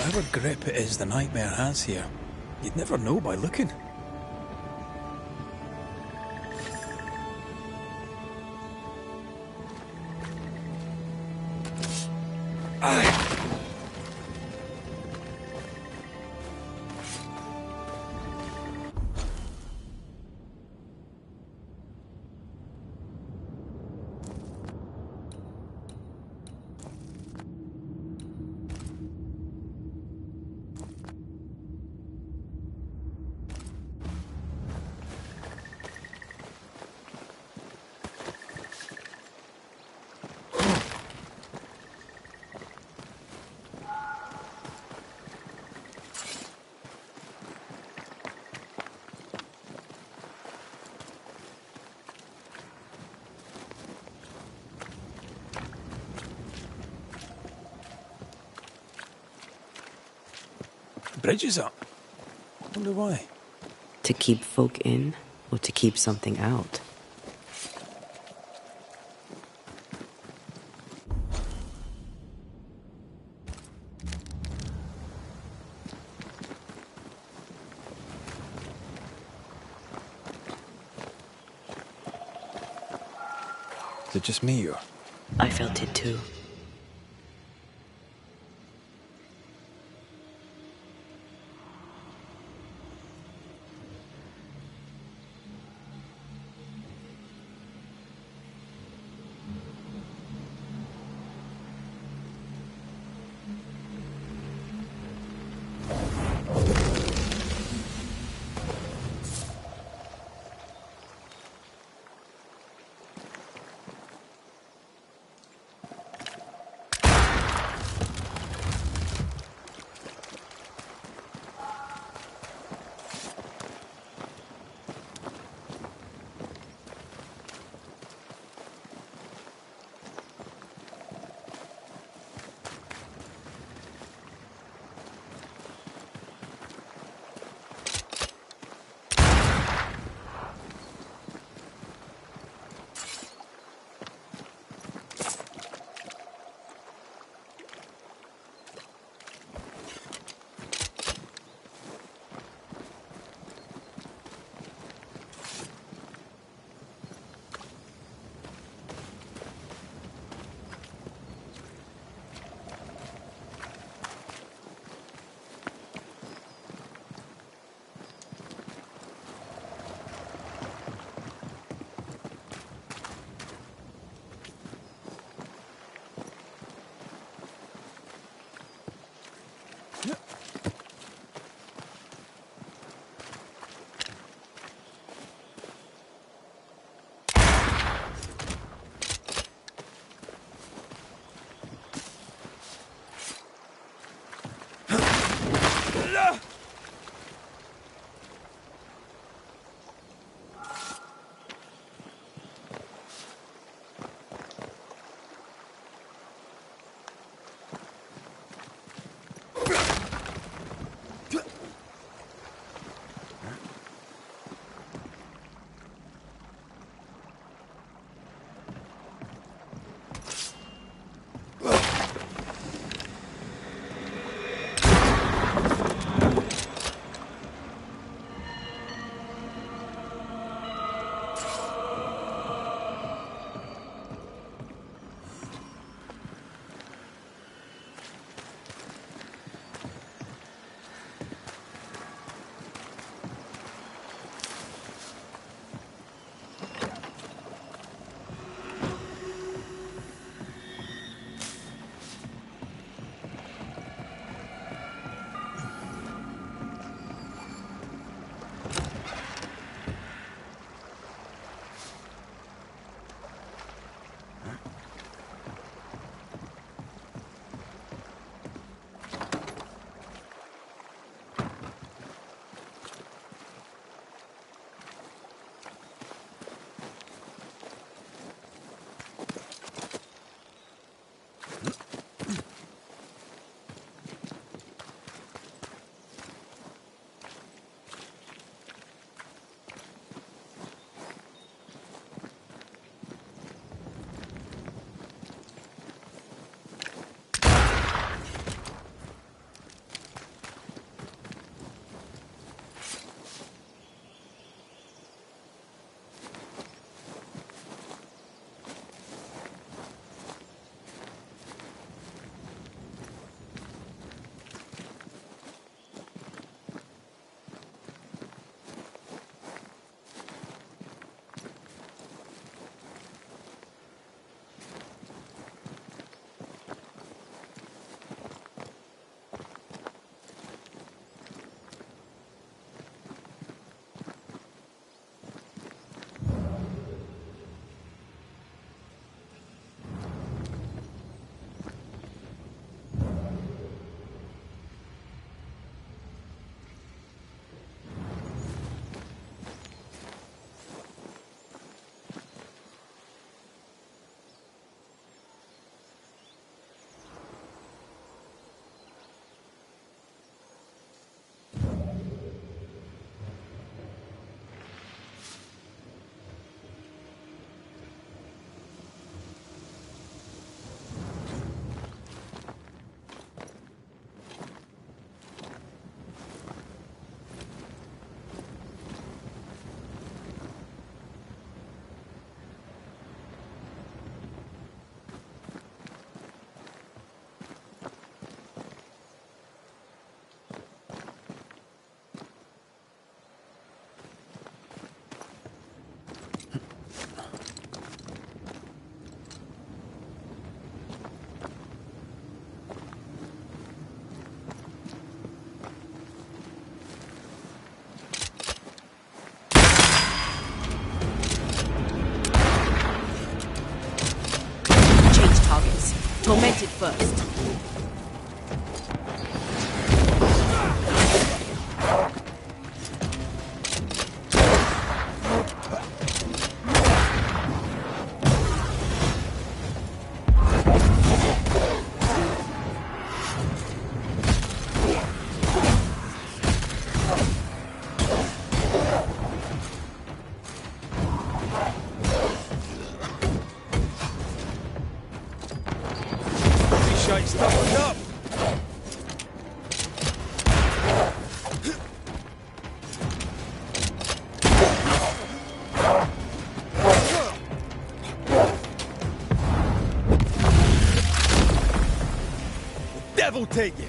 Whatever grip it is the nightmare has here, you'd never know by looking. Bridge is up. Wonder why. To keep folk in, or to keep something out? Is it just me or? I felt it too. tormented first. Up. Devil take it.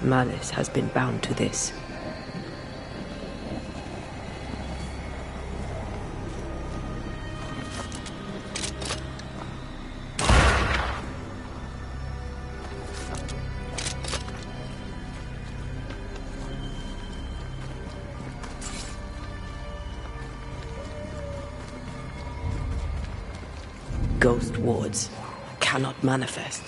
Malice has been bound to this. Ghost wards cannot manifest.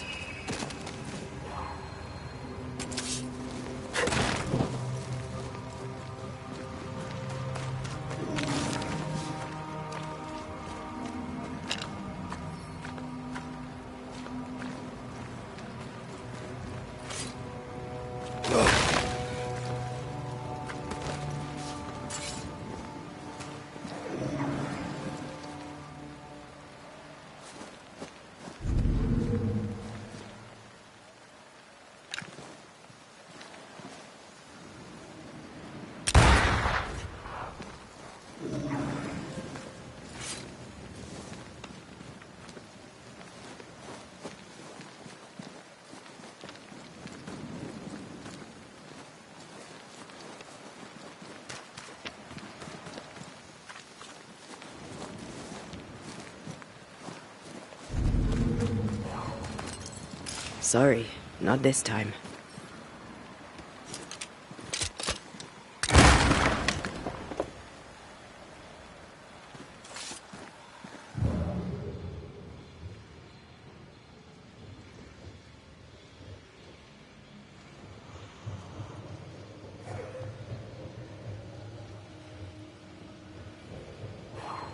Sorry, not this time.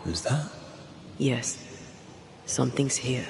Who's that? Yes, something's here.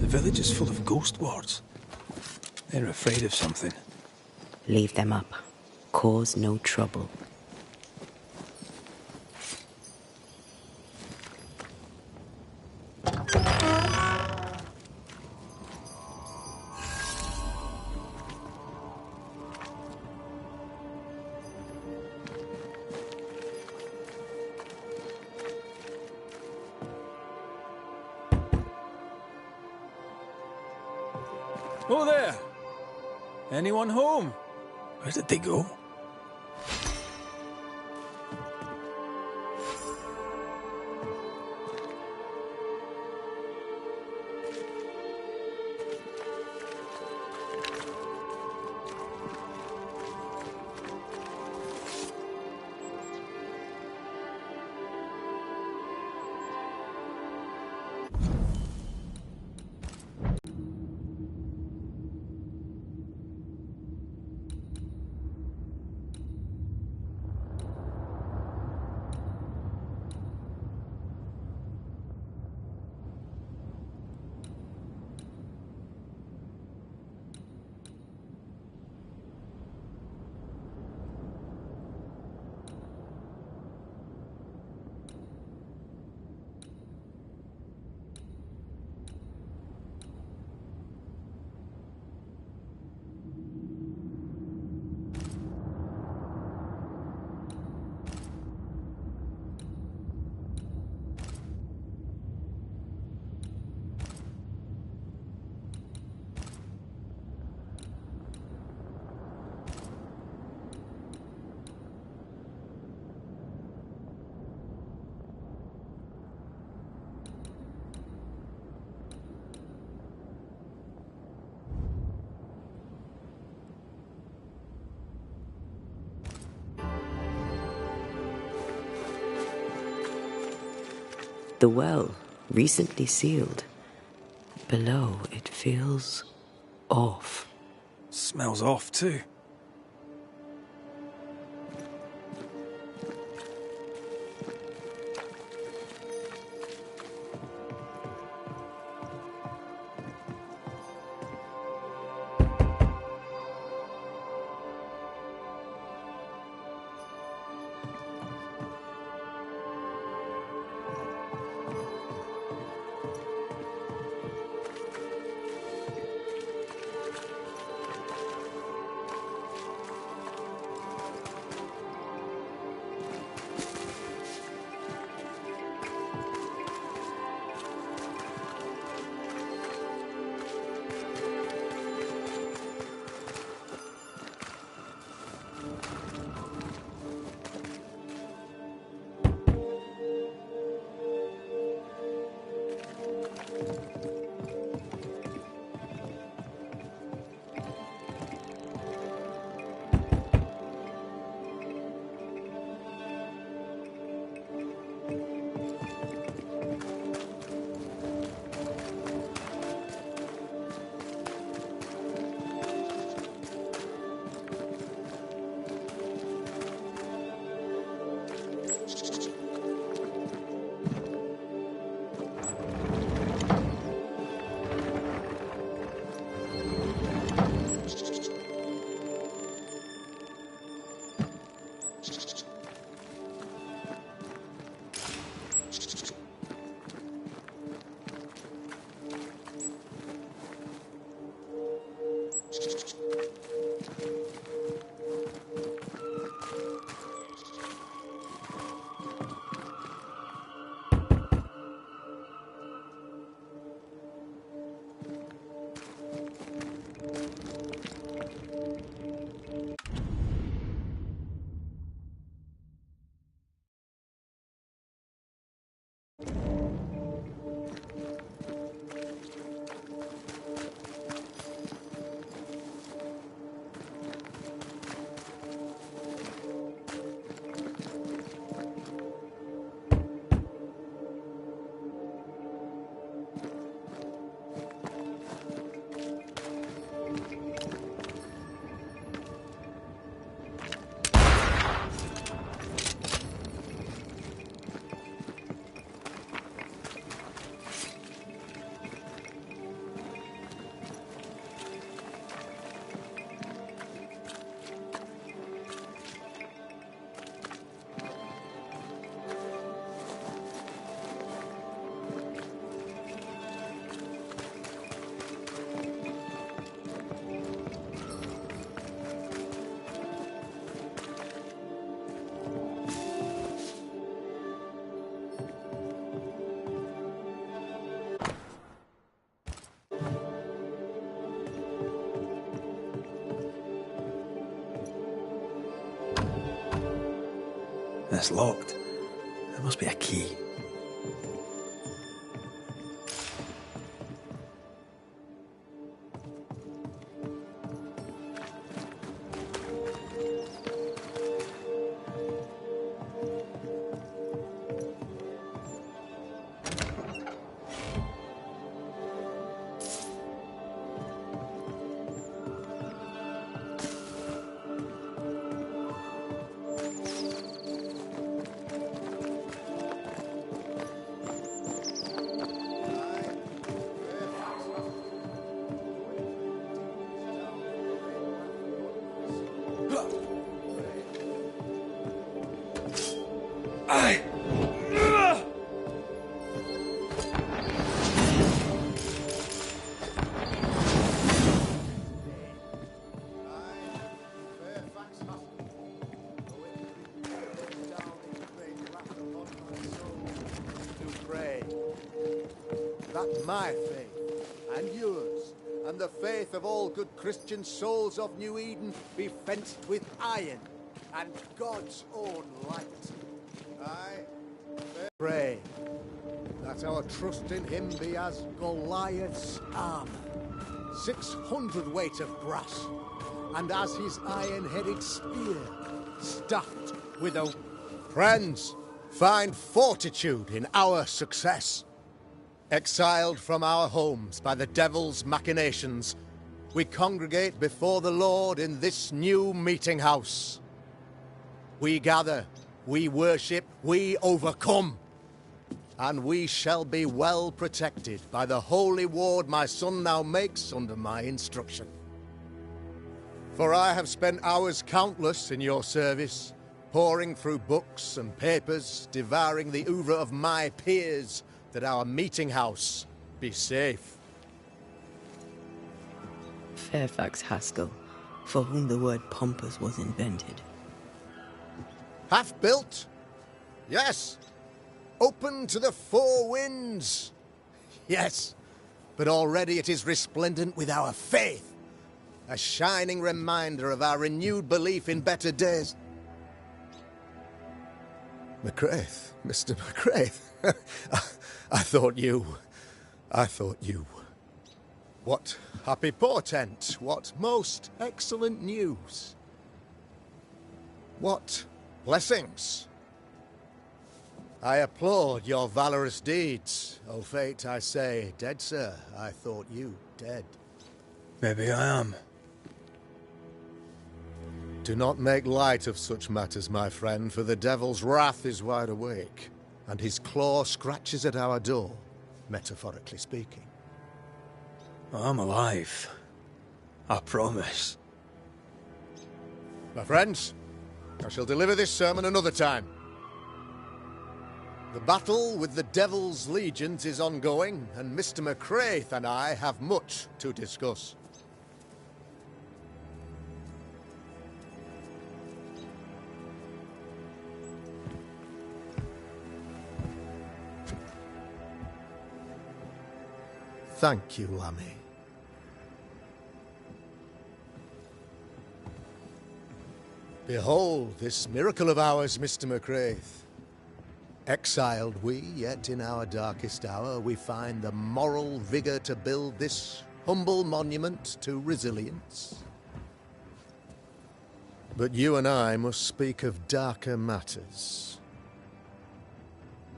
The village is full of ghost wards. They're afraid of something. Leave them up. Cause no trouble. Oh there! Anyone home? Where did they go? The well, recently sealed. Below, it feels off. Smells off too. It's locked. There must be a key. That my faith, and yours, and the faith of all good Christian souls of New Eden be fenced with iron and God's own light. I pray that our trust in him be as Goliath's armor, 600 weight of brass, and as his iron-headed spear, stuffed with oak. Friends, find fortitude in our success. Exiled from our homes by the devil's machinations, we congregate before the Lord in this new meeting house. We gather, we worship, we overcome. And we shall be well protected by the holy ward my son now makes under my instruction. For I have spent hours countless in your service, poring through books and papers, devouring the oeuvre of my peers, that our meeting house be safe. Fairfax Haskell, for whom the word pompous was invented. Half-built? Yes. Open to the four winds? Yes. But already it is resplendent with our faith. A shining reminder of our renewed belief in better days. McCraith, Mr. McCraith. I thought you. What happy portent, what most excellent news. What blessings. I applaud your valorous deeds. O fate, I say, dead sir, I thought you dead. Maybe I am. Do not make light of such matters, my friend, for the devil's wrath is wide awake, and his claw scratches at our door, metaphorically speaking. I'm alive. I promise. My friends, I shall deliver this sermon another time. The battle with the devil's legions is ongoing, and Mr. McCraith and I have much to discuss. Thank you, Lammy. Behold this miracle of ours, Mr. McCraith. Exiled we, yet in our darkest hour we find the moral vigor to build this humble monument to resilience. But you and I must speak of darker matters.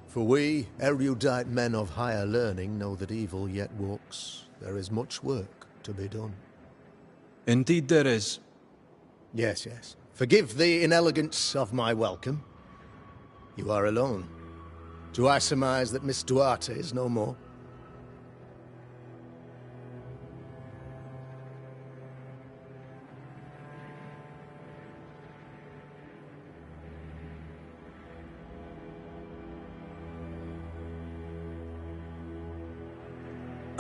For we, erudite men of higher learning, know that evil yet walks. There is much work to be done. Indeed there is. Yes, yes. Forgive the inelegance of my welcome. You are alone. Do I surmise that Miss Duarte is no more?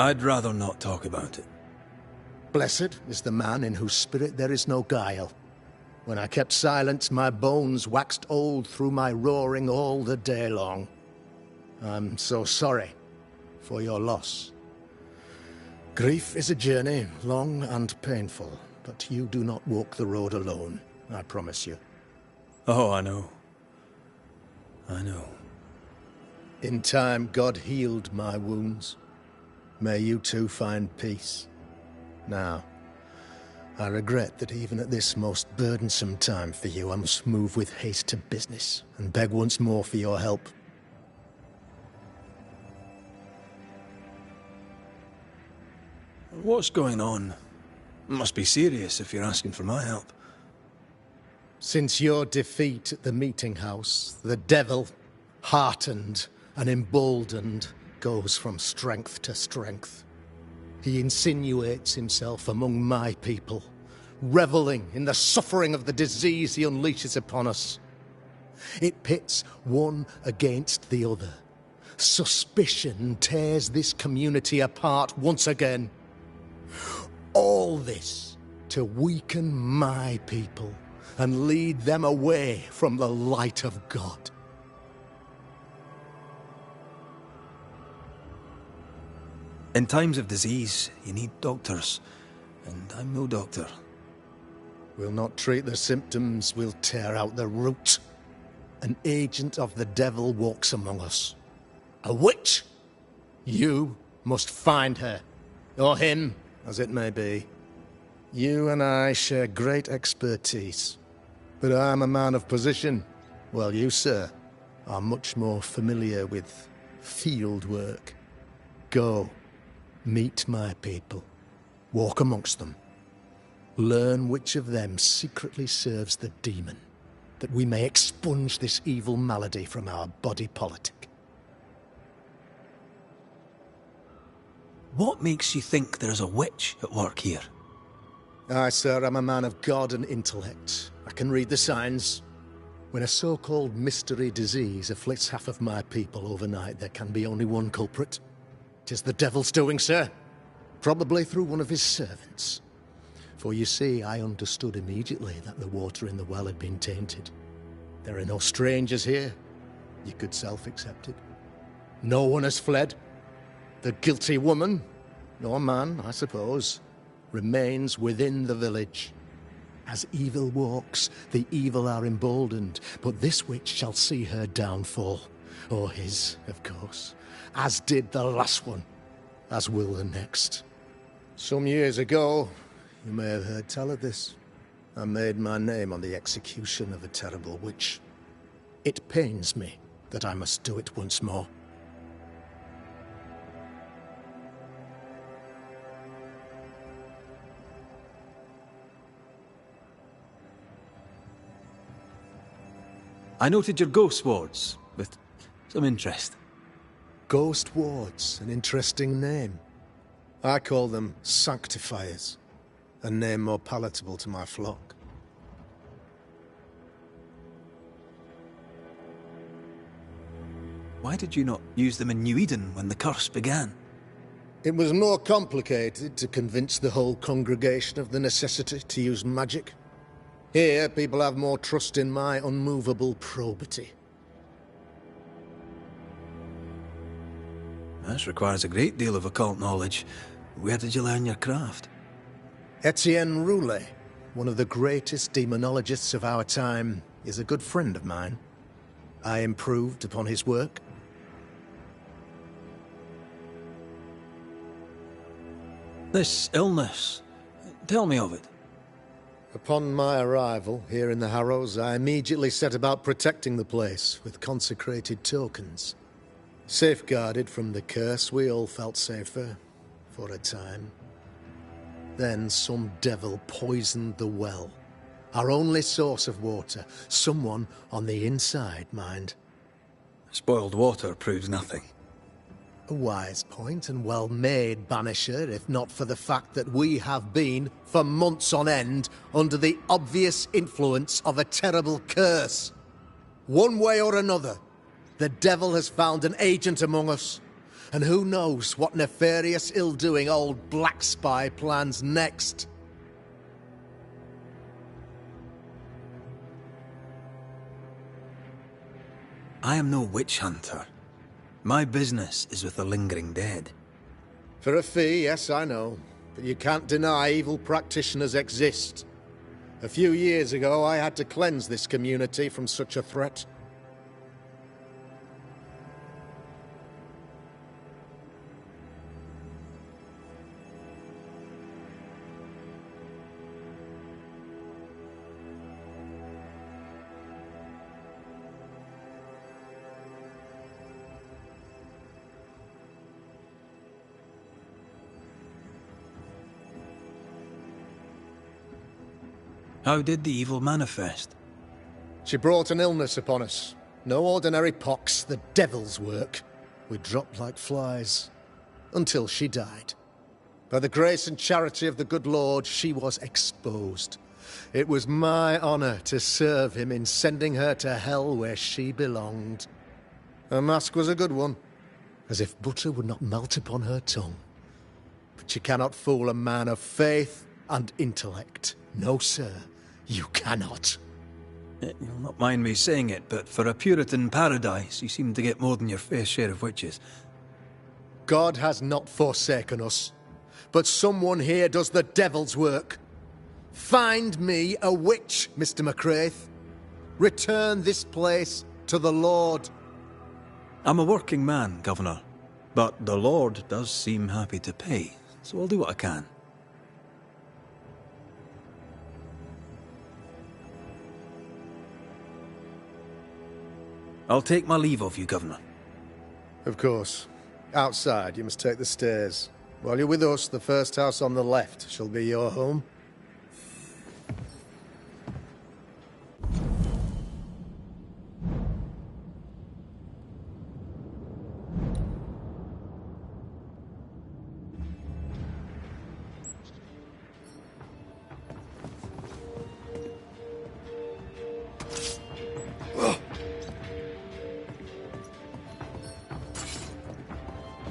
I'd rather not talk about it. Blessed is the man in whose spirit there is no guile. When I kept silence, my bones waxed old through my roaring all the day long. I'm so sorry for your loss. Grief is a journey, long and painful, but you do not walk the road alone, I promise you. Oh, I know. I know. In time, God healed my wounds. May you too find peace. Now, I regret that even at this most burdensome time for you, I must move with haste to business and beg once more for your help. What's going on? It must be serious if you're asking for my help. Since your defeat at the meeting house, the devil, heartened and emboldened, goes from strength to strength. He insinuates himself among my people, reveling in the suffering of the disease he unleashes upon us. It pits one against the other. Suspicion tears this community apart once again. All this to weaken my people and lead them away from the light of God. In times of disease, you need doctors, and I'm no doctor. We'll not treat the symptoms, we'll tear out the root. An agent of the devil walks among us. A witch! You must find her, or him, as it may be. You and I share great expertise, but I'm a man of position, while you, sir, are much more familiar with field work. Go. Meet my people. Walk amongst them. Learn which of them secretly serves the demon, that we may expunge this evil malady from our body politic. What makes you think there's a witch at work here? Aye, sir, I'm a man of God and intellect. I can read the signs. When a so-called mystery disease afflicts half of my people overnight, there can be only one culprit. 'Tis the devil's doing, sir. Probably through one of his servants. For you see, I understood immediately that the water in the well had been tainted. There are no strangers here. You could self-accept it. No one has fled. The guilty woman, nor man, I suppose, remains within the village. As evil walks, the evil are emboldened, but this witch shall see her downfall. Or his, of course. As did the last one, as will the next. Some years ago, you may have heard tell of this, I made my name on the execution of a terrible witch. It pains me that I must do it once more. I noted your ghost wards with some interest. Ghost wards, an interesting name. I call them sanctifiers, a name more palatable to my flock. Why did you not use them in New Eden when the curse began? It was more complicated to convince the whole congregation of the necessity to use magic. Here, people have more trust in my unmovable probity. This requires a great deal of occult knowledge. Where did you learn your craft? Etienne Roulet, one of the greatest demonologists of our time, is a good friend of mine. I improved upon his work. This illness, tell me of it. Upon my arrival here in the Harrows, I immediately set about protecting the place with consecrated tokens. Safeguarded from the curse, we all felt safer, for a time. Then some devil poisoned the well, our only source of water. Someone on the inside, mind. Spoiled water proves nothing. A wise point and well made, Banisher, if not for the fact that we have been, for months on end, under the obvious influence of a terrible curse. One way or another, the devil has found an agent among us, and who knows what nefarious ill-doing old Black Spy plans next. I am no witch hunter. My business is with the lingering dead. For a fee, yes, I know, but you can't deny evil practitioners exist. A few years ago, I had to cleanse this community from such a threat. How did the evil manifest? She brought an illness upon us. No ordinary pox, the devil's work. We dropped like flies. Until she died. By the grace and charity of the good Lord, she was exposed. It was my honor to serve him in sending her to hell where she belonged. Her mask was a good one, as if butter would not melt upon her tongue. But you cannot fool a man of faith and intellect. No, sir, you cannot. You'll not mind me saying it, but for a Puritan paradise, you seem to get more than your fair share of witches. God has not forsaken us, but someone here does the devil's work. Find me a witch, Mr. McCraith. Return this place to the Lord. I'm a working man, Governor, but the Lord does seem happy to pay, so I'll do what I can. I'll take my leave of you, Governor. Of course. Outside, you must take the stairs. While you're with us, the first house on the left shall be your home.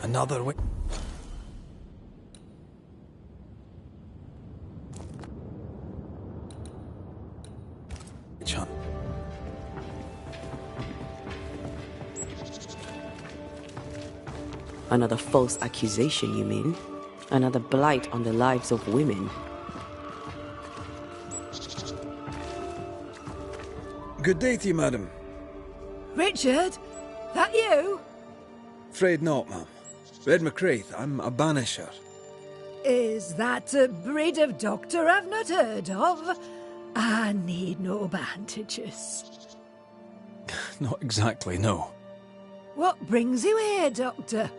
Another way. John. Another false accusation, you mean? Another blight on the lives of women? Good day to you, madam. Richard? That you? Afraid not, ma'am. Red McCraith, I'm a Banisher. Is that a breed of doctor I've not heard of? I need no bandages. Not exactly, no. What brings you here, Doctor?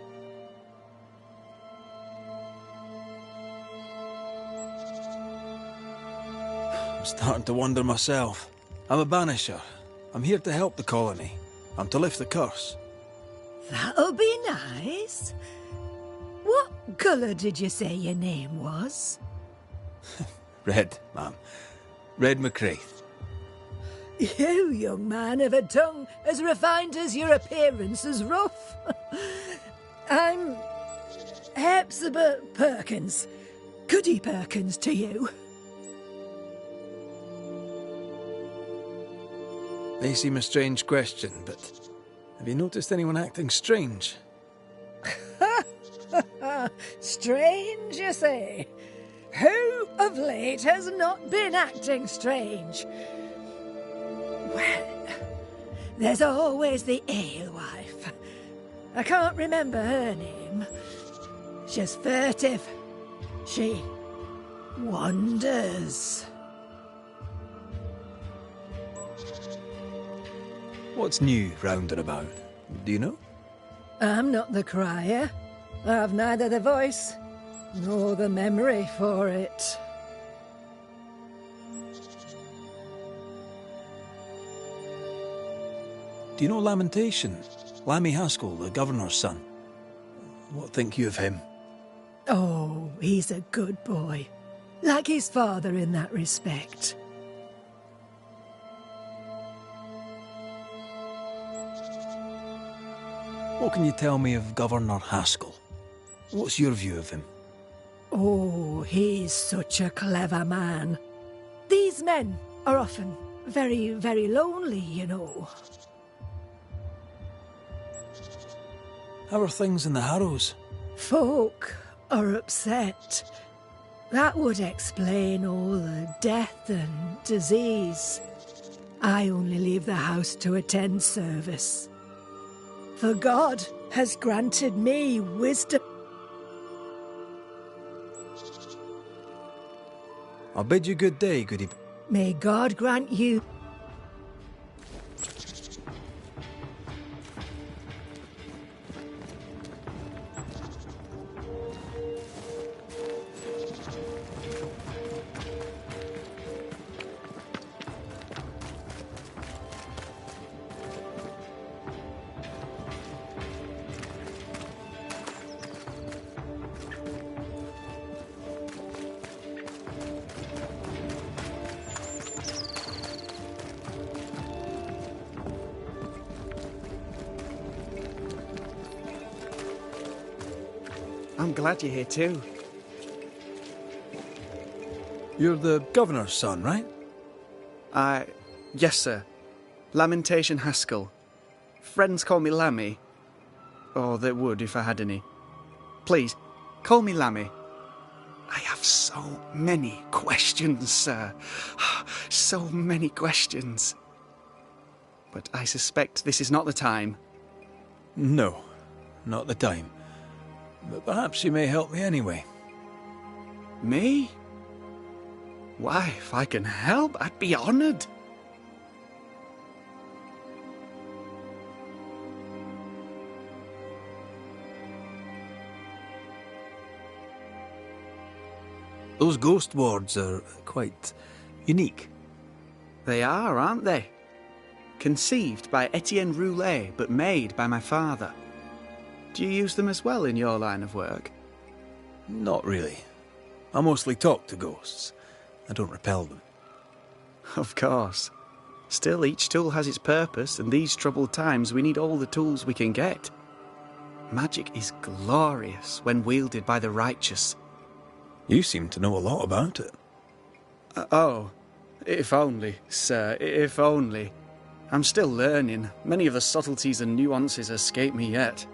I'm starting to wonder myself. I'm a Banisher. I'm here to help the colony. I'm to lift the curse. That'll be nice. What colour did you say your name was? Red, ma'am. Red McCraith. You, young man, have a tongue as refined as your appearance is rough. I'm Hepzibah Perkins. Goody Perkins to you. May seem a strange question, but have you noticed anyone acting strange? Strange, you say? Who of late has not been acting strange? Well, there's always the alewife. I can't remember her name. She's furtive. She wanders. What's new round and about? Do you know? I'm not the crier. I've neither the voice nor the memory for it. Do you know Lamentation? Lammy Haskell, the governor's son. What think you of him? Oh, he's a good boy. Like his father in that respect. What can you tell me of Governor Haskell? What's your view of him? Oh, he's such a clever man. These men are often very, very lonely, you know. How are things in the Harrows? Folk are upset. That would explain all the death and disease. I only leave the house to attend service. For God has granted me wisdom. I'll bid you good day, goody. May God grant you... I'm glad you're here too. You're the governor's son, right? Yes, sir. Lamentation Haskell. Friends call me Lammy. Or they would if I had any. Please, call me Lammy. I have so many questions, sir. So many questions. But I suspect this is not the time. No, not the time. But perhaps you may help me anyway. Me? Why, if I can help, I'd be honoured. Those ghost wards are quite unique. They are, aren't they? Conceived by Etienne Roulet, but made by my father. Do you use them as well in your line of work? Not really. I mostly talk to ghosts. I don't repel them. Of course. Still, each tool has its purpose, and these troubled times we need all the tools we can get. Magic is glorious when wielded by the righteous. You seem to know a lot about it. Oh, if only, sir, if only. I'm still learning. Many of the subtleties and nuances escape me yet.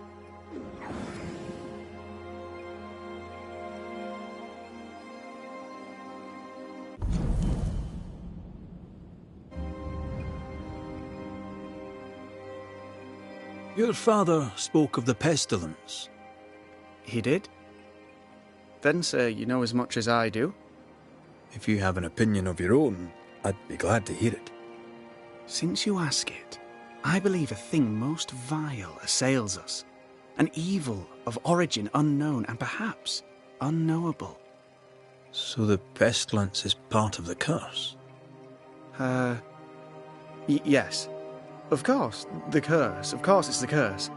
Your father spoke of the pestilence. He did? Then, sir, you know as much as I do. If you have an opinion of your own, I'd be glad to hear it. Since you ask it, I believe a thing most vile assails us. An evil of origin unknown and perhaps unknowable. So the pestilence is part of the curse? Yes. Of course, the curse. Of course it's the curse.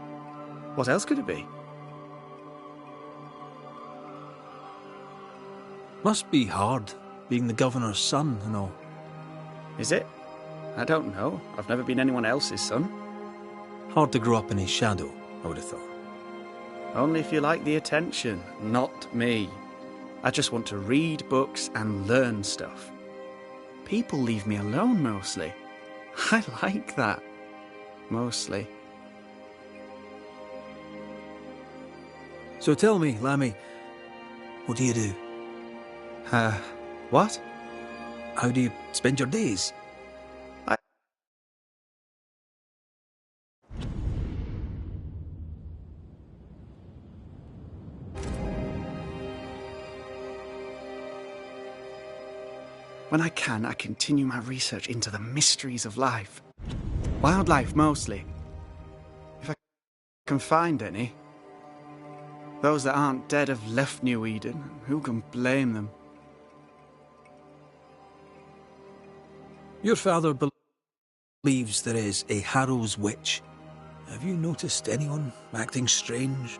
What else could it be? Must be hard, being the governor's son and all. Is it? I don't know. I've never been anyone else's son. Hard to grow up in his shadow, I would have thought. Only if you like the attention, not me. I just want to read books and learn stuff. People leave me alone mostly. I like that. Mostly. So tell me, Lammy, what do you do? What? How do you spend your days? When I can, I continue my research into the mysteries of life. Wildlife, mostly. If I can find any. Those that aren't dead have left New Eden. Who can blame them? Your father believes there is a Harrow's witch. Have you noticed anyone acting strange?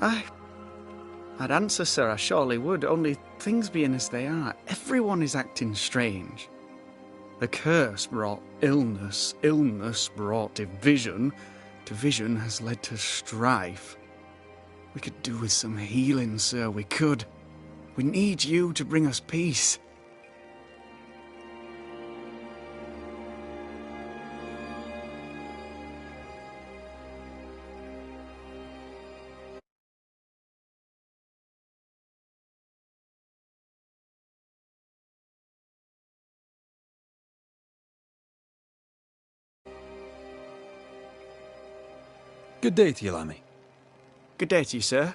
I'd answer, sir, I surely would, only things being as they are, everyone is acting strange. The curse brought illness, illness brought division, division has led to strife. We could do with some healing, sir, we could. We need you to bring us peace. Good day to you, Lammy. Good day to you, sir.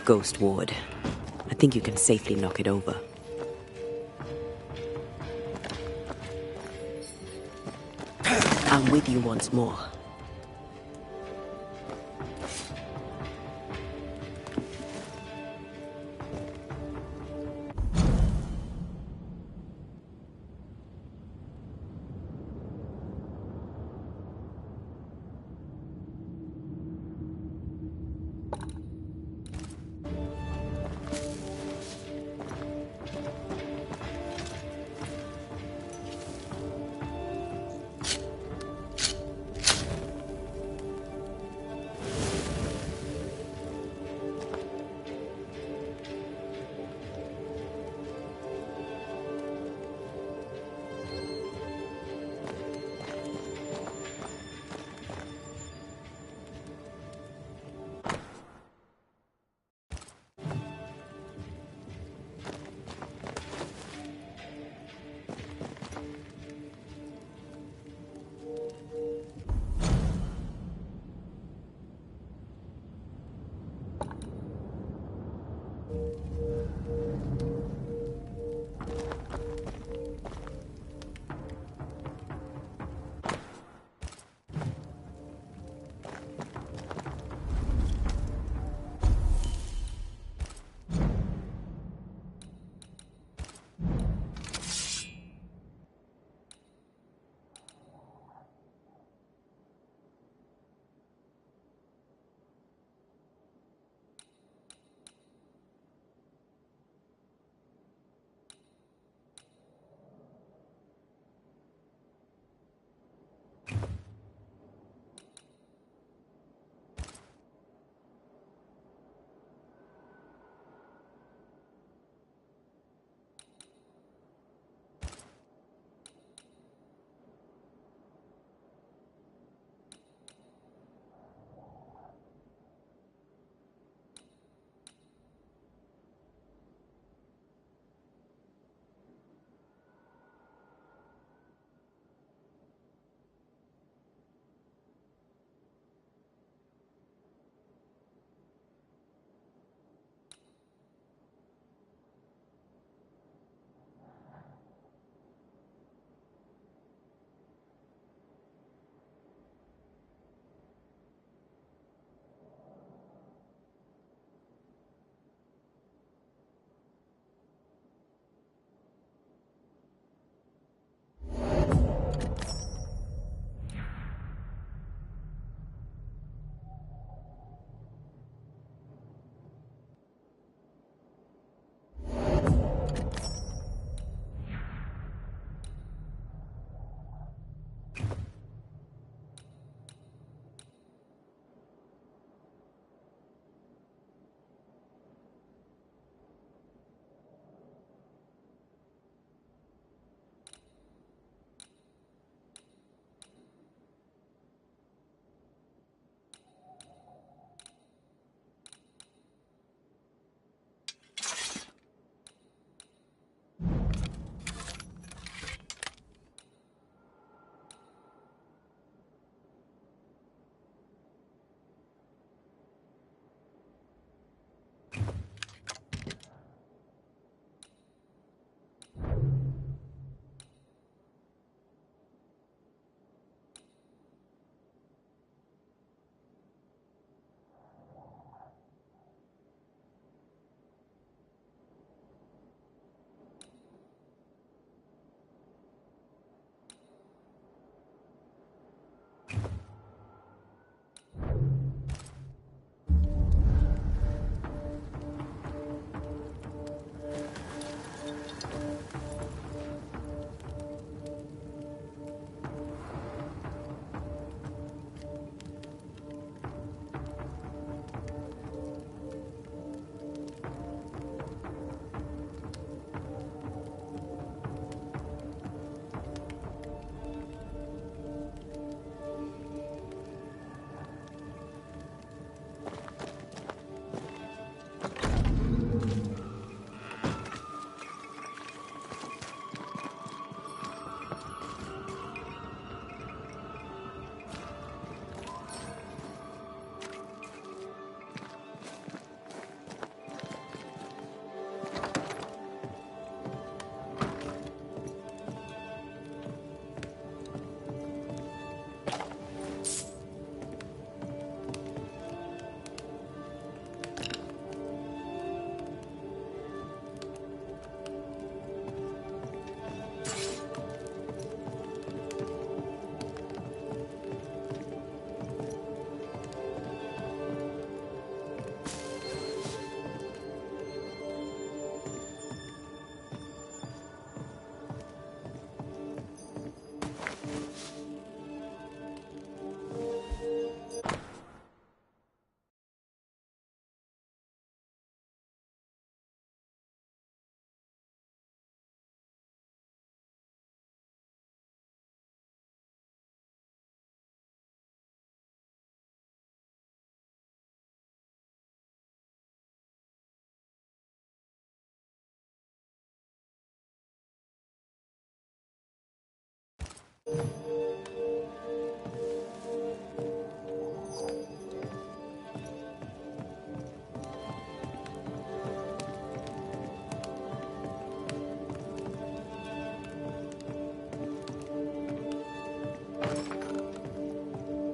Ghost Ward. I think you can safely knock it over. I'm with you once more.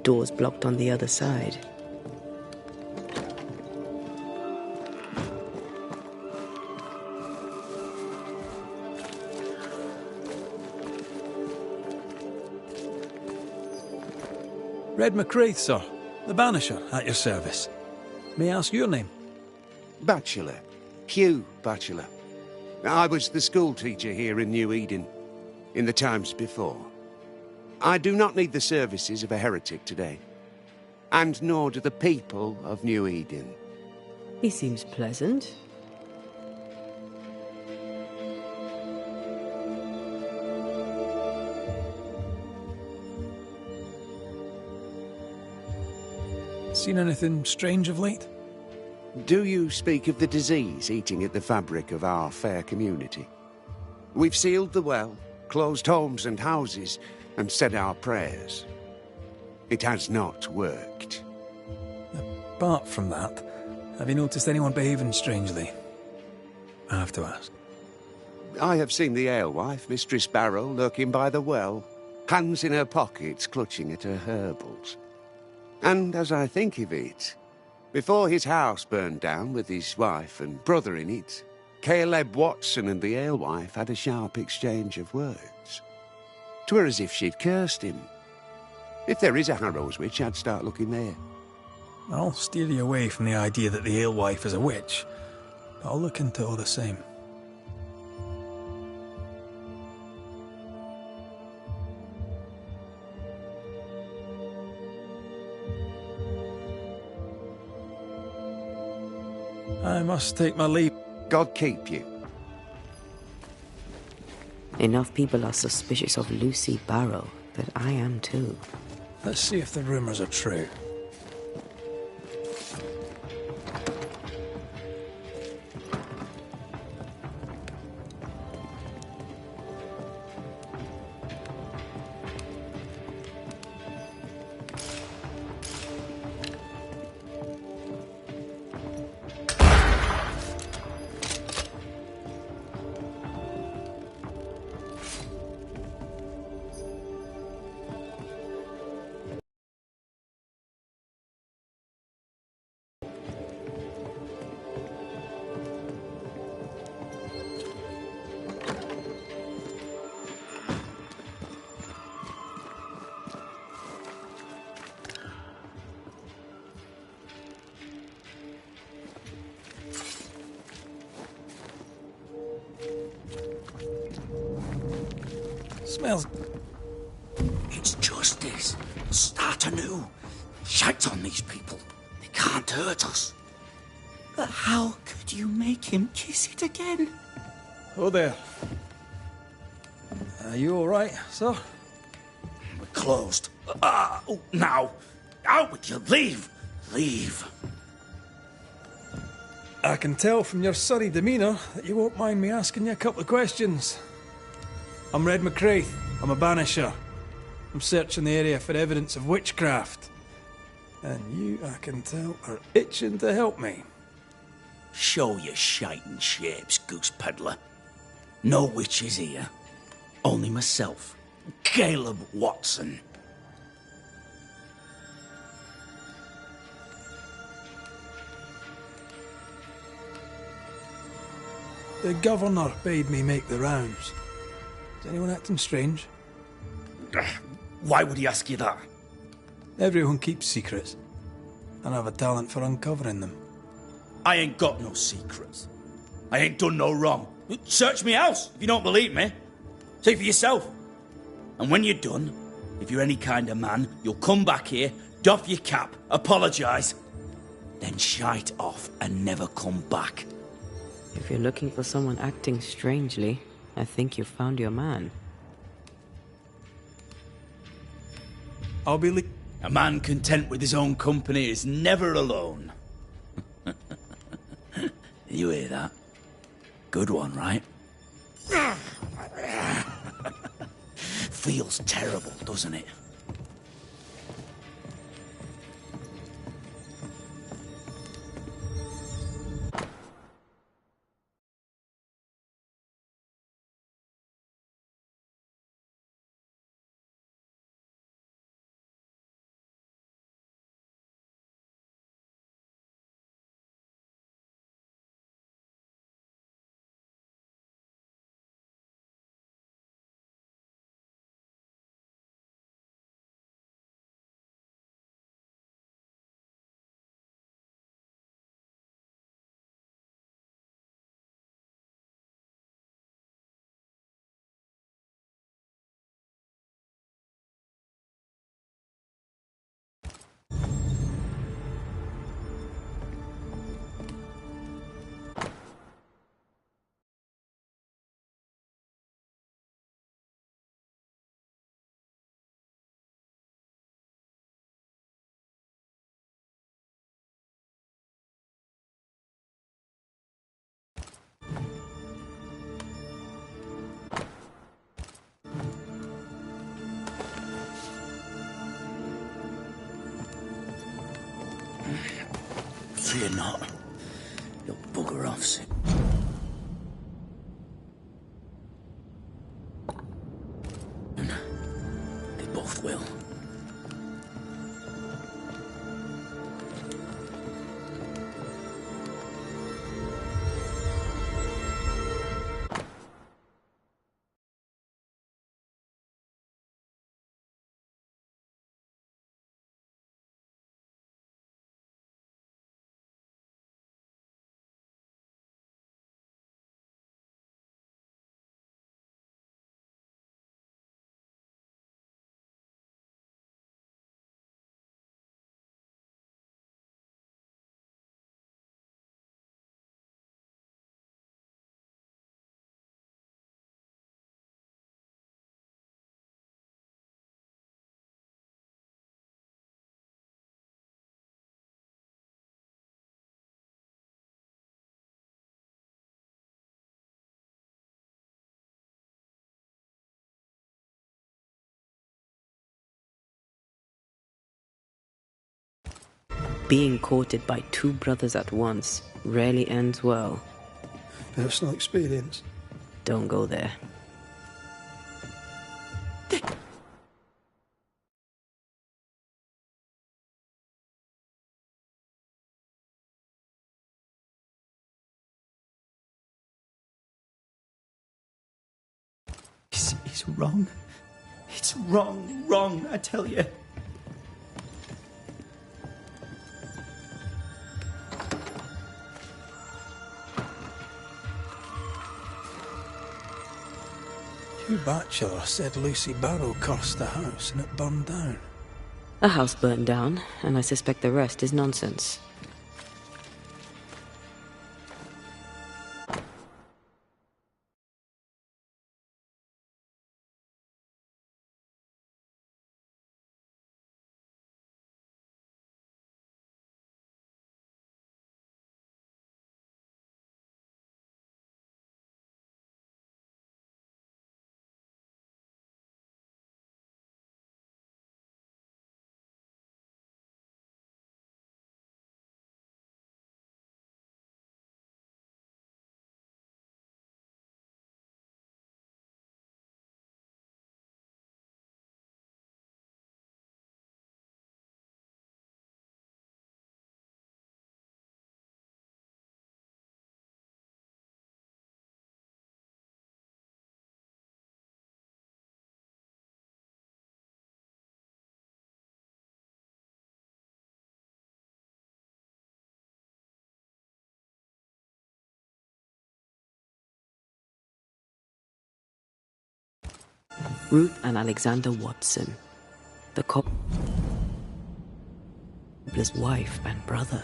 Doors blocked on the other side. Red McCraith, sir. The Banisher, at your service. May I ask your name? Bachelor. Hugh Bachelor. I was the school teacher here in New Eden, in the times before. I do not need the services of a heretic today, and nor do the people of New Eden. He seems pleasant. Seen anything strange of late? Do you speak of the disease eating at the fabric of our fair community? We've sealed the well, closed homes and houses, and said our prayers. It has not worked. Apart from that, have you noticed anyone behaving strangely? I have to ask. I have seen the alewife, Mistress Barrow, lurking by the well, hands in her pockets clutching at her herbals. And as I think of it, before his house burned down with his wife and brother in it, Caleb Watson and the alewife had a sharp exchange of words. 'Twere as if she'd cursed him. If there is a Harrow's witch, I'd start looking there. I'll steer you away from the idea that the alewife is a witch, but I'll look into it all the same. I must take my leave. God keep you. Enough people are suspicious of Lucy Barrow that I am too. Let's see if the rumors are true. Smells. It's justice. Start anew. Shite on these people. They can't hurt us. But how could you make him kiss it again? Oh there. Are you all right, sir? We're closed. Oh, now. Out with you. Leave. Leave. I can tell from your surly demeanour that you won't mind me asking you a couple of questions. I'm Red McCraith. I'm a Banisher. I'm searching the area for evidence of witchcraft. And you, I can tell, are itching to help me. Show your shiting shapes, goose peddler. No witches here. Only myself, Caleb Watson. The governor bade me make the rounds. Is anyone acting strange? Why would he ask you that? Everyone keeps secrets, and I have a talent for uncovering them. I ain't got no secrets. I ain't done no wrong. Search me house if you don't believe me. See for yourself. And when you're done, if you're any kind of man, you'll come back here, doff your cap, apologise, then shite off and never come back. If you're looking for someone acting strangely, I think you've found your man. I'll be A man content with his own company is never alone. You hear that? Good one, right? feels terrible, doesn't it? Fear not. You'll bugger off soon. They both will. Being courted by two brothers at once rarely ends well. Personal experience. Don't go there. It's wrong. It's wrong, I tell you. You bachelor said Lucy Barrow cursed the house and it burned down. A house burned down, and I suspect the rest is nonsense. Ruth and Alexander Watson, the cobbler's wife and brother.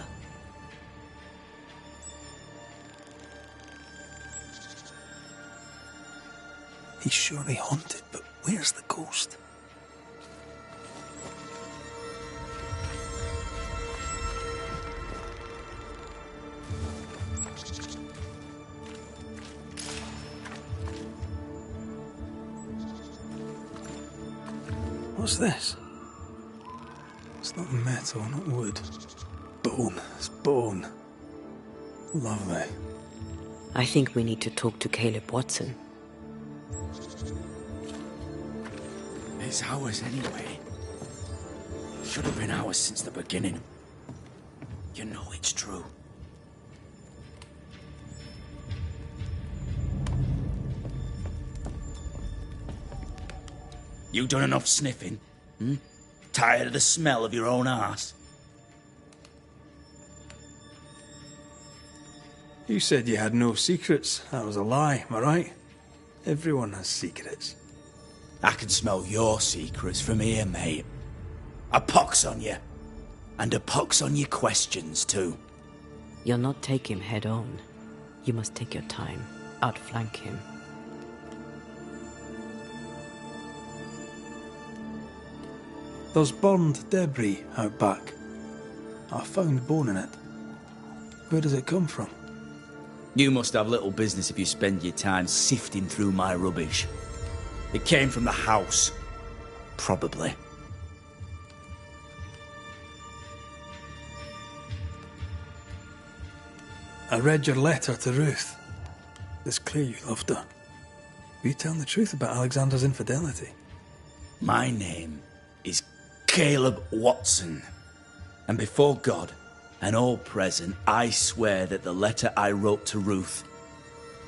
He's surely haunted, but where's the ghost? What's this? It's not metal, not wood. Bone. It's bone. Lovely. I think we need to talk to Caleb Watson. It's ours anyway. Should have been ours since the beginning. You know it's true. You done enough sniffing? Hmm? Tired of the smell of your own arse? You said you had no secrets. That was a lie, am I right? Everyone has secrets. I can smell your secrets from here, mate. A pox on you. And a pox on your questions, too. You'll not take him head on. You must take your time, outflank him. There's burned debris out back. I found bone in it. Where does it come from? You must have little business if you spend your time sifting through my rubbish. It came from the house. Probably. I read your letter to Ruth. It's clear you loved her. Were you telling the truth about Alexander's infidelity? My name is Caleb Watson. And before God and all present, I swear that the letter I wrote to Ruth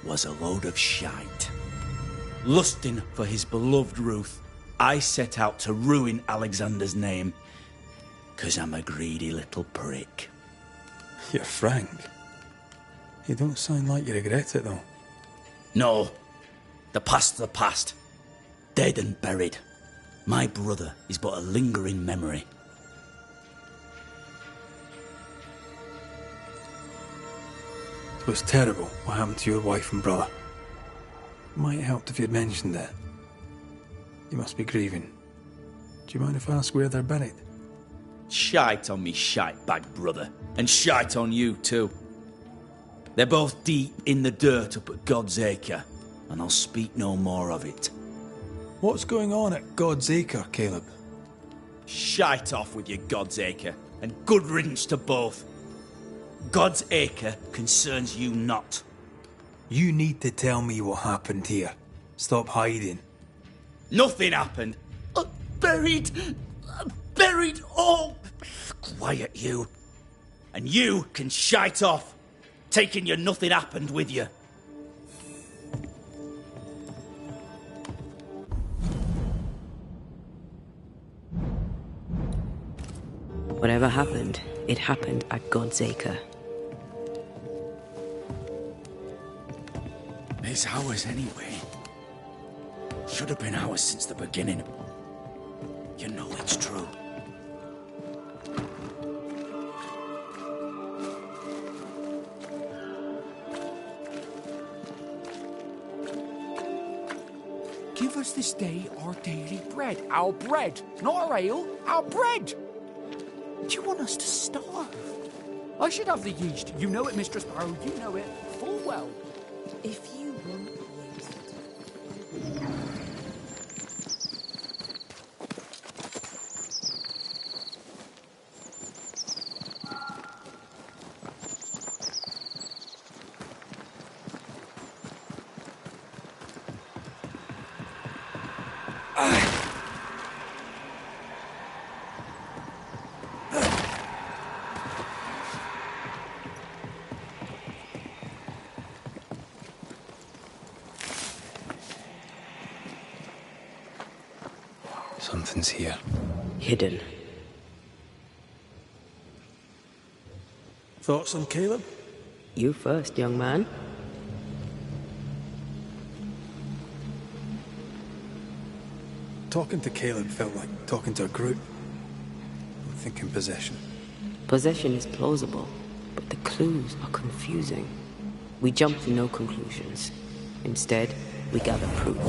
was a load of shite. Lusting for his beloved Ruth, I set out to ruin Alexander's name, 'cause I'm a greedy little prick. You're frank. You don't sound like you regret it, though. No, the past's the past. Dead and buried. My brother is but a lingering memory. It was terrible what happened to your wife and brother. It might have helped if you'd mentioned it. You must be grieving. Do you mind if I ask where they're buried? Shite on me shite-bag brother, and shite on you too. They're both deep in the dirt up at God's Acre, and I'll speak no more of it. What's going on at God's Acre, Caleb? Shite off with your God's Acre, and good riddance to both. God's Acre concerns you not. You need to tell me what happened here. Stop hiding. Nothing happened. Buried all. Quiet, you. And you can shite off, taking your nothing happened with you. Whatever happened, it happened at God's Acre. It's ours anyway. Should have been ours since the beginning. You know it's true. Give us this day our daily bread. Our bread, not our ale, our bread. Do you want us to starve? I should have the yeast. You know it, Mistress Barrow. You know it full well. If you want yeast. Something's here. Hidden. Thoughts on Caleb? You first, young man. Talking to Caleb felt like talking to a group. I'm thinking possession. Possession is plausible, but the clues are confusing. We jump to no conclusions. Instead, we gather proof.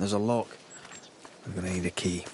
There's a lock. I'm gonna need a key.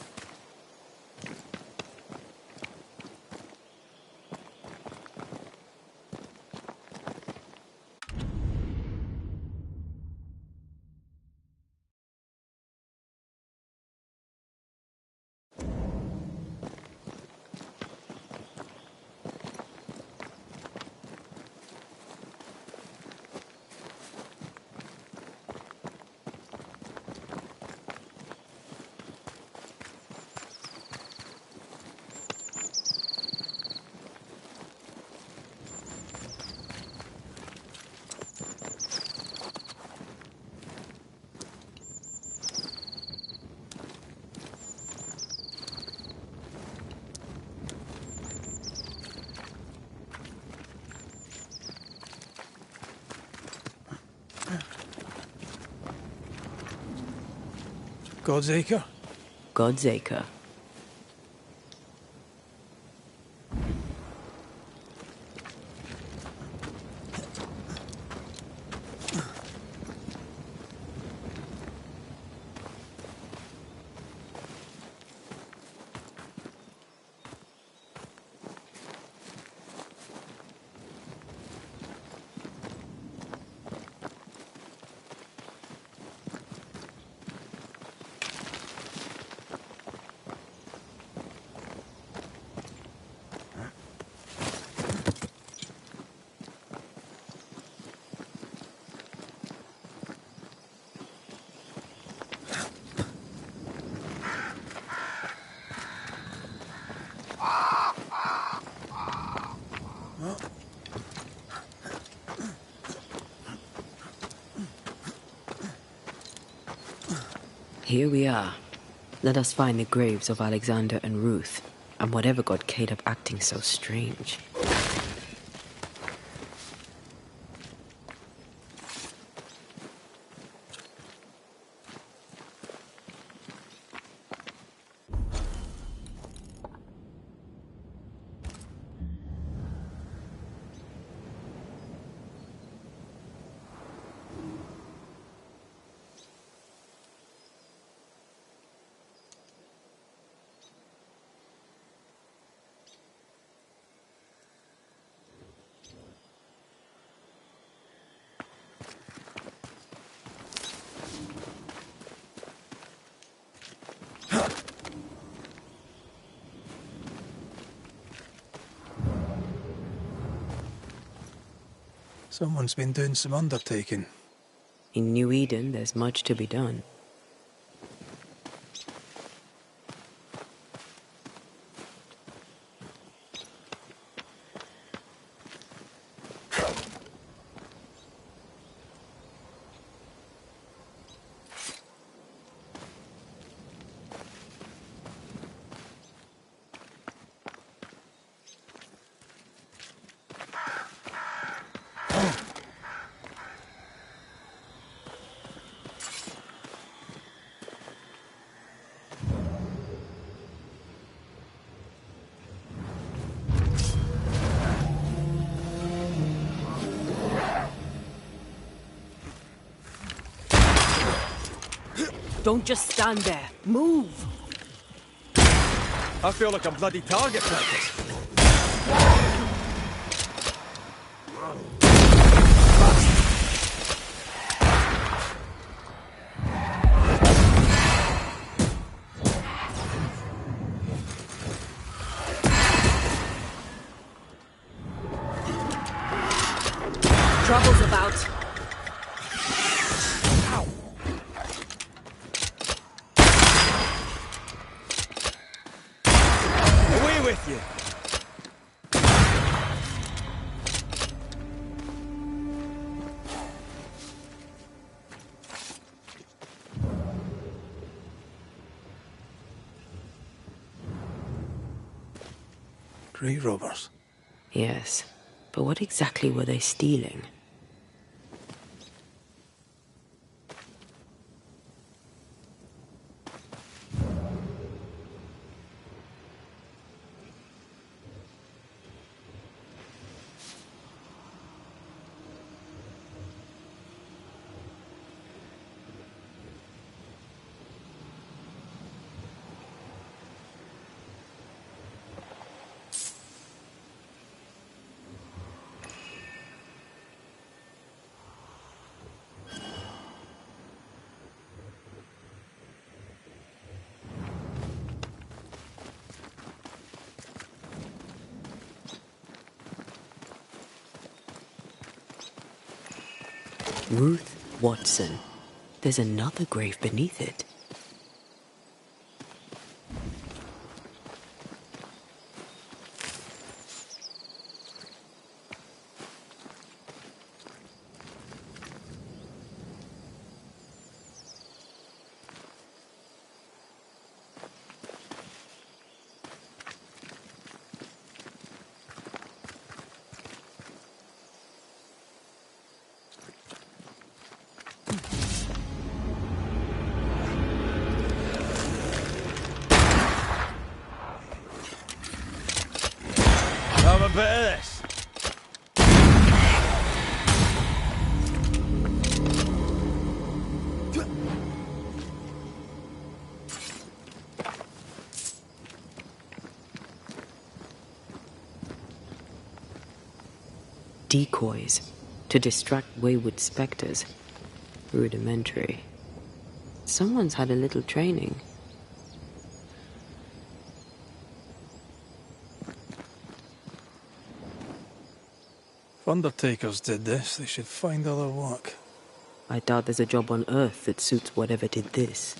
God's Acre? God's Acre. Here we are. Let us find the graves of Alexander and Ruth, and whatever got Caleb acting so strange. Someone's been doing some undertaking. In New Eden, there's much to be done. Don't just stand there. Move! I feel like I'm bloody target practice. Trouble's about. Away with you! Grave robbers. Yes, but what exactly were they stealing? Ruth Watson. There's another grave beneath it. Have a bit of this. Decoys to distract wayward specters. Rudimentary. Someone's had a little training. If undertakers did this, they should find other work. I doubt there's a job on Earth that suits whatever did this.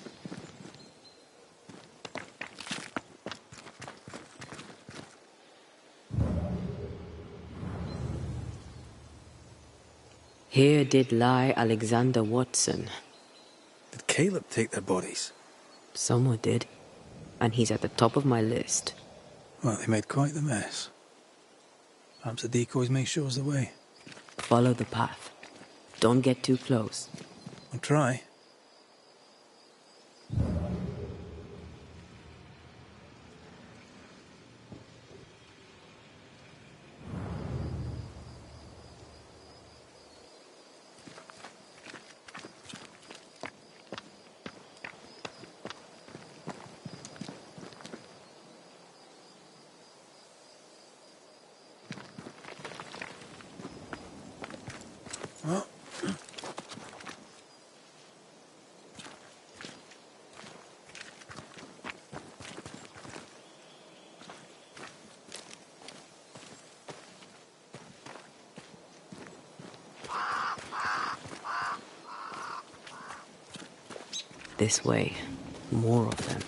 Here did lie Alexander Watson. Did Caleb take their bodies? Someone did. And he's at the top of my list. Well, they made quite the mess. Perhaps the decoys may show us the way. Follow the path. Don't get too close. I'll try. This way. More of them.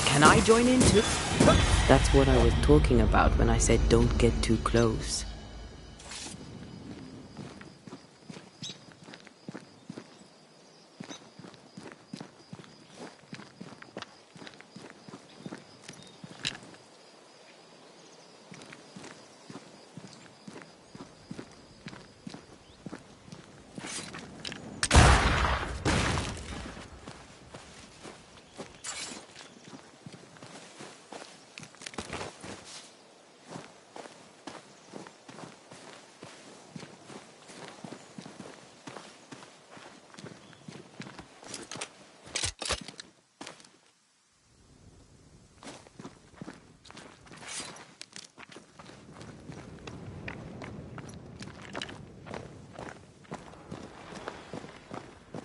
Can I join in too? That's what I was talking about when I said don't get too close.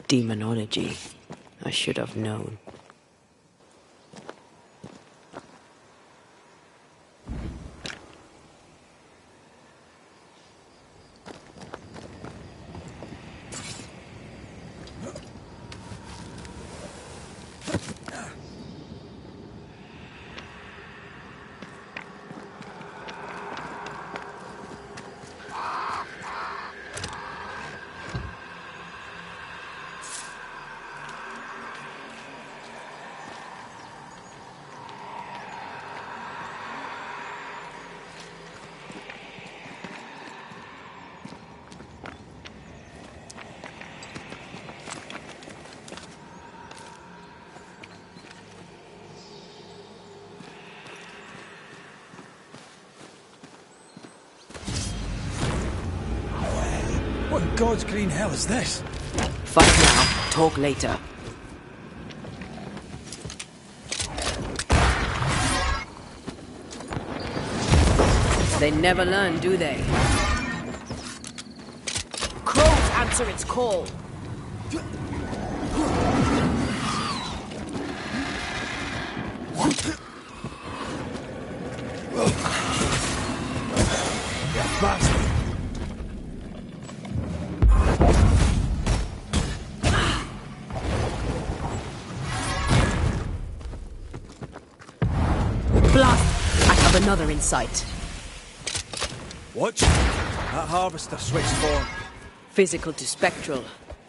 Demonology. I should have known. What in God's green hell is this? Fight now, talk later. They never learn, do they? Answer its call. Blast! I have another in sight. Watch. That harvester switched form. Physical to spectral.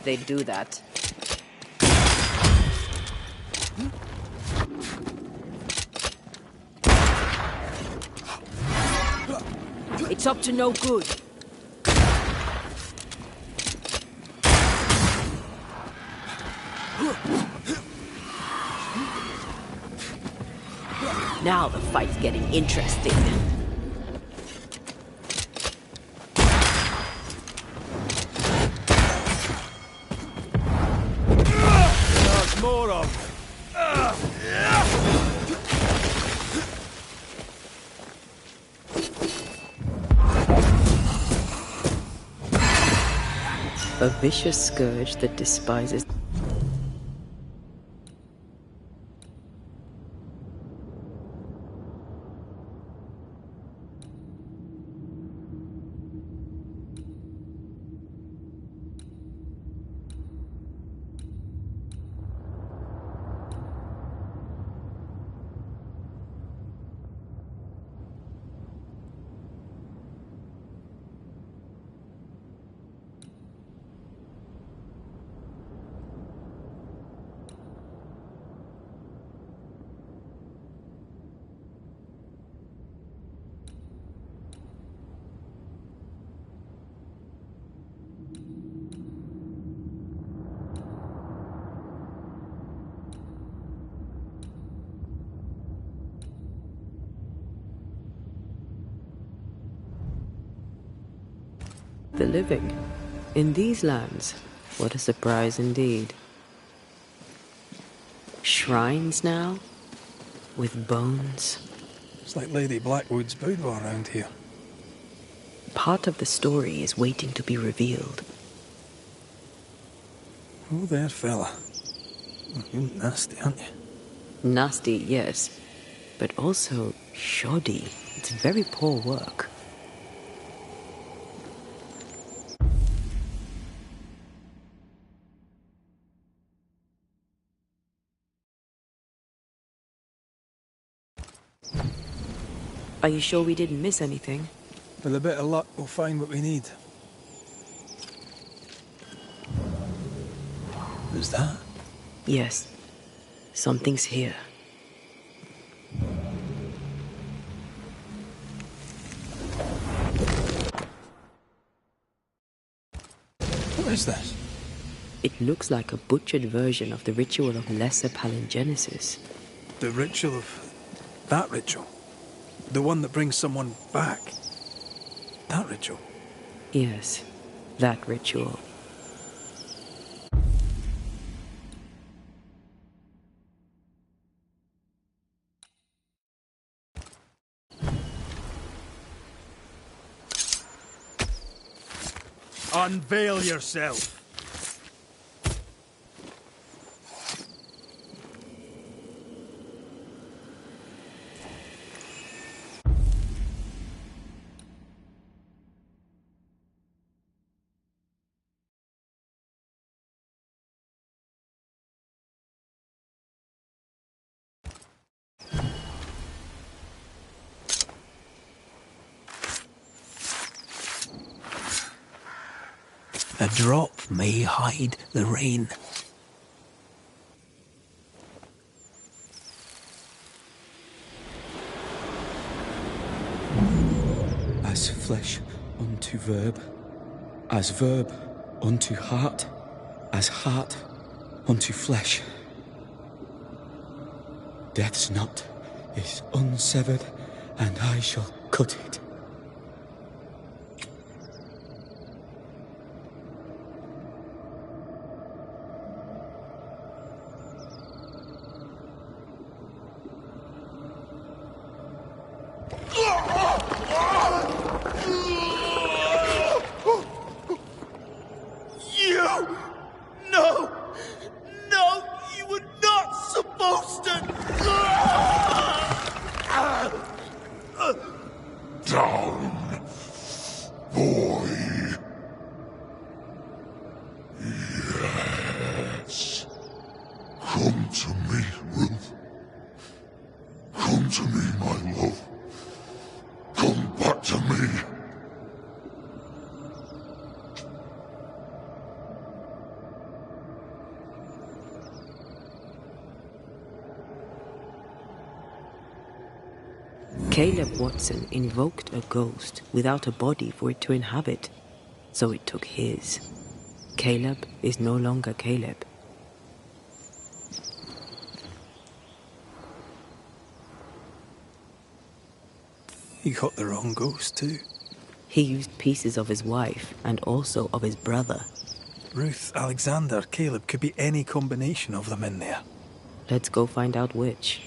They do that. It's up to no good. Now the fight's getting interesting. There's more of them. A vicious scourge that despises. The living. In these lands, what a surprise indeed. Shrines now? With bones? It's like Lady Blackwood's boudoir around here. Part of the story is waiting to be revealed. Oh, there, fella. You're nasty, aren't you? Nasty, yes. But also shoddy. It's very poor work. Are you sure we didn't miss anything? With a bit of luck, we'll find what we need. Who's that? Yes. Something's here. What is this? It looks like a butchered version of the ritual of Lesser Palingenesis. The ritual of... that ritual? The one that brings someone back? That ritual? Yes, that ritual. Unveil yourself! A drop may hide the rain. As flesh unto verb, as verb unto heart, as heart unto flesh. Death's knot is unsevered, and I shall cut it. bastard! Down, boy. Yes. Come to me, Ruth. Come to me, my love. Come back to me. Caleb Watson invoked a ghost without a body for it to inhabit, so it took his. Caleb is no longer Caleb. He got the wrong ghost too. He used pieces of his wife and also of his brother. Ruth, Alexander, Caleb, could be any combination of them in there. Let's go find out which.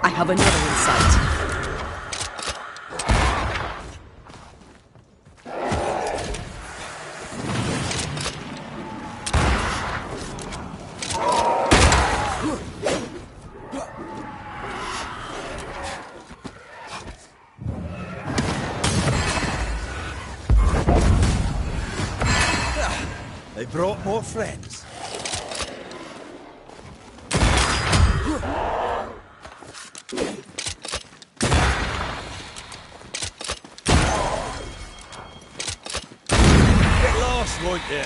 I have another in sight. They brought more friends. Get lost, won't you?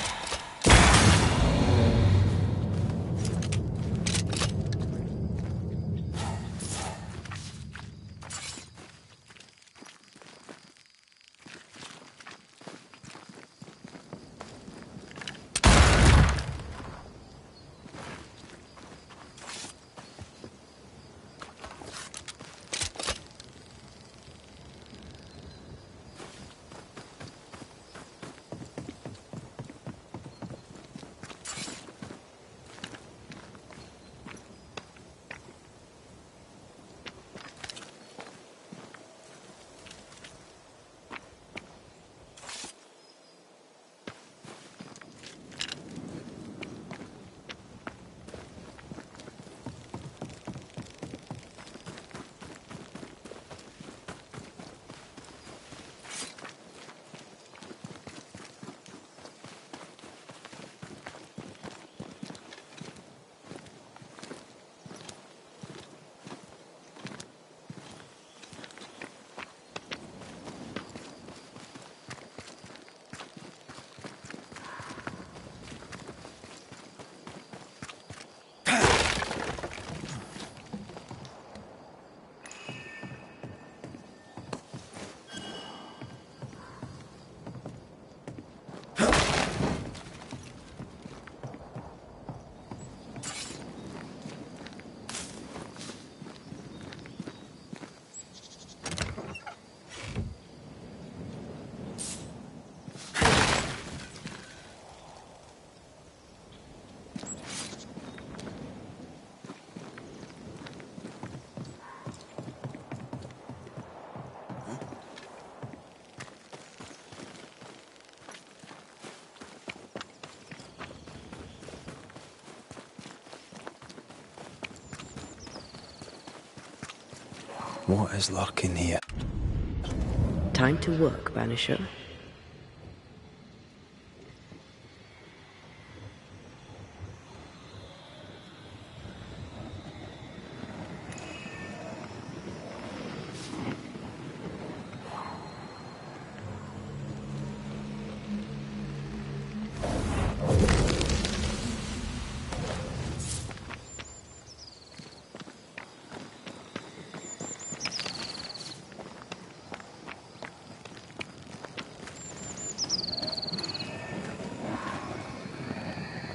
What is lurking here? Time to work, Banisher.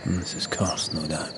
This is cursed, no doubt.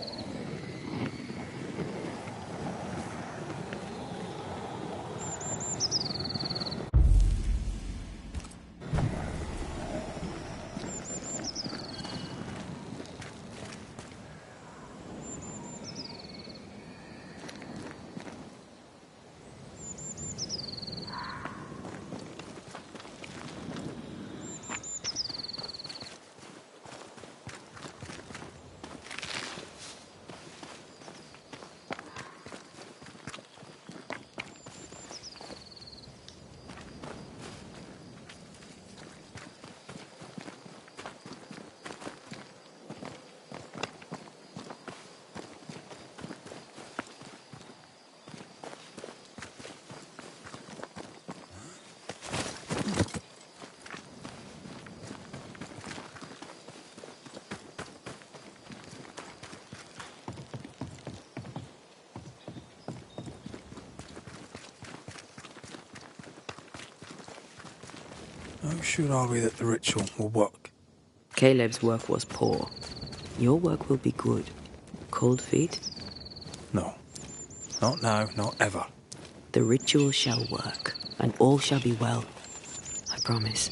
How sure are we that the ritual will work? Caleb's work was poor. Your work will be good. Cold feet? No. Not now, not ever. The ritual shall work, and all shall be well. I promise.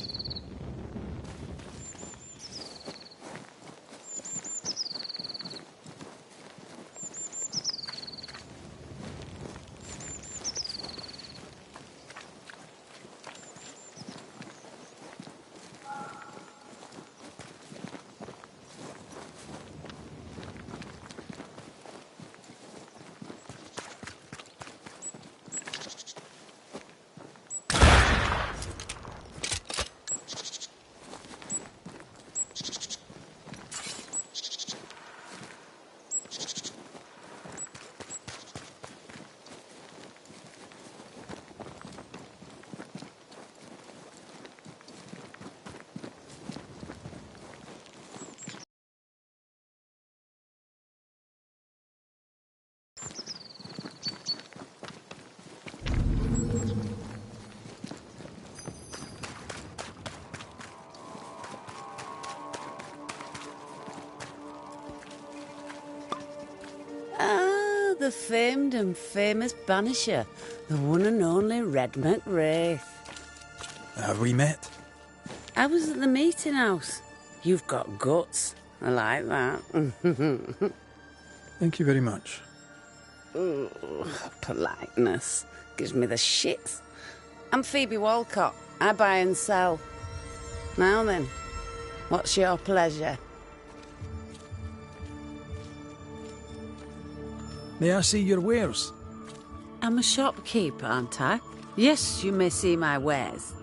The famed and famous Banisher, the one and only Red McWraith. Have we met? I was at the meeting house. You've got guts. I like that. Thank you very much. Ooh, politeness gives me the shits. I'm Phoebe Walcott. I buy and sell. Now then, what's your pleasure? May I see your wares? I'm a shopkeeper, aren't I? Yes, you may see my wares.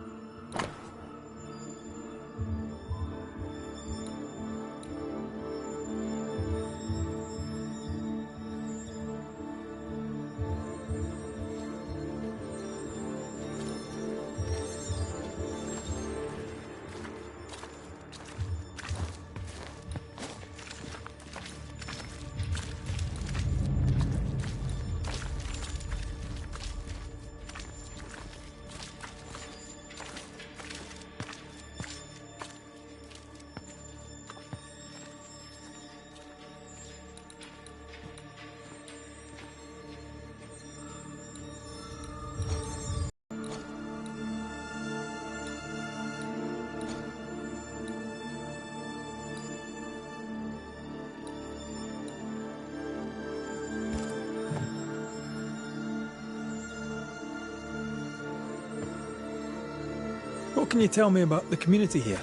What can you tell me about the community here?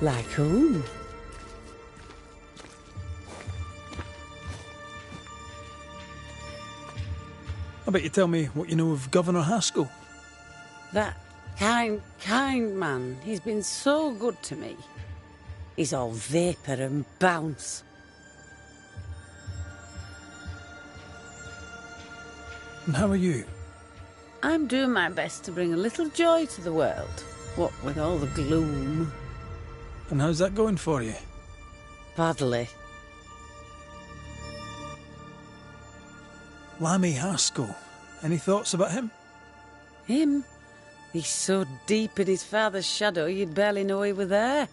Like whom? bet you tell me what you know of Governor Haskell. That kind man. He's been so good to me. He's all vapour and bounce. And how are you? I'm doing my best to bring a little joy to the world. What with all the gloom. And how's that going for you? Badly. Lammy Haskell. Any thoughts about him? Him? He's so deep in his father's shadow you'd barely know he were there.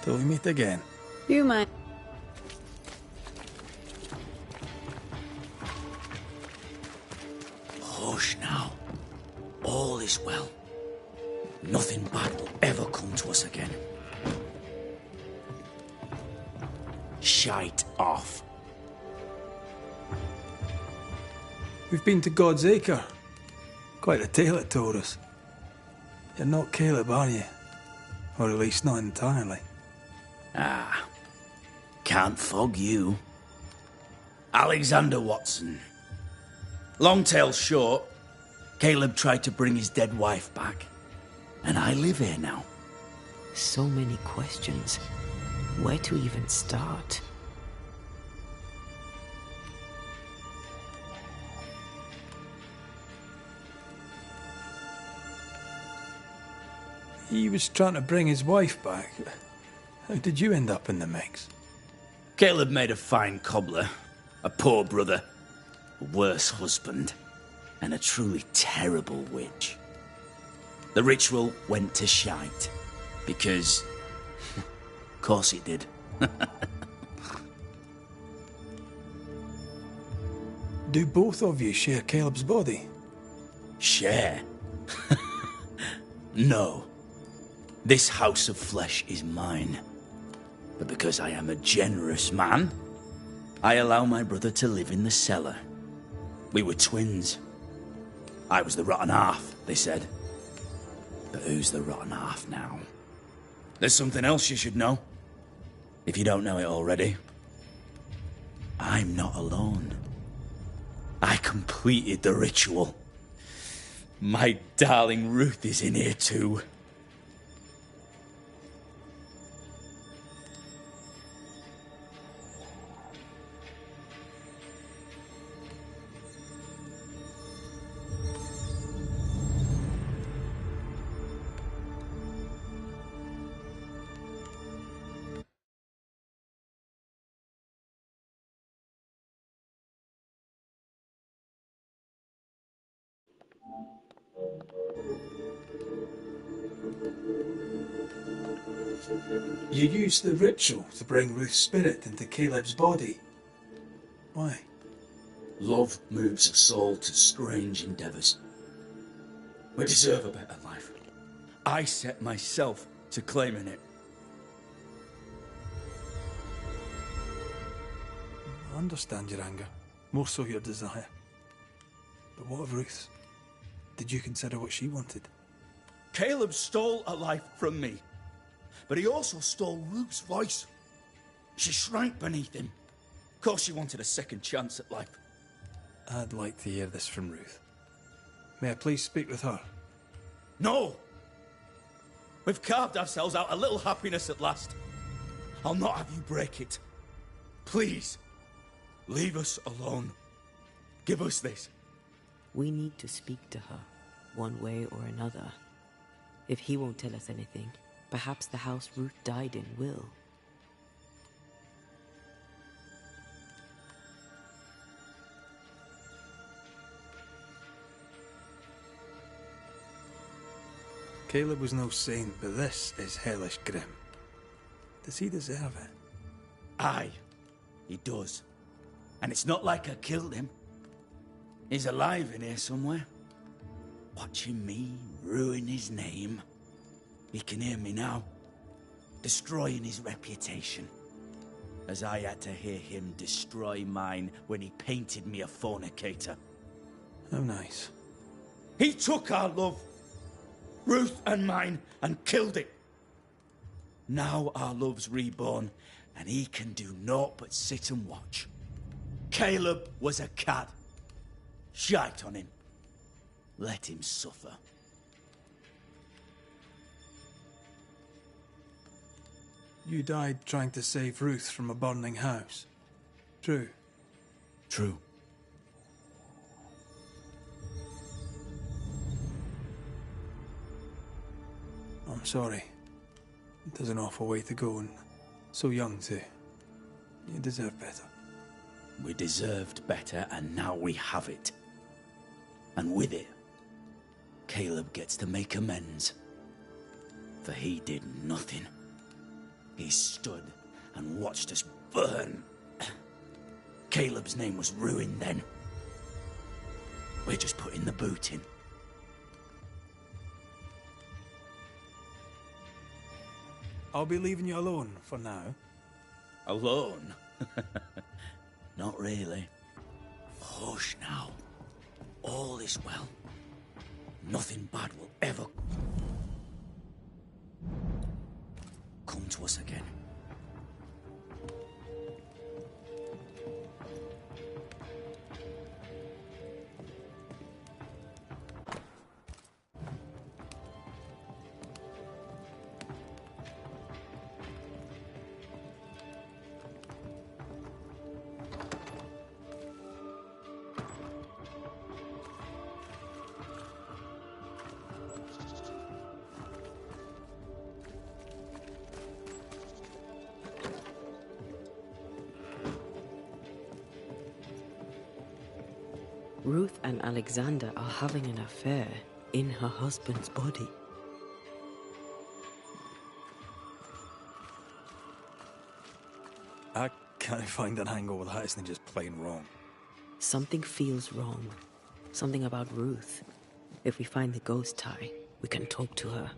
Till we meet again. You might. Hush now. All is well. Nothing bad will ever come to us again. Shite off. We've been to God's Acre. Quite a tale it told us. You're not Caleb, are you? Or at least not entirely. Ah. Can't fog you. Alexander Watson. Long tale short, Caleb tried to bring his dead wife back. And I live here now. So many questions. Where to even start? He was trying to bring his wife back. How did you end up in the mix? Caleb made a fine cobbler, a poor brother, a worse husband, and a truly terrible witch. The ritual went to shite, because... of course it did. Do both of you share Caleb's body? Share? No. This house of flesh is mine. But because I am a generous man, I allow my brother to live in the cellar. We were twins. I was the rotten half, they said. But who's the rotten half now? There's something else you should know. If you don't know it already. I'm not alone. I completed the ritual. My darling Ruth is in here too. You used the ritual to bring Ruth's spirit into Caleb's body. Why? Love moves a soul to strange endeavours. We deserve a better life. I set myself to claiming it. I understand your anger, more so your desire. But what of Ruth's? Did you consider what she wanted? Caleb stole a life from me, but he also stole Ruth's voice. She shrank beneath him. Of course she wanted a second chance at life. I'd like to hear this from Ruth. May I please speak with her? No! We've carved ourselves out a little happiness at last. I'll not have you break it. Please, leave us alone. Give us this. We need to speak to her, one way or another. If he won't tell us anything, perhaps the house Ruth died in will. Caleb was no saint, but this is hellish grim. Does he deserve it? Aye, he does. And it's not like I killed him. He's alive in here somewhere. Watching me ruin his name. He can hear me now. Destroying his reputation. As I had to hear him destroy mine when he painted me a fornicator. How nice. He took our love, Ruth and mine, and killed it. Now our love's reborn, and he can do naught but sit and watch. Caleb was a cad. Shite on him. Let him suffer. You died trying to save Ruth from a burning house. True. True. I'm sorry. It is an awful way to go, and so young too. You deserve better. We deserved better, and now we have it. And with it, Caleb gets to make amends. For he did nothing. He stood and watched us burn. Caleb's name was ruined then. We're just putting the boot in. I'll be leaving you alone for now. Alone? Not really. Hush now. All is well. Nothing bad will ever come to us again. Ruth and Alexander are having an affair in her husband's body. I can't find an angle with that isn't just plain wrong. Something feels wrong. Something about Ruth. If we find the ghost tie, we can talk to her.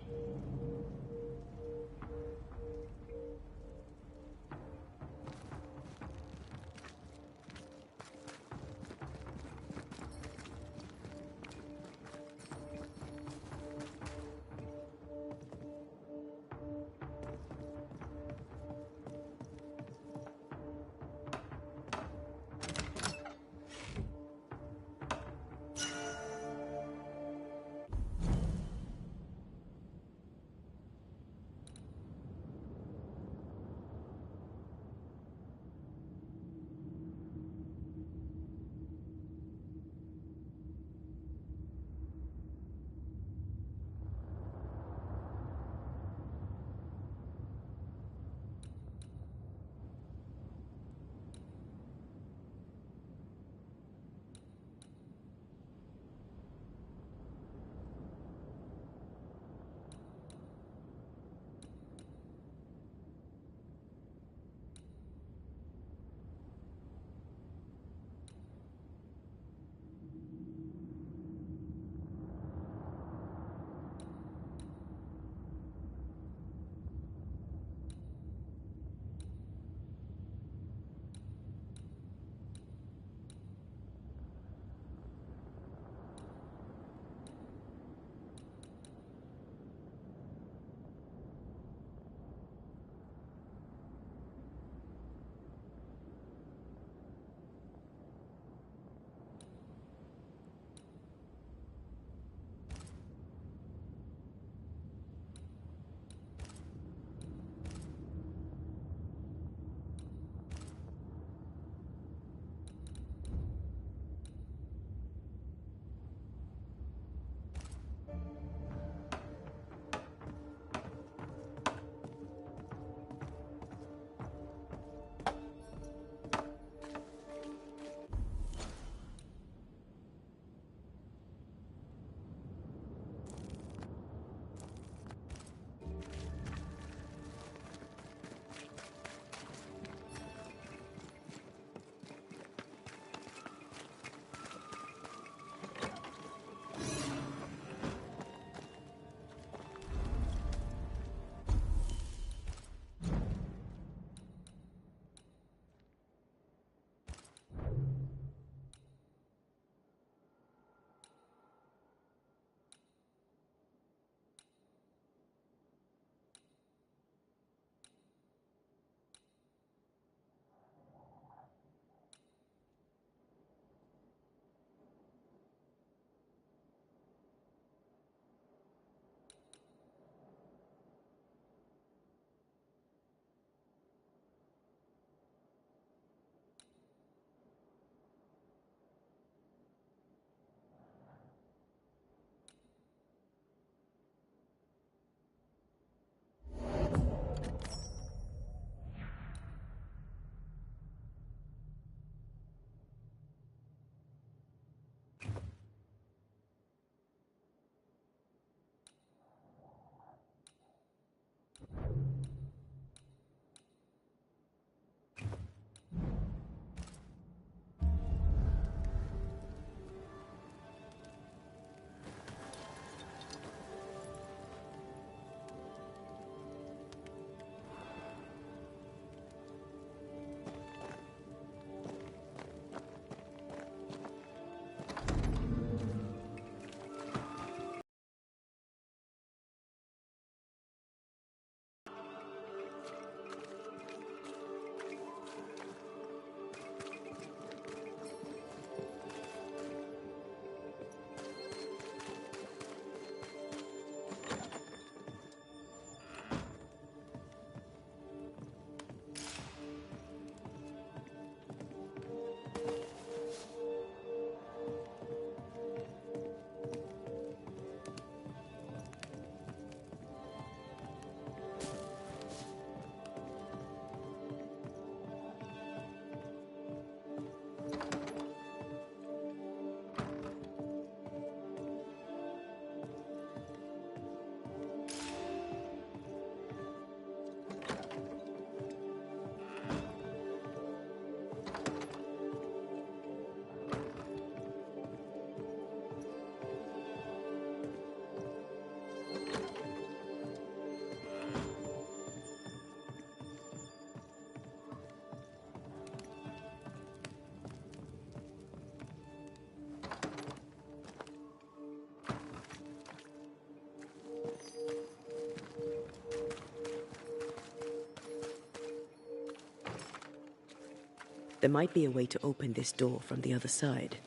There might be a way to open this door from the other side.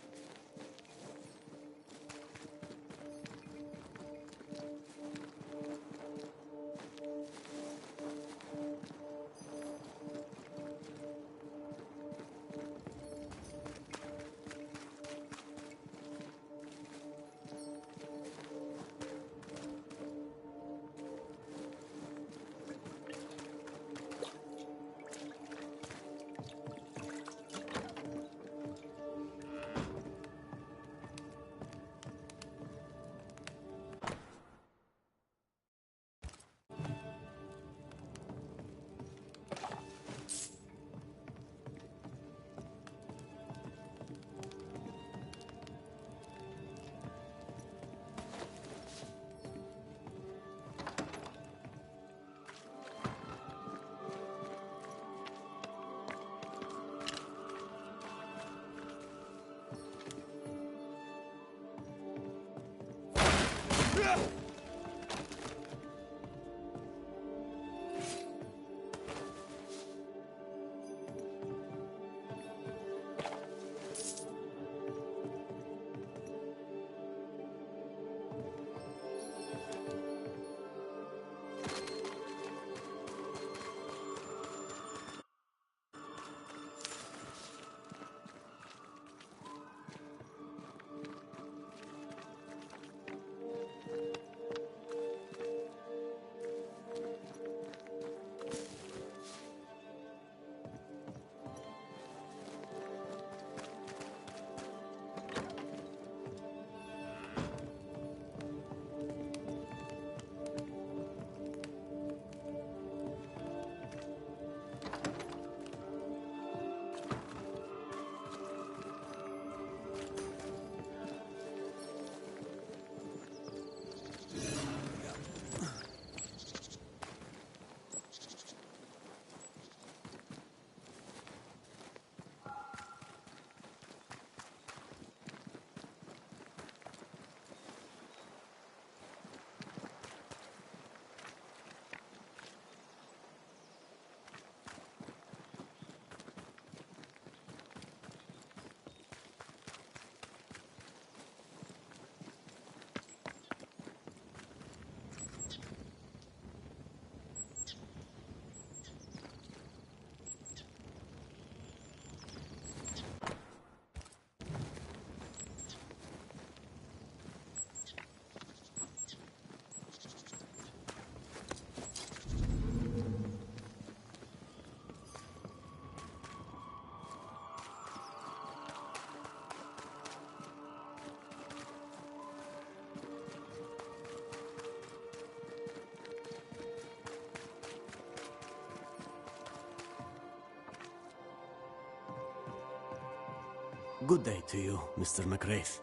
Good day to you, Mr. McWraith.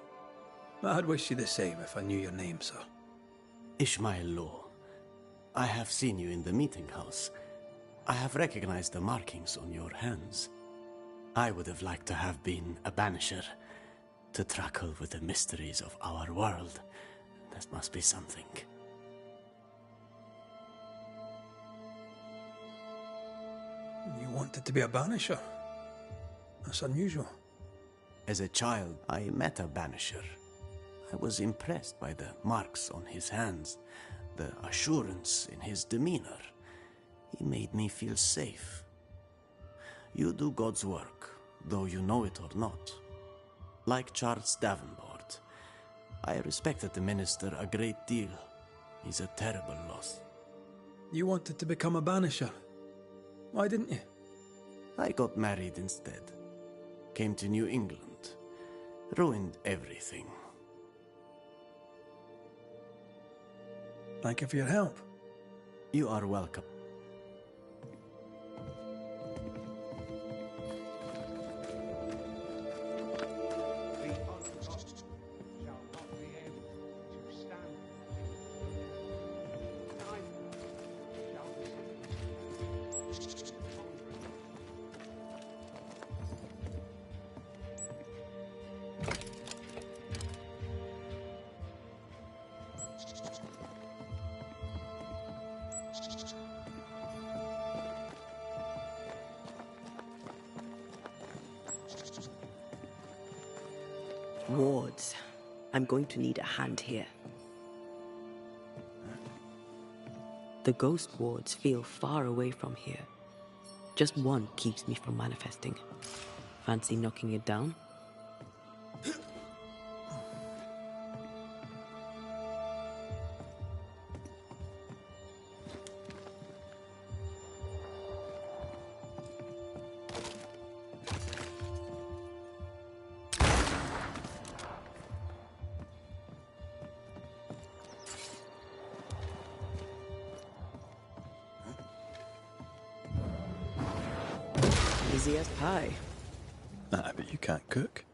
I'd wish you the same if I knew your name, sir. Ishmael Law. I have seen you in the meeting house. I have recognized the markings on your hands. I would have liked to have been a banisher, to tackle with the mysteries of our world. That must be something. You wanted to be a banisher? That's unusual. As a child, I met a banisher. I was impressed by the marks on his hands, the assurance in his demeanor. He made me feel safe. You do God's work, though you know it or not. Like Charles Davenport, I respected the minister a great deal. He's a terrible loss. You wanted to become a banisher. Why didn't you? I got married instead. Came to New England. Ruined everything. Thank you for your help. You are welcome. Wards. I'm going to need a hand here. The ghost wards feel far away from here. Just one keeps me from manifesting. Fancy knocking it down? Easy as pie. Ah, but you can't cook.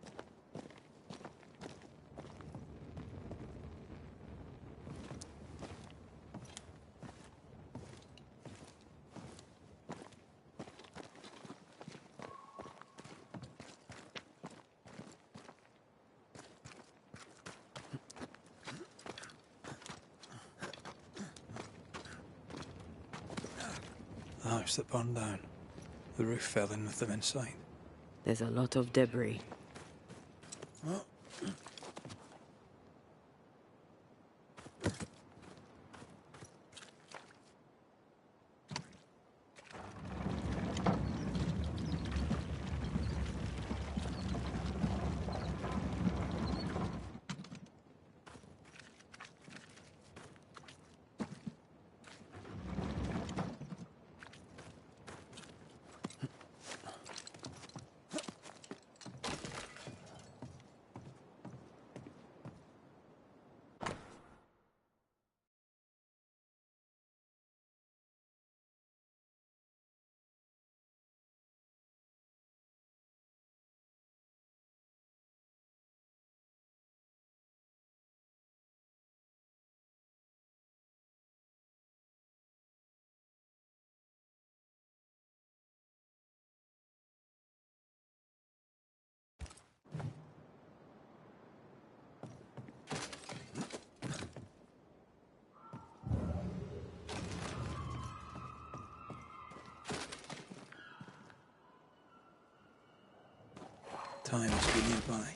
The house that burned down. The roof fell in with them inside. There's a lot of debris. Well, time must be nearby.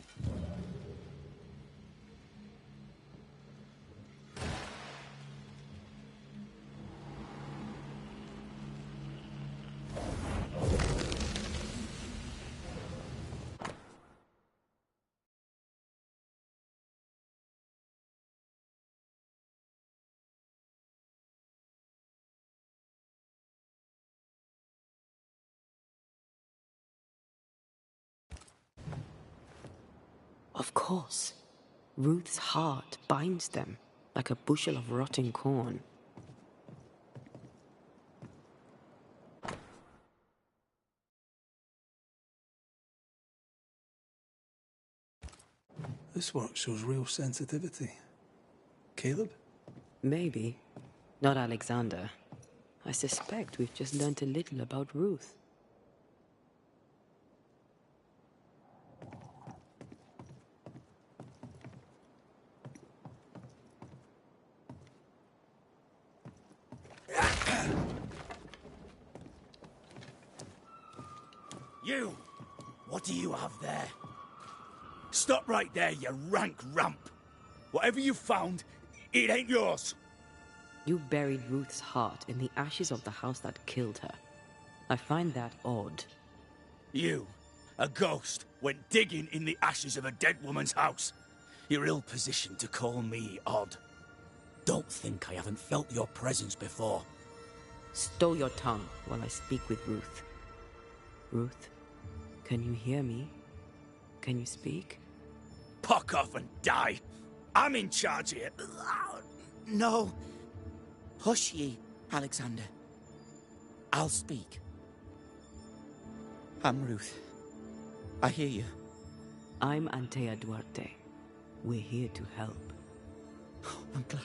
Of course. Ruth's heart binds them like a bushel of rotting corn. This work shows real sensitivity. Caleb? Maybe. Not Alexander. I suspect we've just learnt a little about Ruth. You! What do you have there? Stop right there, you rank rump! Whatever you found, it ain't yours! You buried Ruth's heart in the ashes of the house that killed her. I find that odd. You, a ghost, went digging in the ashes of a dead woman's house. You're ill-positioned to call me odd. Don't think I haven't felt your presence before. Stow your tongue while I speak with Ruth. Ruth, can you hear me? Can you speak? Puck off and die! I'm in charge here. No. Hush ye, Alexander. I'll speak. I'm Ruth. I hear you. I'm Antea Duarte. We're here to help. Oh, I'm glad.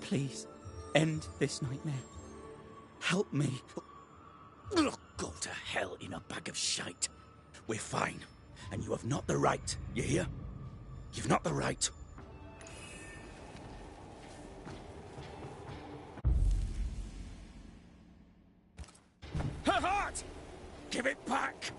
Please, end this nightmare. Help me. Go to hell in a bag of shite. We're fine, and you have not the right, you hear? You've not the right. Her heart! Give it back!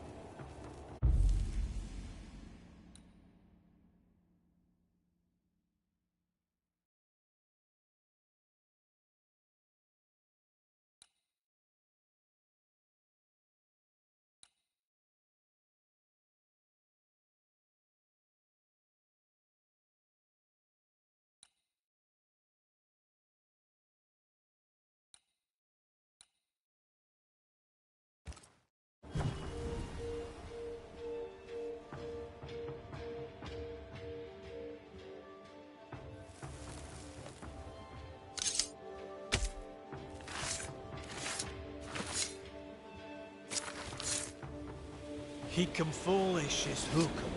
Keep 'em foolish is hook 'em.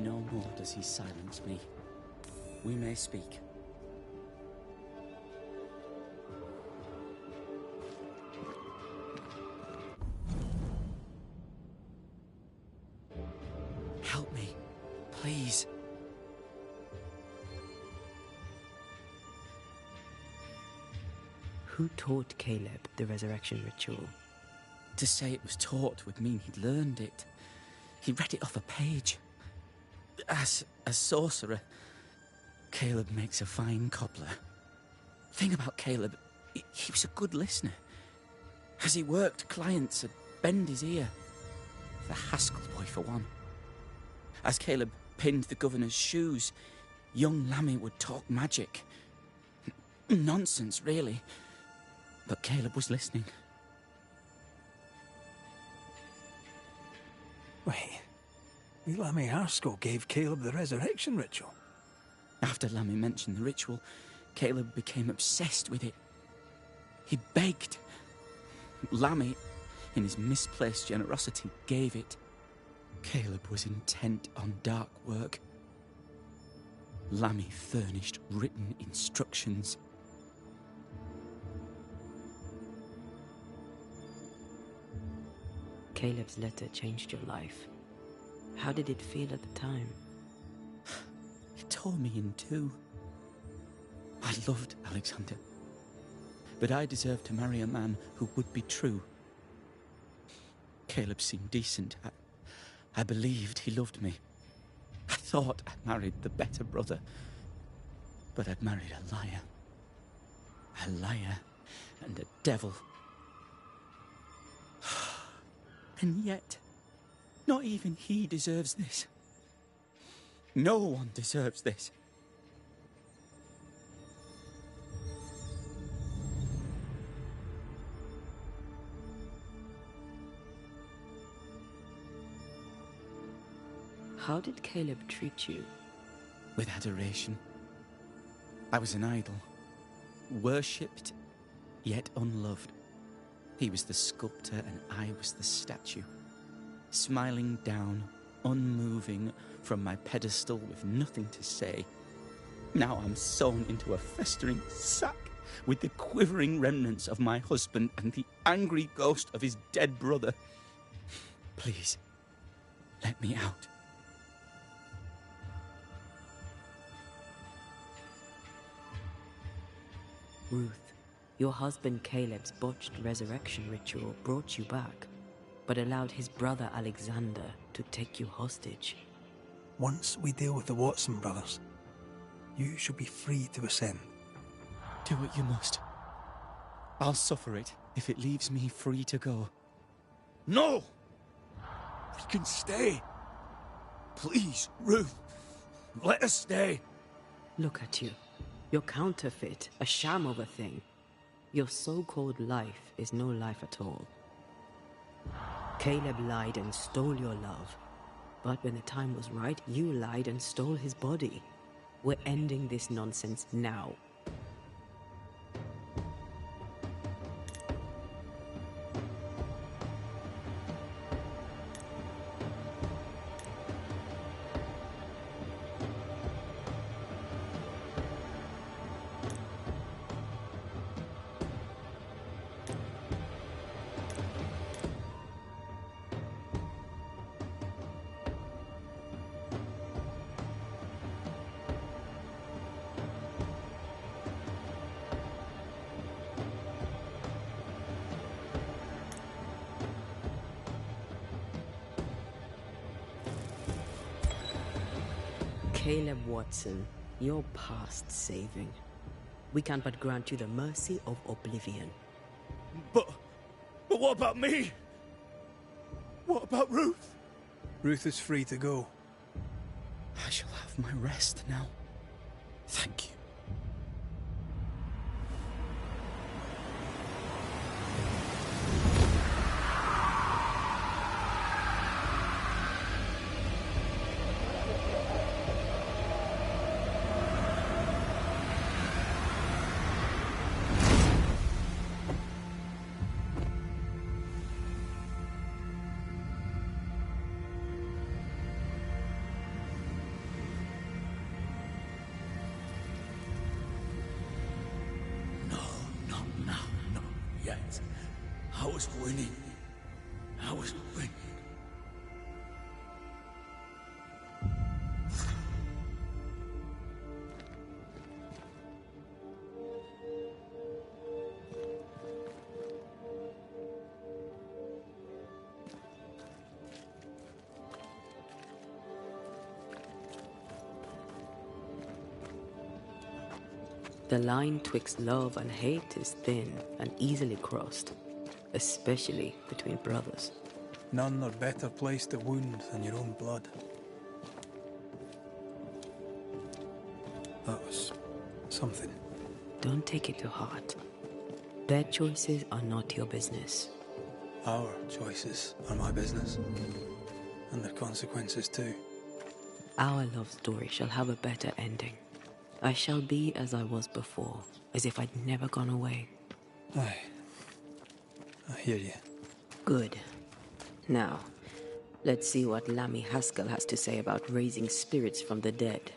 No more does he silence me. We may speak. Help me, please. Who taught Caleb the resurrection ritual? To say it was taught would mean he'd learned it. He read it off a page. As a sorcerer, Caleb makes a fine cobbler. Thing about Caleb, he was a good listener. As he worked, clients would bend his ear. The Haskell boy, for one. As Caleb pinned the governor's shoes, young Lammy would talk magic. Nonsense, really. But Caleb was listening. Wait, Lammy Haskell gave Caleb the resurrection ritual? After Lammy mentioned the ritual, Caleb became obsessed with it. He begged. Lammy, in his misplaced generosity, gave it. Caleb was intent on dark work. Lammy furnished written instructions. Caleb's letter changed your life. How did it feel at the time? It tore me in two. I loved Alexander, but I deserved to marry a man who would be true. Caleb seemed decent. I believed he loved me. I thought I married the better brother, but I'd married a liar. A liar and a devil. And yet, not even he deserves this. No one deserves this. How did Caleb treat you? With adoration. I was an idol, worshipped, yet unloved. He was the sculptor and I was the statue, smiling down, unmoving from my pedestal with nothing to say. Now I'm sewn into a festering sack with the quivering remnants of my husband and the angry ghost of his dead brother. Please, let me out. Ruth, your husband Caleb's botched resurrection ritual brought you back, but allowed his brother Alexander to take you hostage. Once we deal with the Watson brothers, you shall be free to ascend. Do what you must. I'll suffer it if it leaves me free to go. No! We can stay. Please, Ruth, let us stay. Look at you. You're counterfeit, a sham of a thing. Your so-called life is no life at all. Caleb lied and stole your love. But when the time was right, you lied and stole his body. We're ending this nonsense now. Caleb Watson, you're past saving. We can but grant you the mercy of oblivion. But what about me? What about Ruth? Ruth is free to go. I shall have my rest now. Thank you. I was winning. I was winning. The line twixt love and hate is thin and easily crossed, especially between brothers. None are better placed to wound than your own blood. That was something. Don't take it to heart. Their choices are not your business. Our choices are my business. And their consequences too. Our love story shall have a better ending. I shall be as I was before, as if I'd never gone away. Aye. I hear you. Good. Now, let's see what Lammy Haskell has to say about raising spirits from the dead.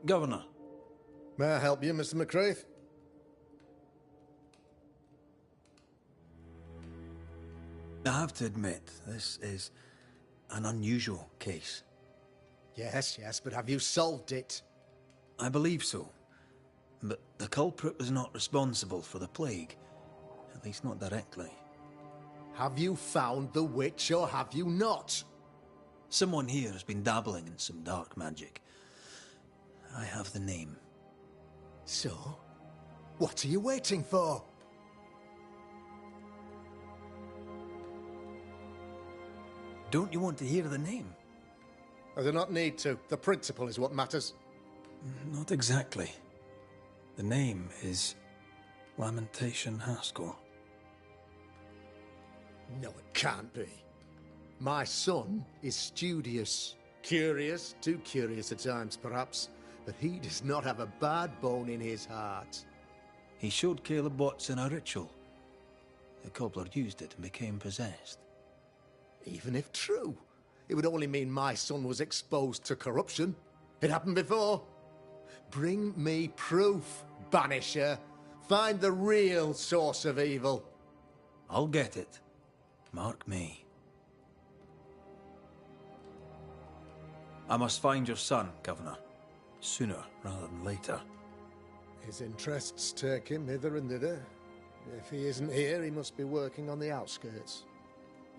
Governor. May I help you, Mr. McCraith? I have to admit, this is an unusual case. Yes, but have you solved it? I believe so. But the culprit was not responsible for the plague. At least not directly. Have you found the witch or have you not? Someone here has been dabbling in some dark magic. I have the name. So? What are you waiting for? Don't you want to hear the name? I do not need to. The principle is what matters. Not exactly. The name is Lamentation Haskell. No, it can't be. My son is studious. Curious, too curious at times perhaps, but he does not have a bad bone in his heart. He showed Caleb Watson a ritual. The cobbler used it and became possessed. Even if true, it would only mean my son was exposed to corruption. It happened before. Bring me proof, Banisher. Find the real source of evil. I'll get it. Mark me. I must find your son, Governor. Sooner rather than later. His interests take him hither and thither. If he isn't here, he must be working on the outskirts.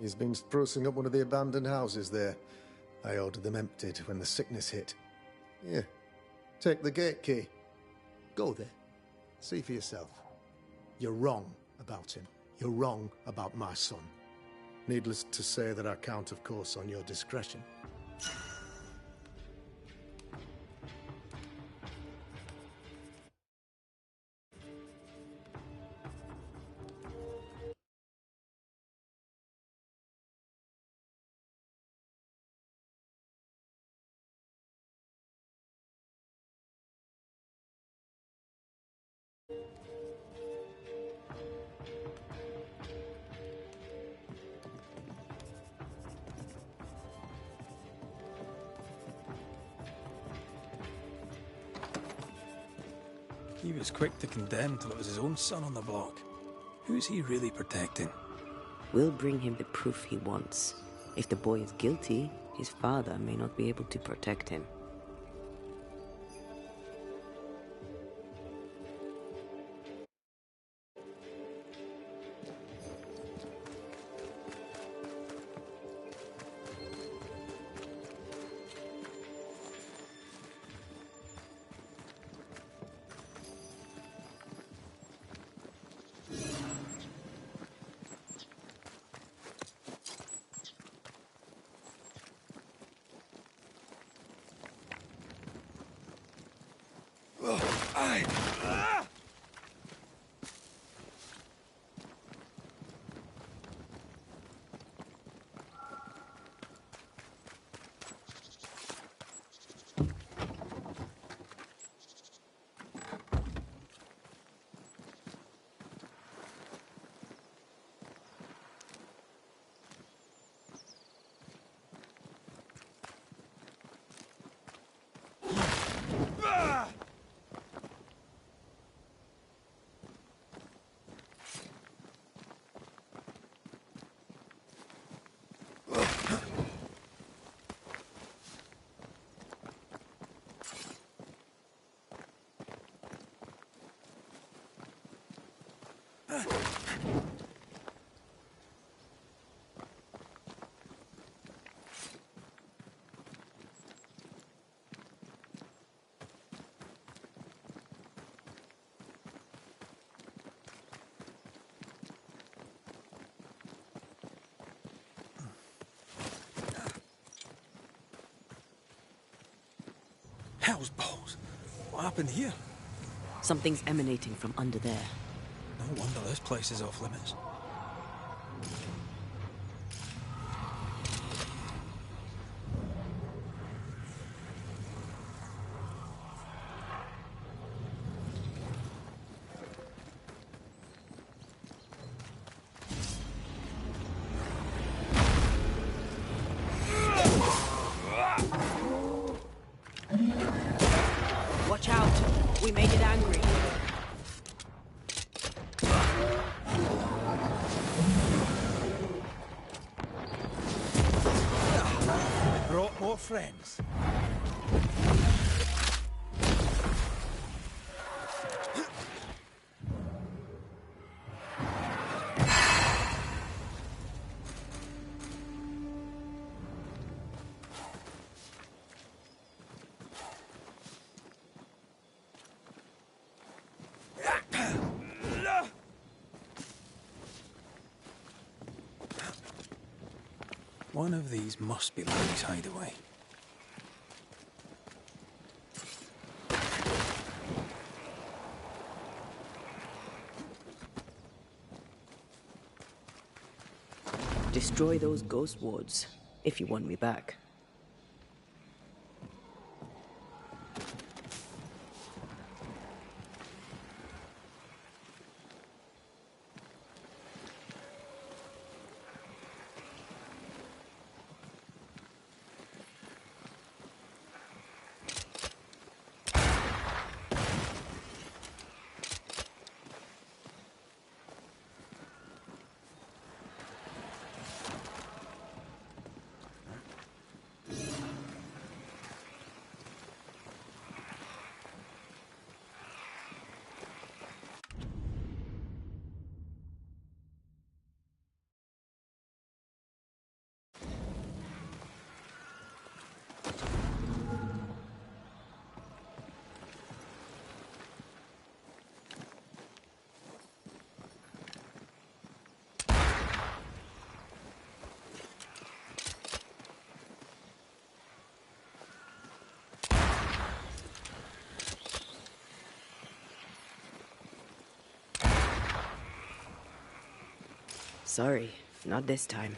He's been sprucing up one of the abandoned houses there. I ordered them emptied when the sickness hit. Here, take the gate key. Go there. See for yourself. You're wrong about him. You're wrong about my son. Needless to say that I count, of course, on your discretion. He was quick to condemn till it was his own son on the block. Who's he really protecting? We'll bring him the proof he wants. If the boy is guilty, his father may not be able to protect him. Hell's balls. What happened here? Something's emanating from under there. No wonder this place is off limits. Watch out! We made it angry. Brought more friends. One of these must be Larry's hideaway. Destroy those ghost wards, if you want me back. Sorry, not this time.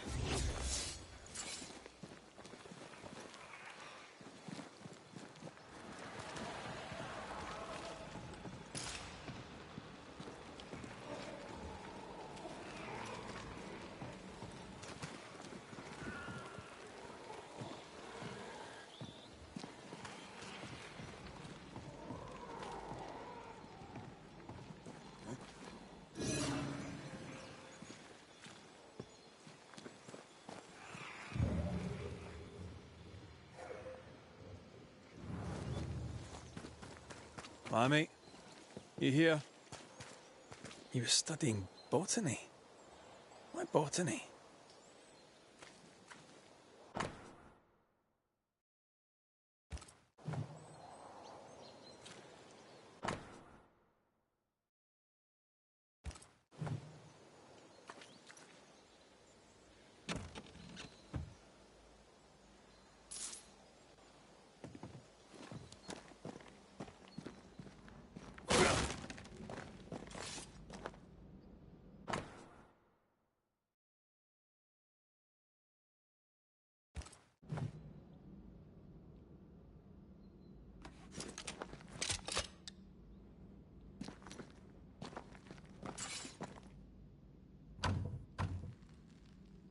Hi, mate. You here? He was studying botany. Why botany?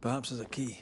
Perhaps there's a key.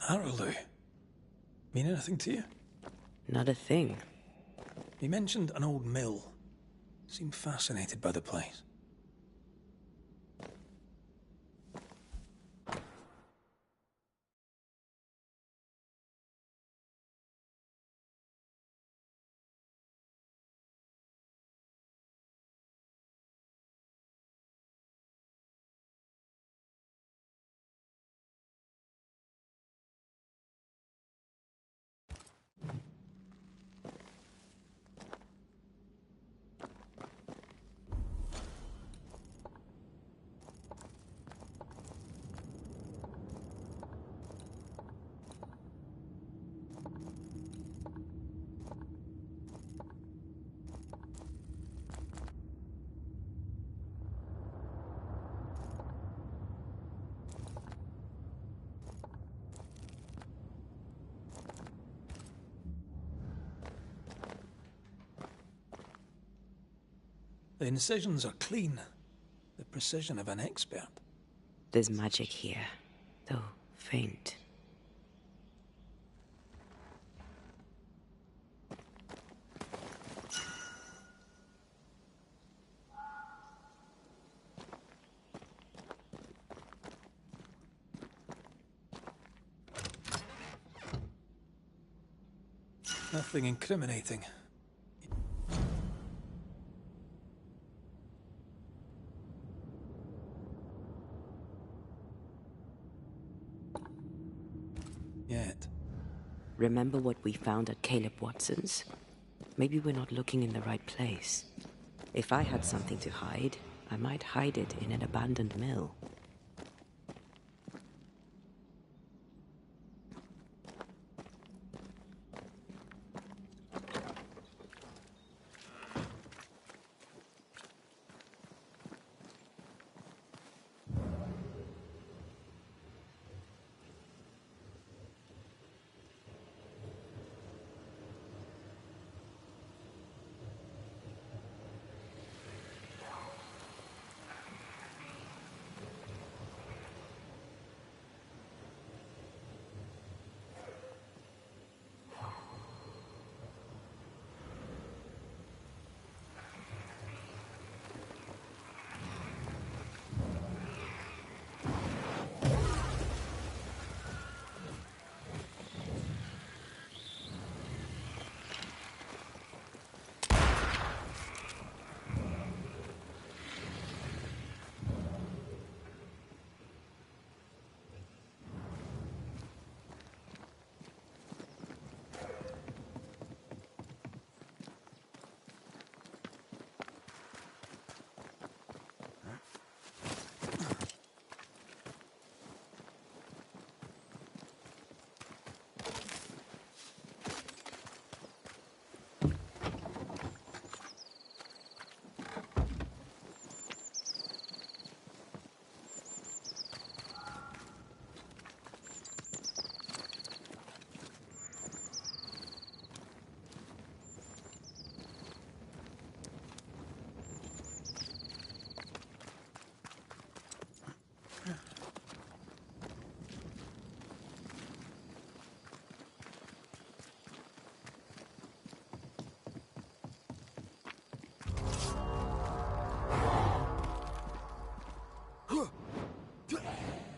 Arrowloo. Mean anything to you? Not a thing. He mentioned an old mill. Seemed fascinated by the place. The incisions are clean. The precision of an expert. There's magic here, though faint. Nothing incriminating. Yet. Remember what we found at Caleb Watson's? Maybe we're not looking in the right place. If I had something to hide, I might hide it in an abandoned mill.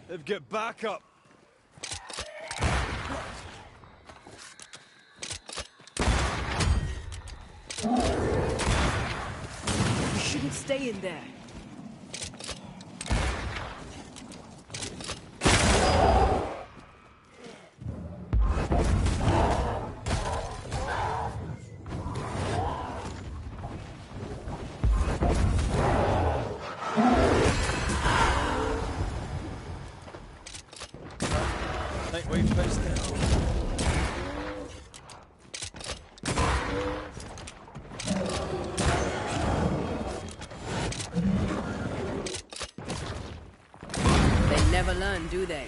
They've got backup. You shouldn't stay in there. Never learn, do they?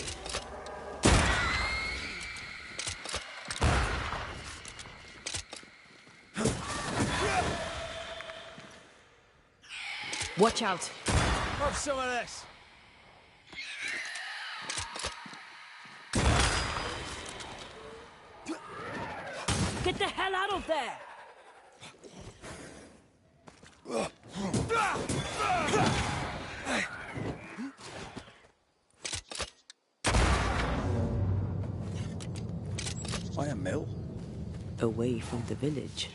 Watch out! Have some of this. out there! Why a mill? Away from the village.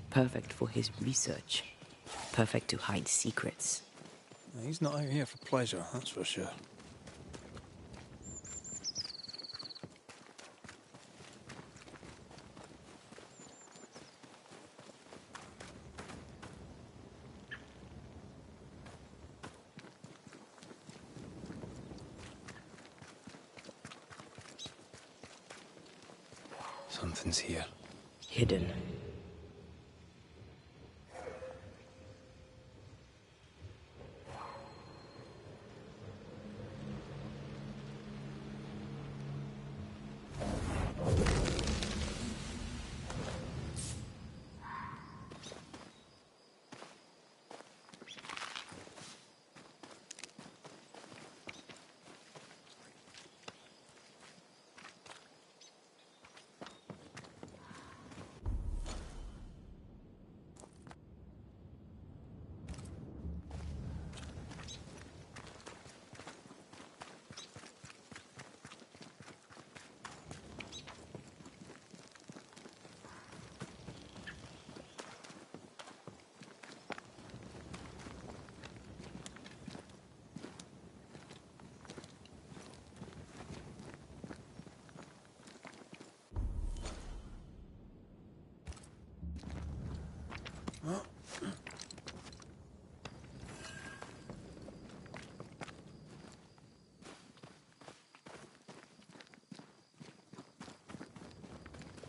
Perfect for his research. Perfect to hide secrets. He's not out here for pleasure, that's for sure. Something's here. Hidden.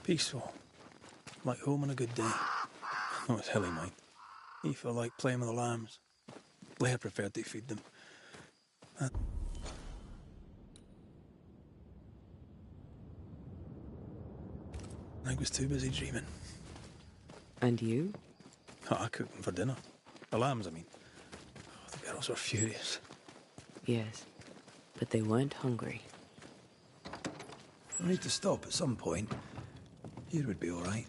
Peaceful. Like home on a good day. Oh, it's hilly, mate. He felt like playing with the lambs. Blair preferred to feed them. I was too busy dreaming. And you? Oh, I cooked them for dinner. The lambs, I mean. Oh, the girls were furious. Yes, but they weren't hungry. I need to stop at some point. Here would be all right.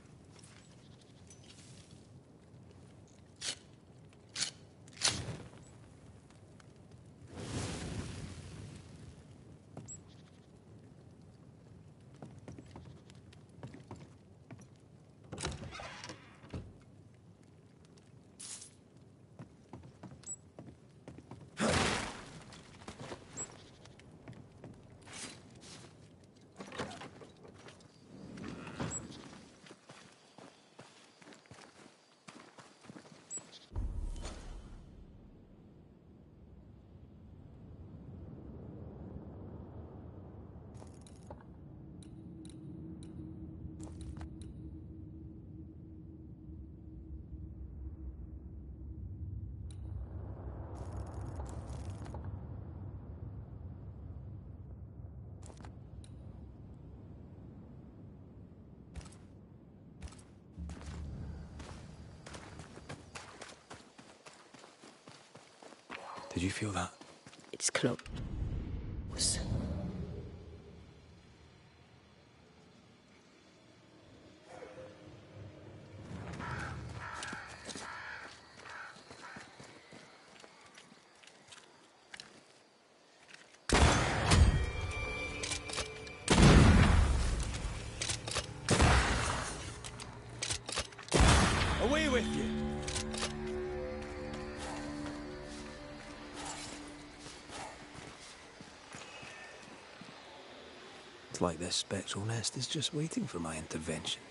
Did you feel that? It's close. Away with you! It's like this spectral nest is just waiting for my intervention.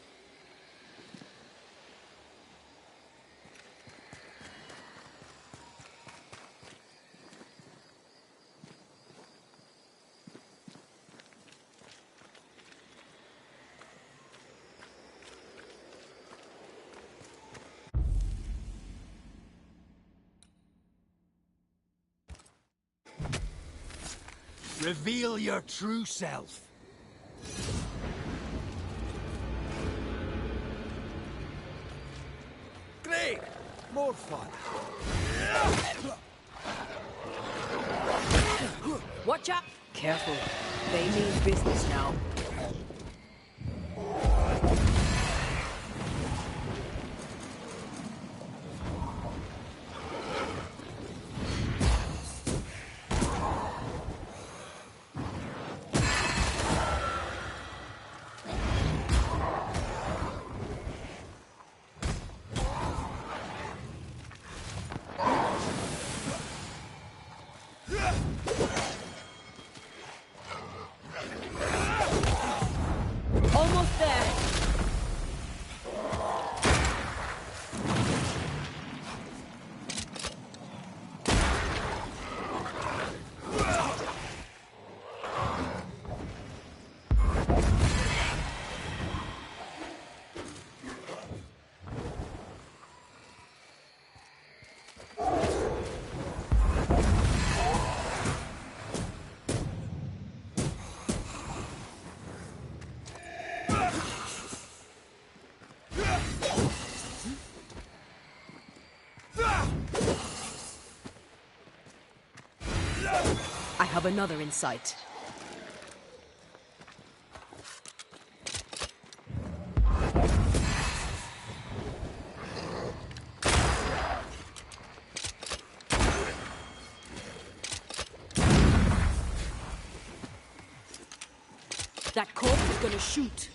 Reveal your true self. Great! More fun. Watch out! Careful. They mean business now. have another in sight. That corpse is gonna shoot.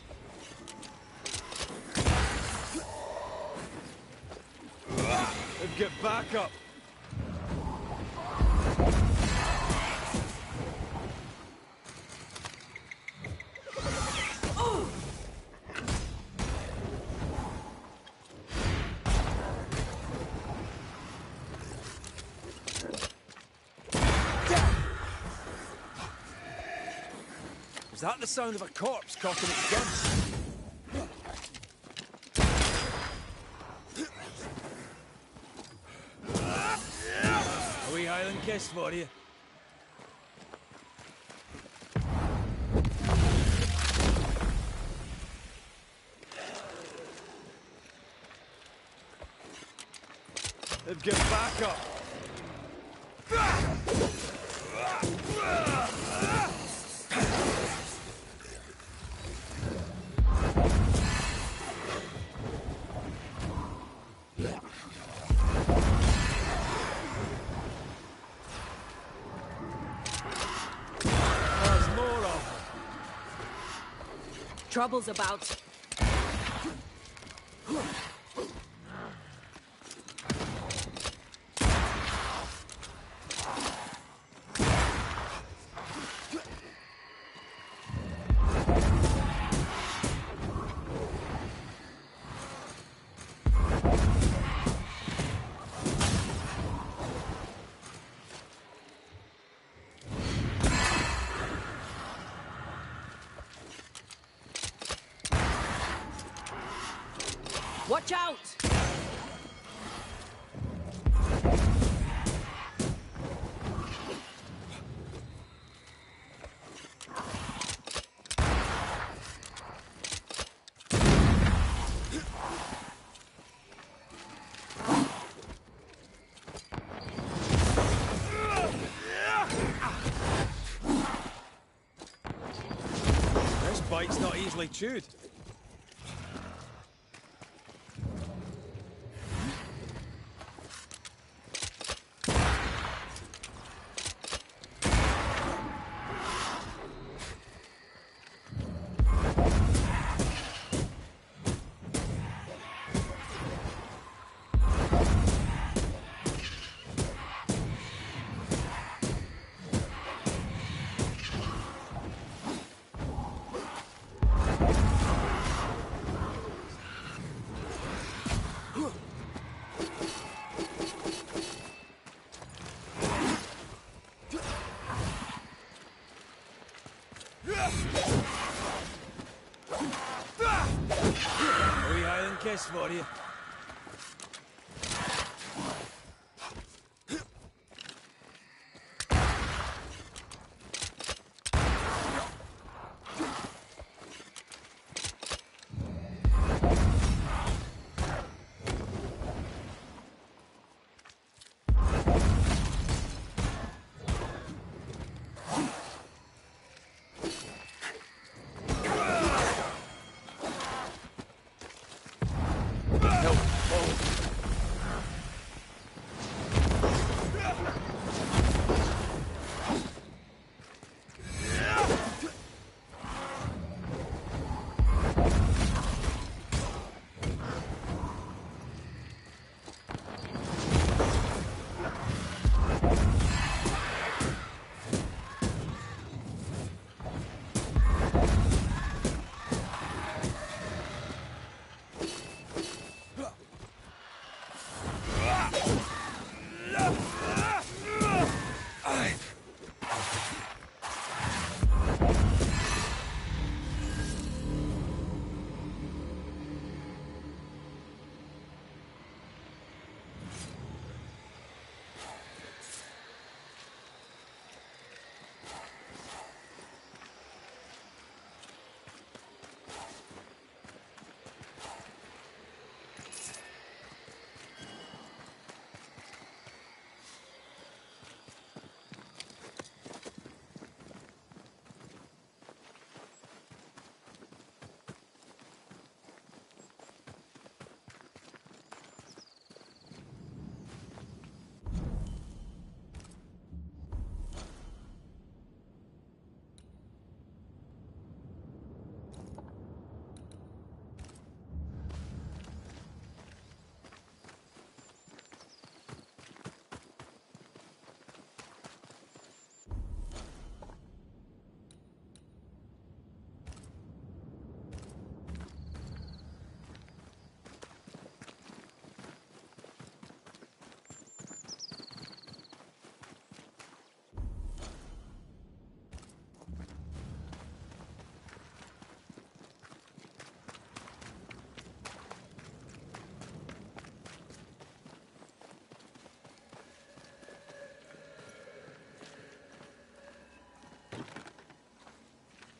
Get back up! Was that the sound of a corpse cocking its gun? A wee Highland kiss for you. Get back up! There's more of them. Trouble's about. Watch out! This bite's not easily chewed. A wee Highland kiss for you.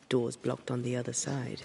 Doors blocked on the other side.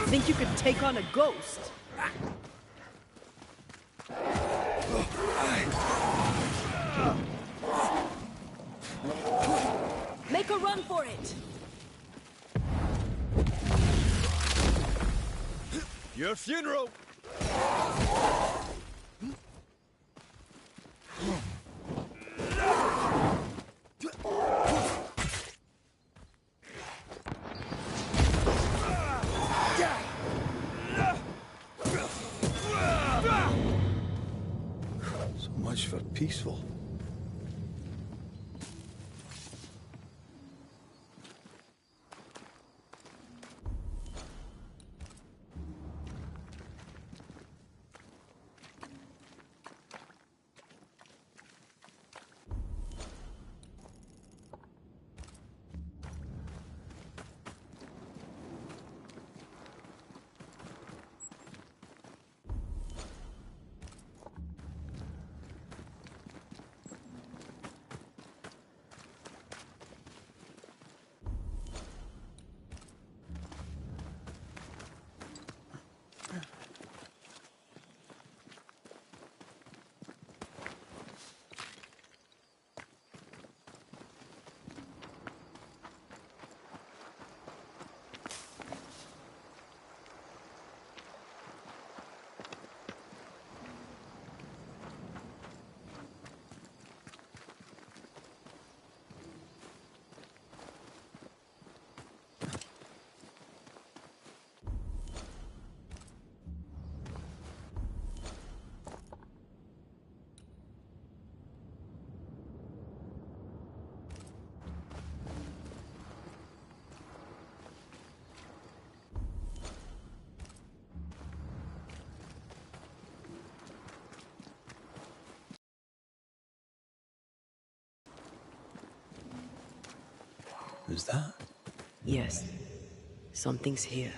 Think you could take on a ghost? Make a run for it! Your funeral! So much for peaceful. was that? Yes. Something's here.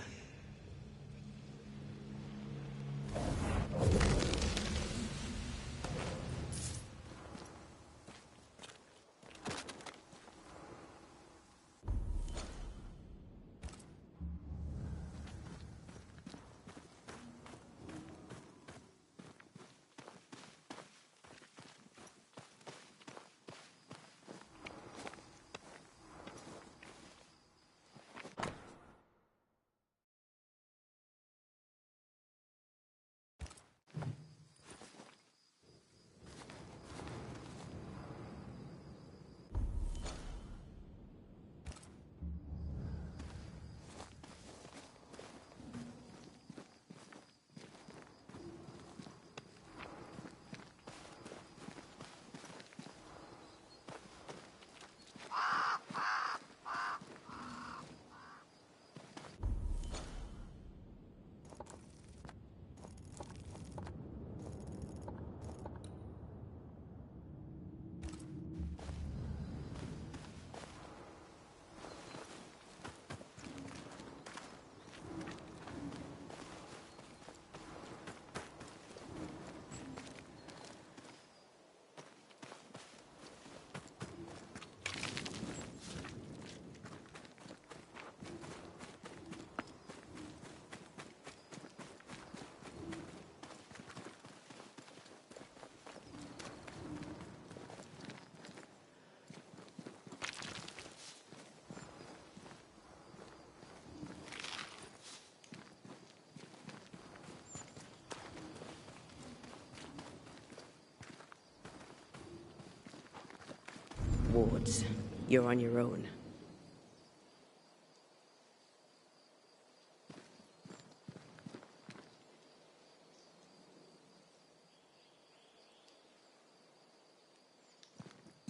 Wards, you're on your own.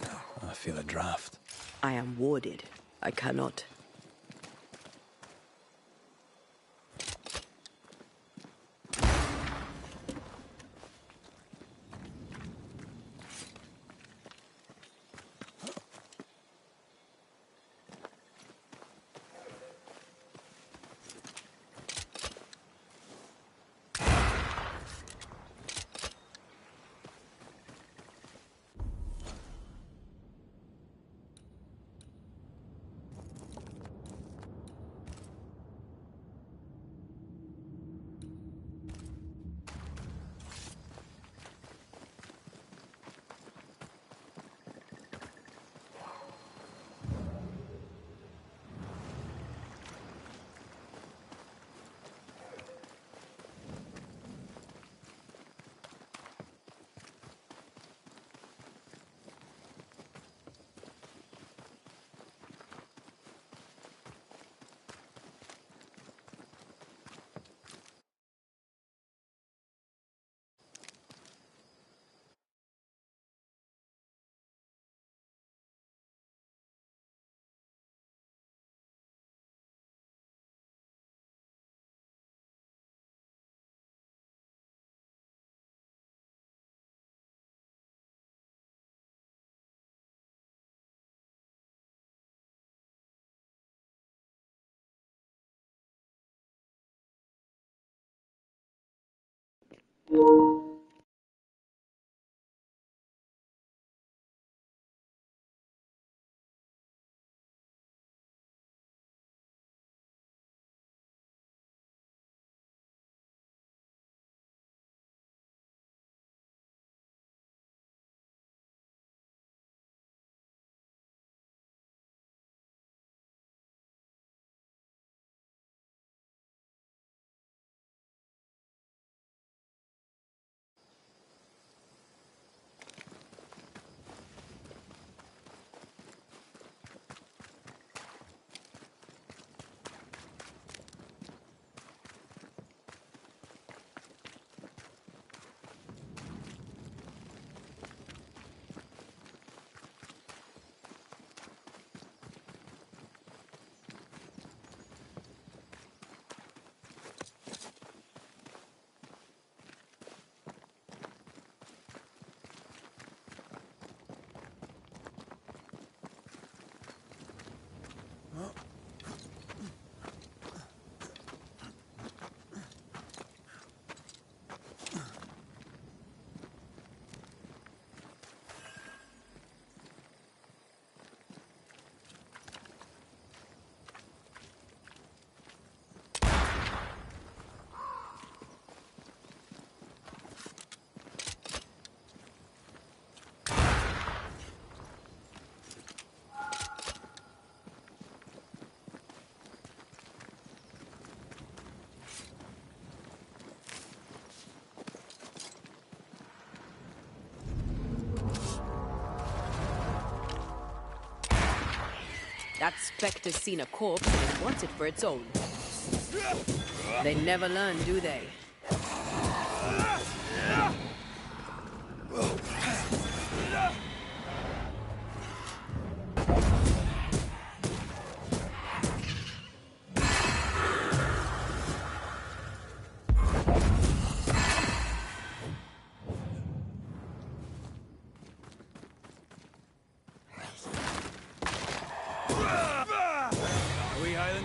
I feel a draft. I am warded. I cannot. That specter's seen a corpse and it wants it for its own. They never learn, do they?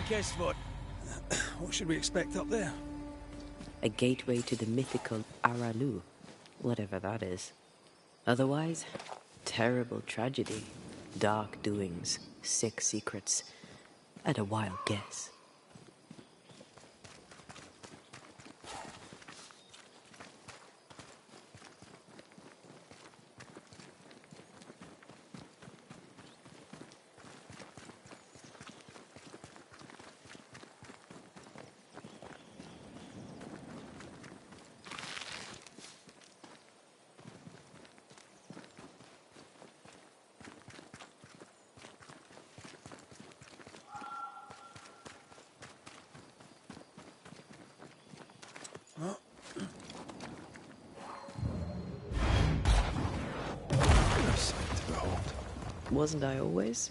Kestford. What should we expect up there? A gateway to the mythical Aralu, whatever that is. Otherwise, terrible tragedy, dark doings, sick secrets, and a wild guess. Wasn't I always?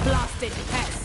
Blasted pest!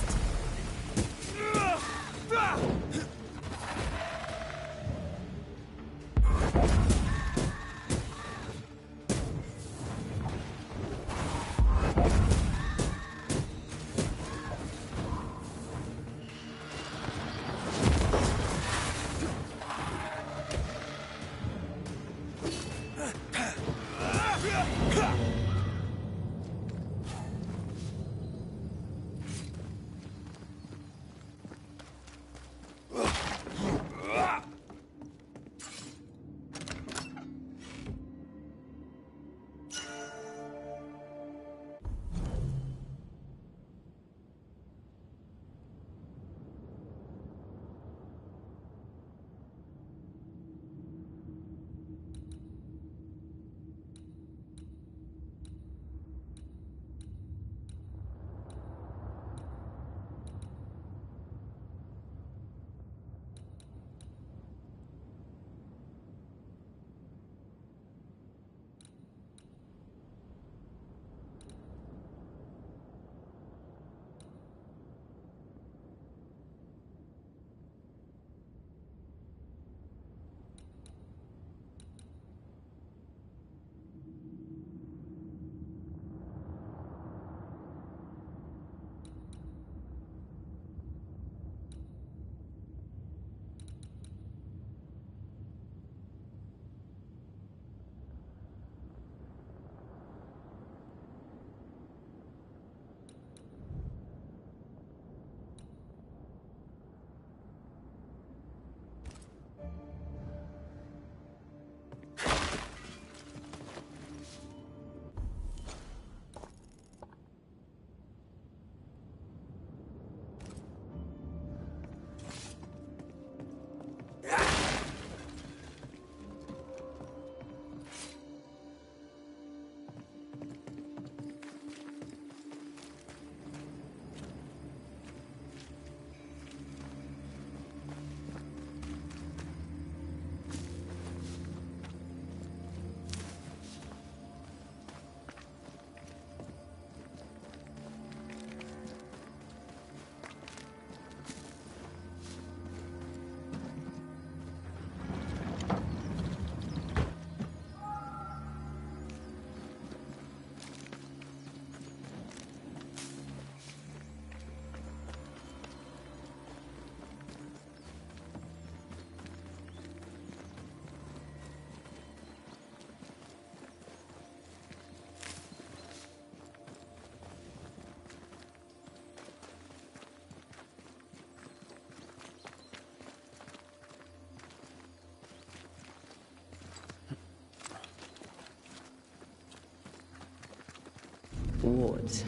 Wards,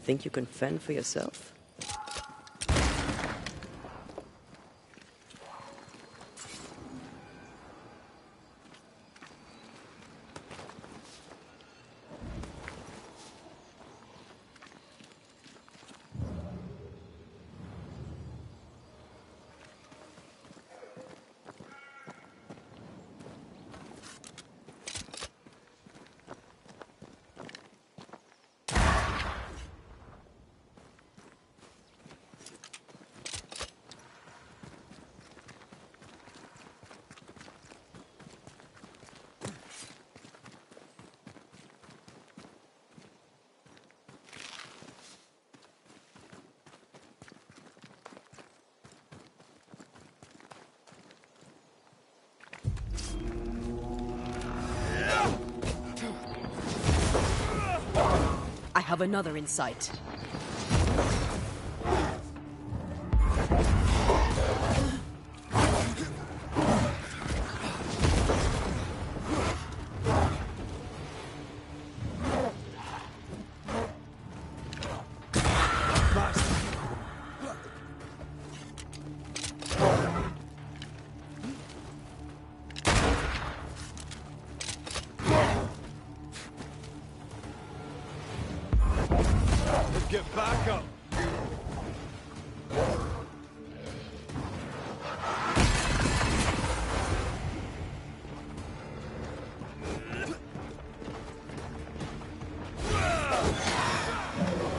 think you can fend for yourself? I have another in sight. Get back up!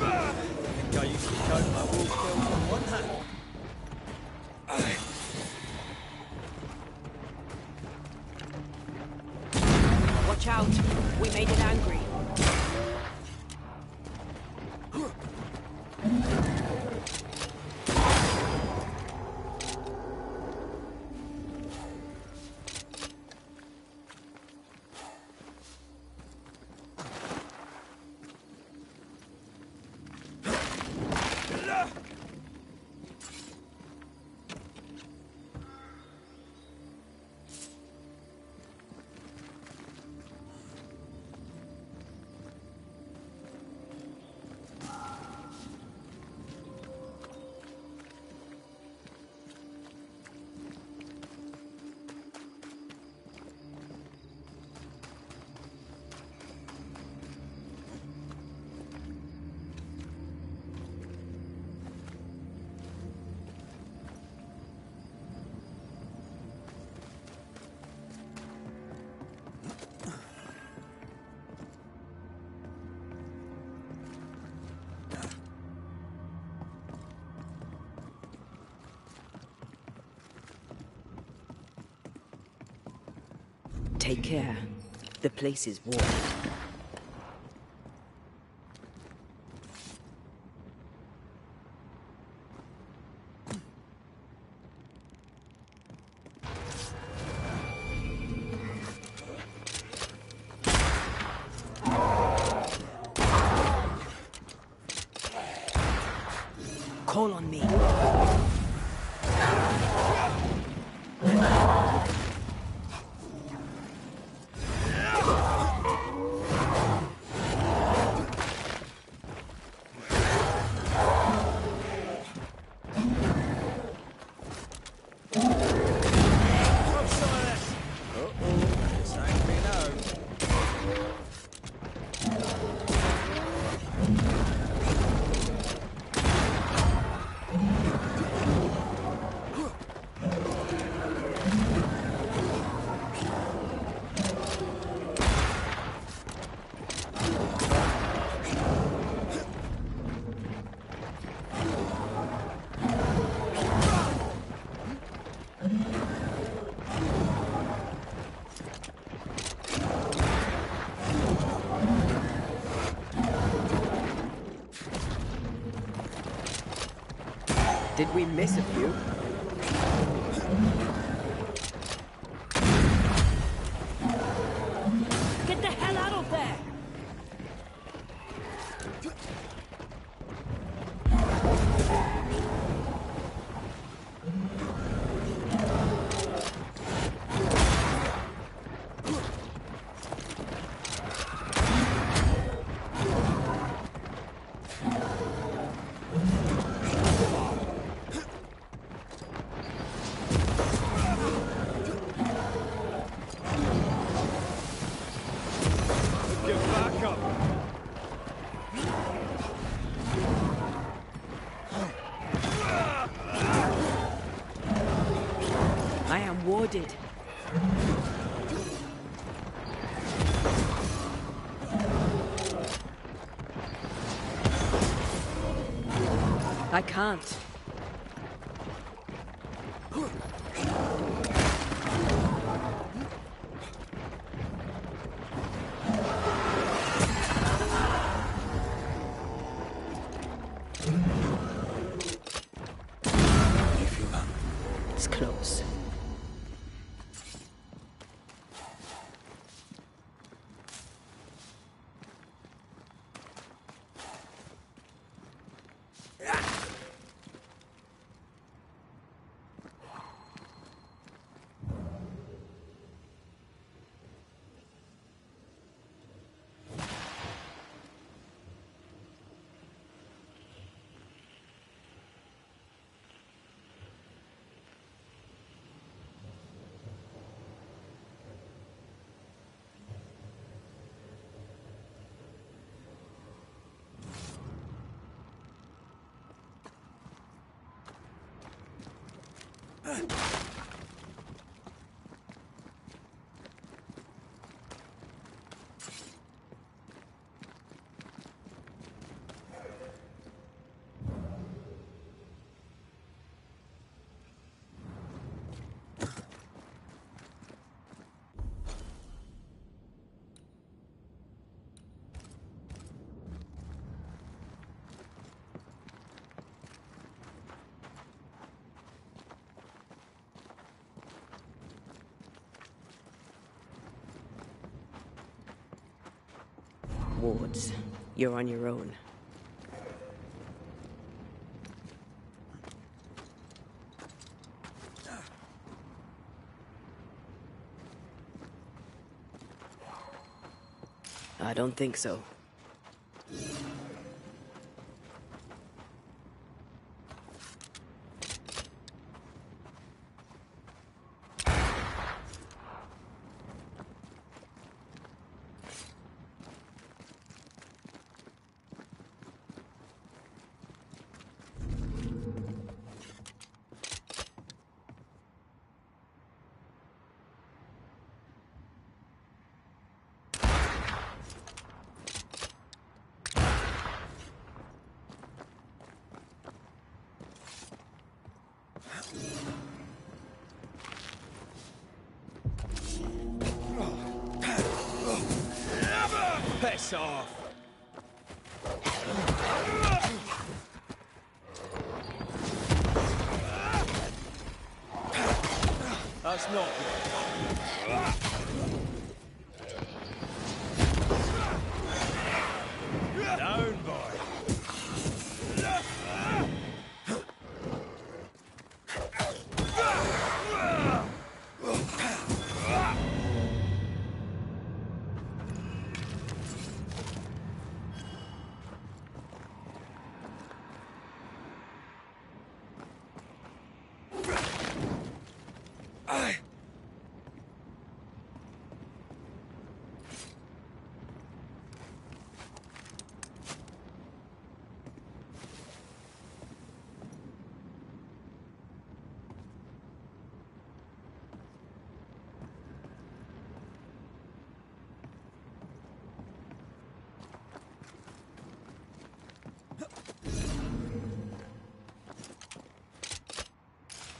I think I used to count my wolf kills on one hand. Watch out. We made it angry. Take care. The place is warm. Call on me. Did we miss a few? Get the hell out of there! did. I can't. It's close. Wards, you're on your own. I don't think so. Piss off! That's not good. Down, boy.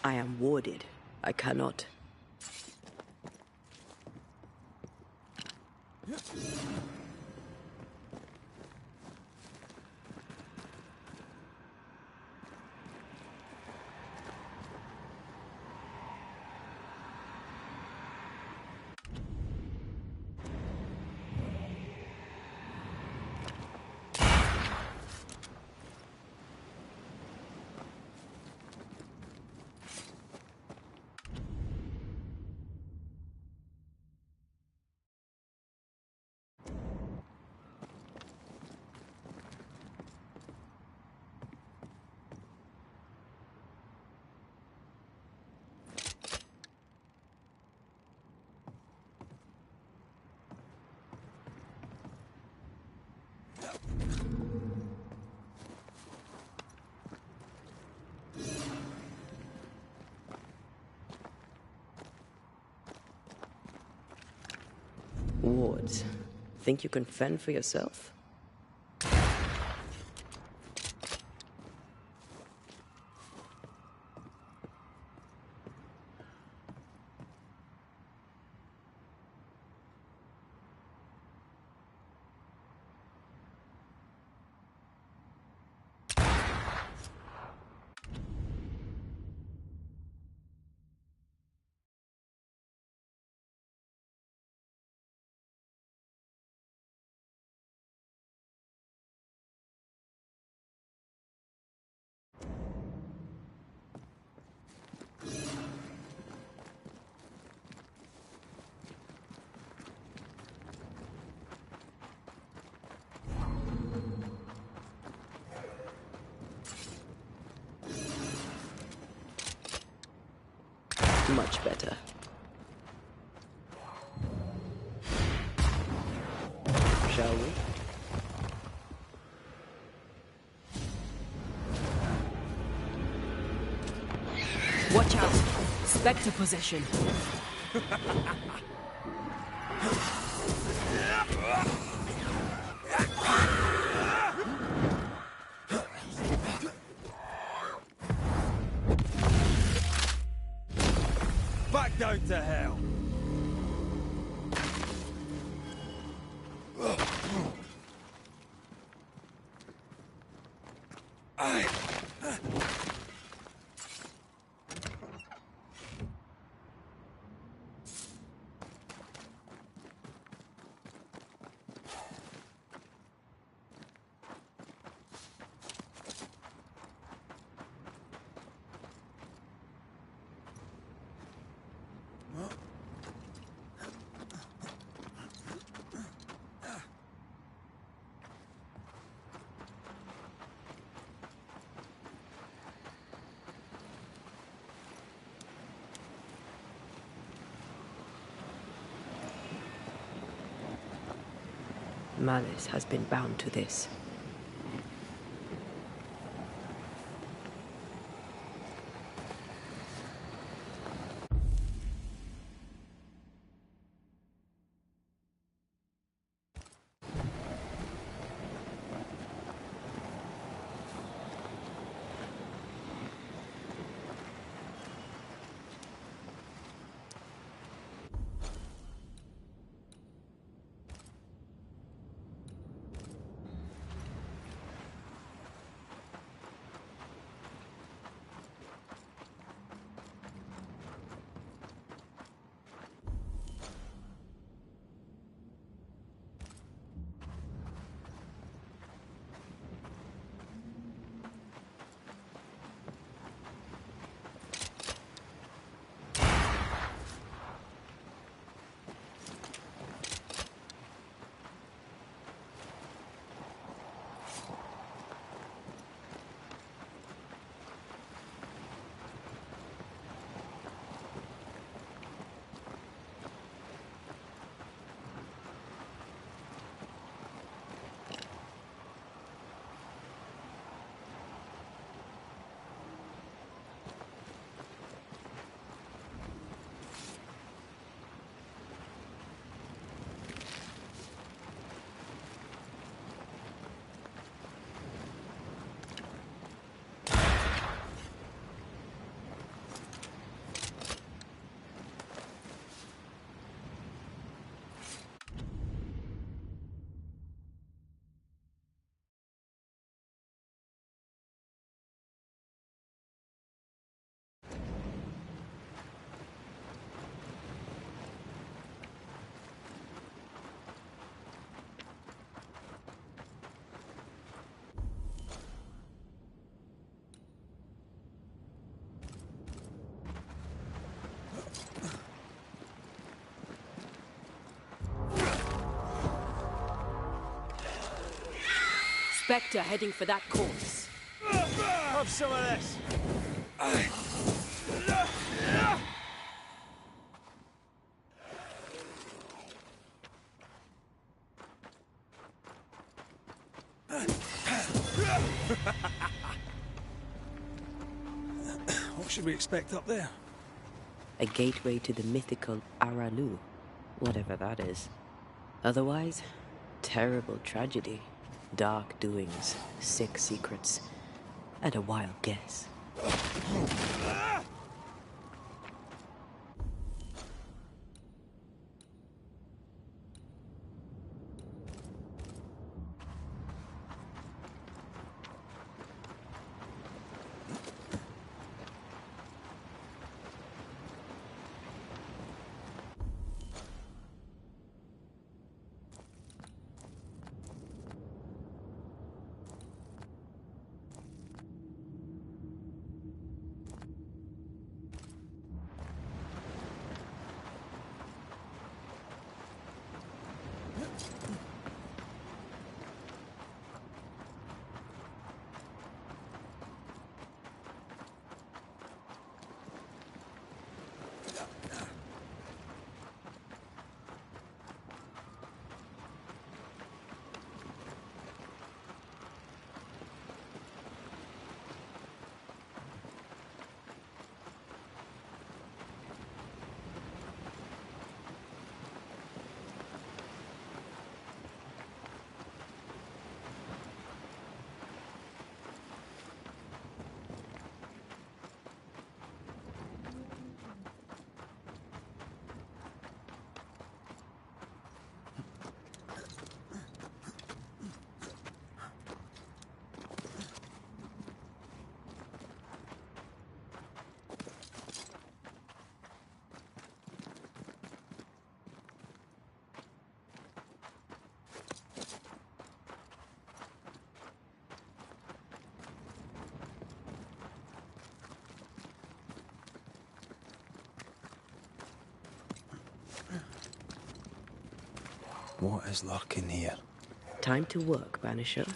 I am warded. I cannot. wards. Think you can fend for yourself? Much better. Shall we? Watch out! Spectre possession. Back down to hell. Malice has been bound to this. Spectre heading for that corpse. Have some of this. What should we expect up there? A gateway to the mythical Aralu, whatever that is. Otherwise, terrible tragedy, dark doings, sick secrets, and a wild guess. What is lurking here? Time to work, Banisher.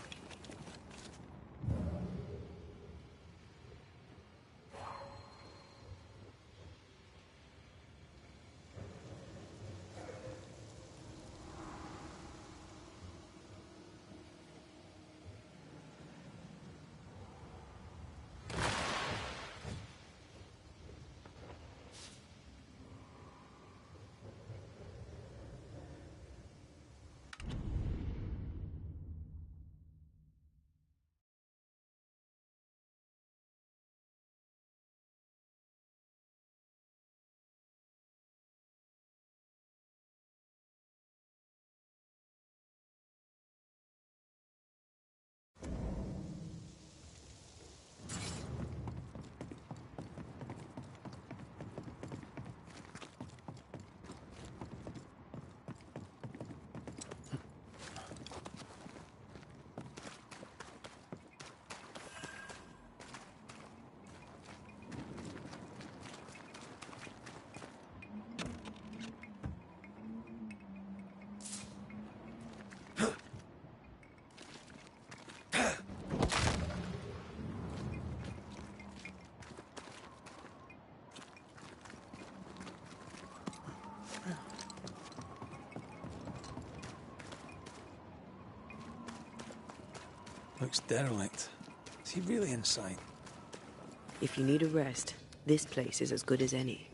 Looks derelict. Is he really inside? If you need a rest, this place is as good as any.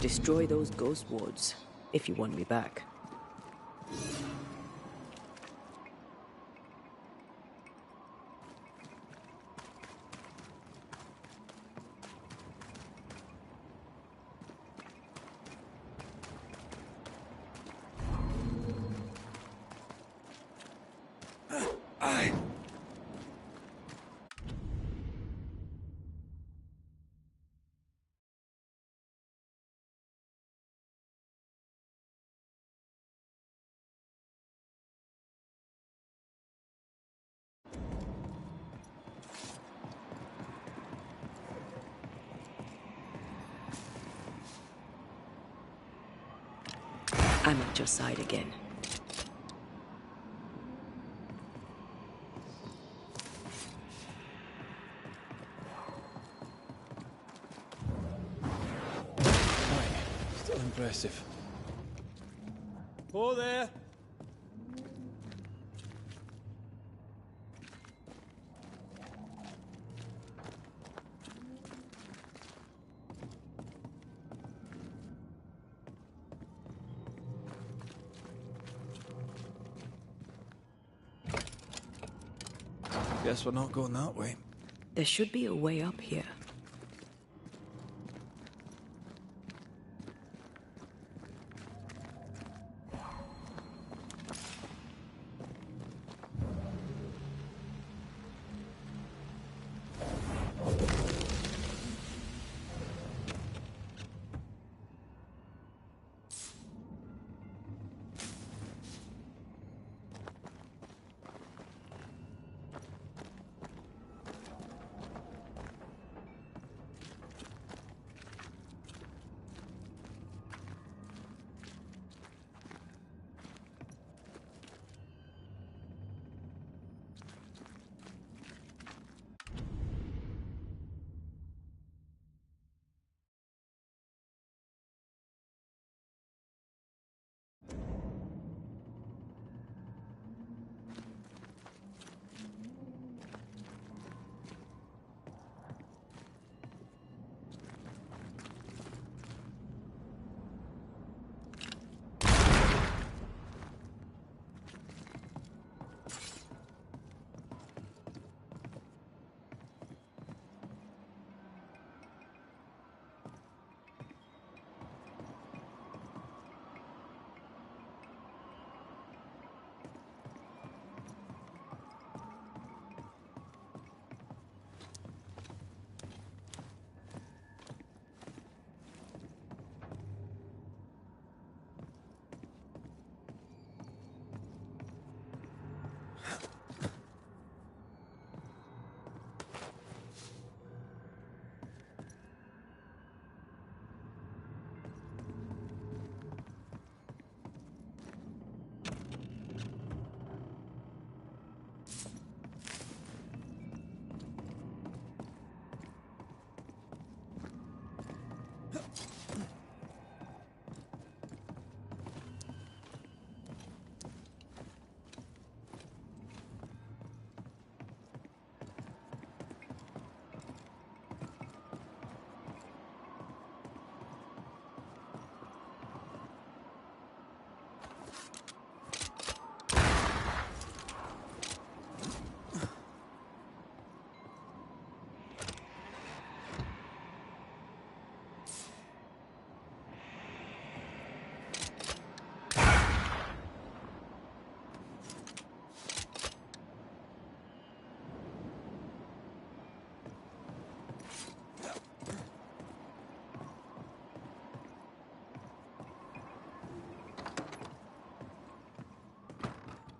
Destroy those ghost wards, if you want me back. I'm at your side again. Still impressive. Oh, there! Guess we're not going that way. There should be a way up here.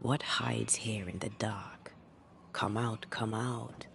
What hides here in the dark? Come out, come out.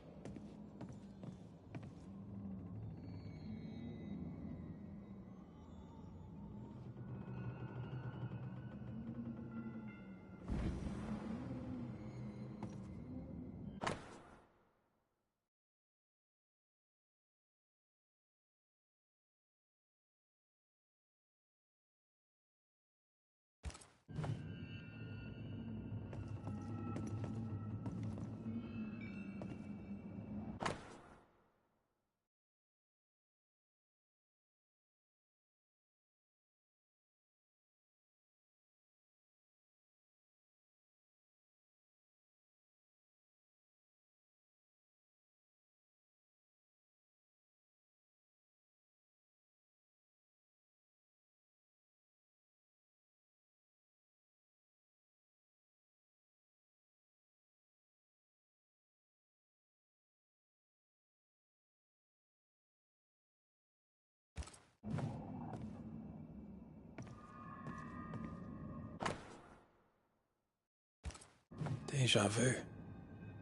Deja vu.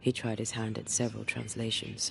He tried his hand at several translations.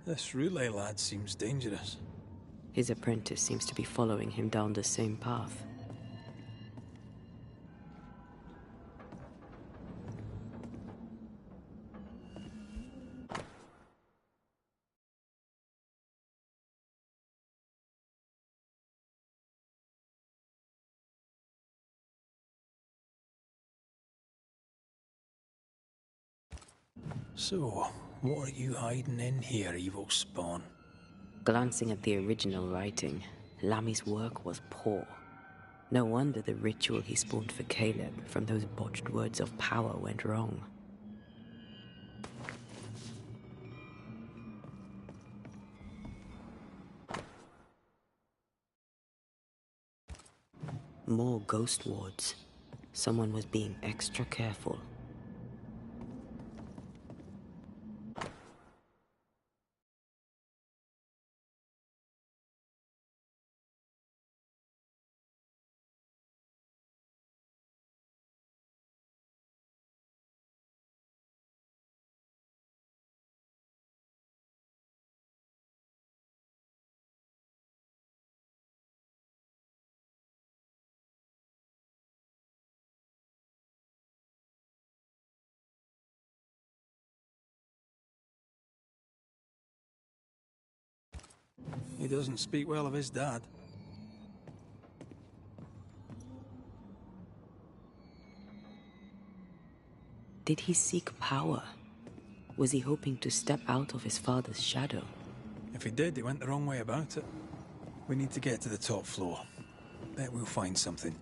This relay lad seems dangerous. His apprentice seems to be following him down the same path. So, what are you hiding in here, evil spawn? Glancing at the original writing, Lammy's work was poor. No wonder the ritual he spawned for Caleb from those botched words of power went wrong. More ghost wards. Someone was being extra careful. He doesn't speak well of his dad. Did he seek power? Was he hoping to step out of his father's shadow? If he did, he went the wrong way about it. We need to get to the top floor. Bet we'll find something.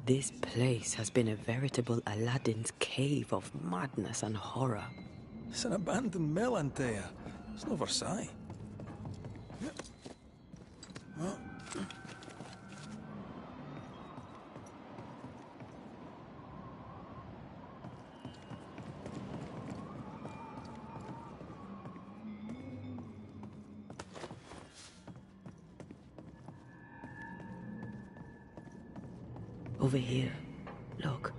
This place has been a veritable Aladdin's cave of madness and horror. It's an abandoned mill, Antea. It's no Versailles. Over here. Look.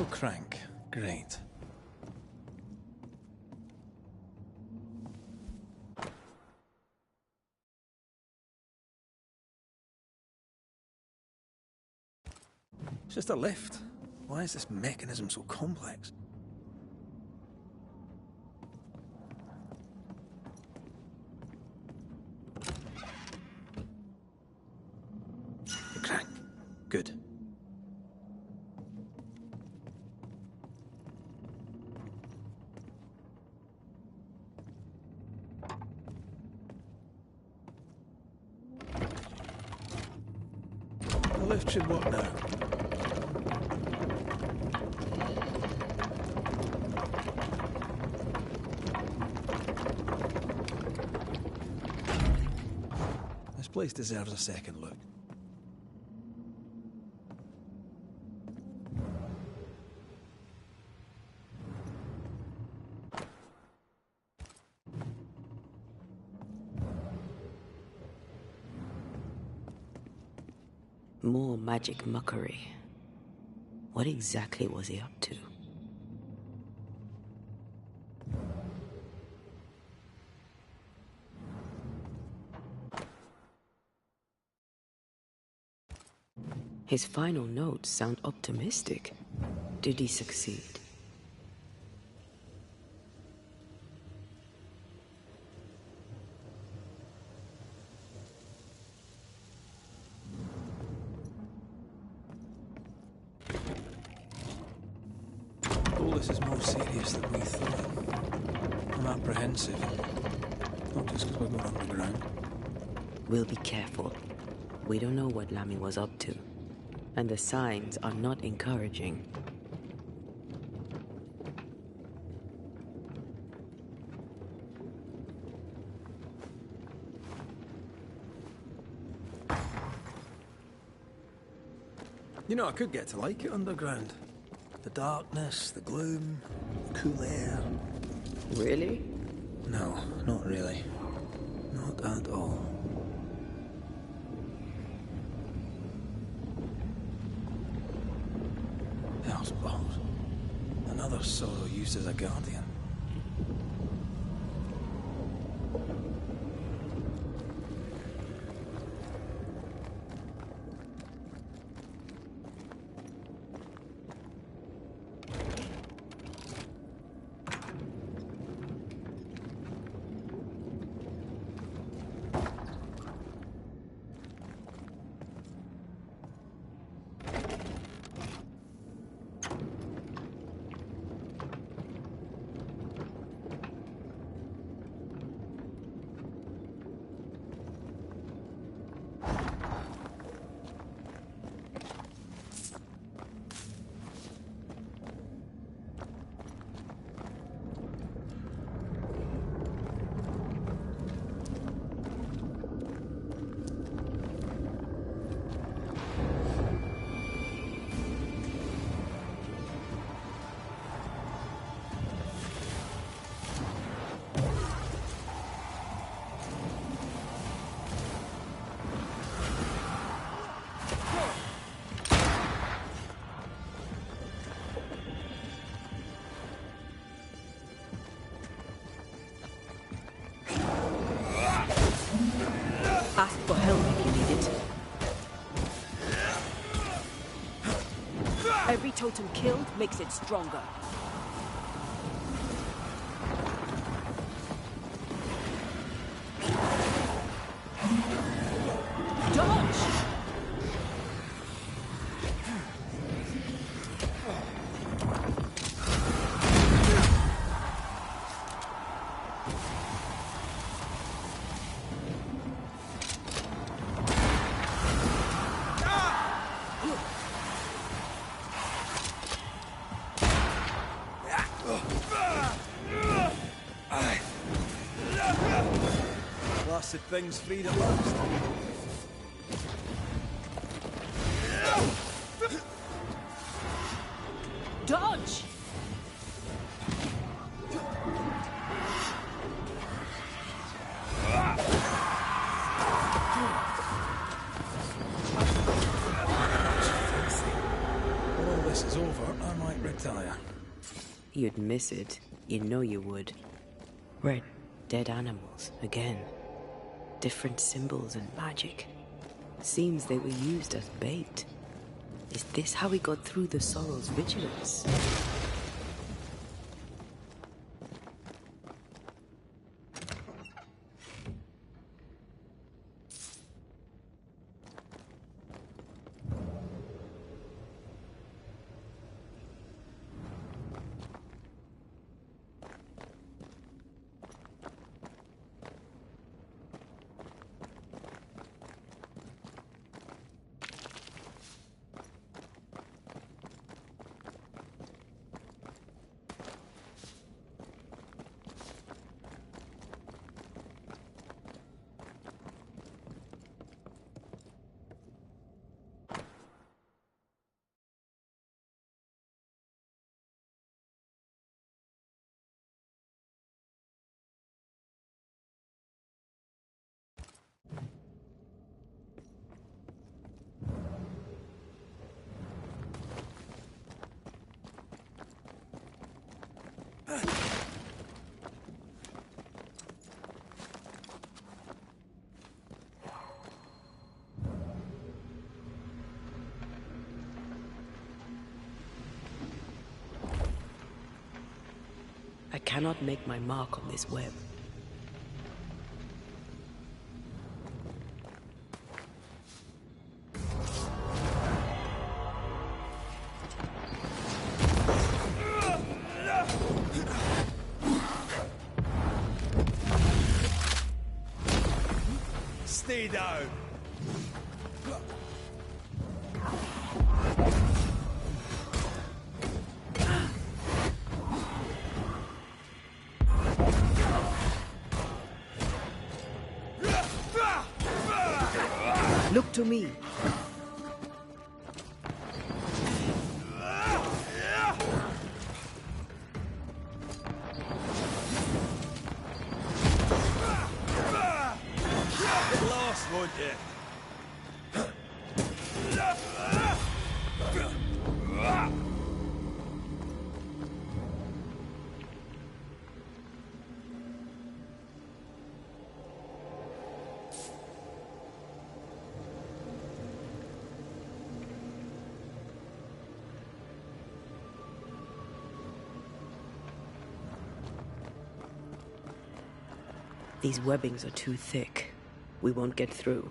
No crank. Great. It's just a lift. Why is this mechanism so complex? The crank. Good. The lift should work now. This place deserves a second look. More magic muckery. What exactly was he up to? His final notes sound optimistic. Did he succeed? All this is more serious than we thought. I'm apprehensive. Not just because we're going underground. We'll be careful. We don't know what Lammy was up to. And the signs are not encouraging. You know, I could get to like it underground. The darkness, the gloom, the cool air. Really? No, not really. Not at all. Hell's balls. Another sorrow used as a guardian. Ask for help if you need it. Every totem killed makes it stronger. Dodge! Blasted thing's freed at last. Dodge! When all this is over, I might return. fire. You'd miss it. You know you would. Red, dead animals, again. Different symbols and magic. Seems they were used as bait. Is this how he got through the Sorrel's vigilance? I cannot make my mark on this web. Stay down. Look to me. Get lost, won't you? These webbings are too thick. We won't get through.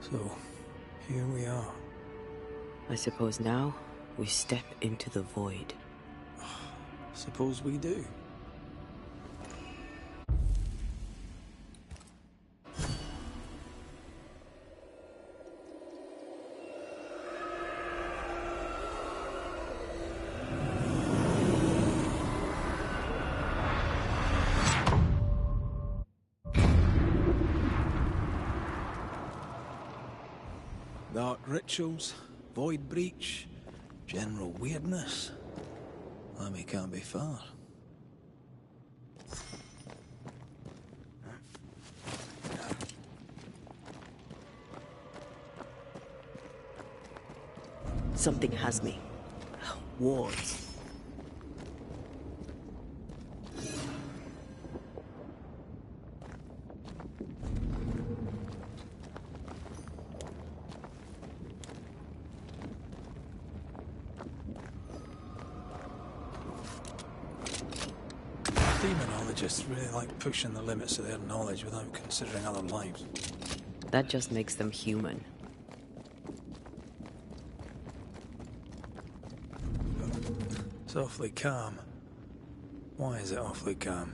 So, here we are. I suppose now we step into the void. Suppose we do. Dark rituals, void breach, general weirdness. Lemmy can't be far. Something has me. Wards. Demonologists really like pushing the limits of their knowledge without considering other lives. That just makes them human. It's awfully calm. Why is it awfully calm?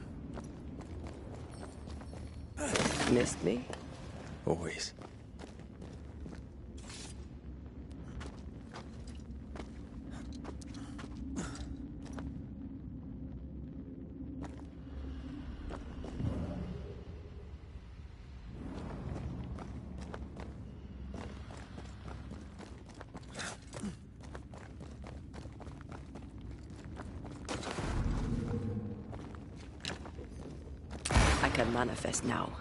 Missed me? Always. can manifest now.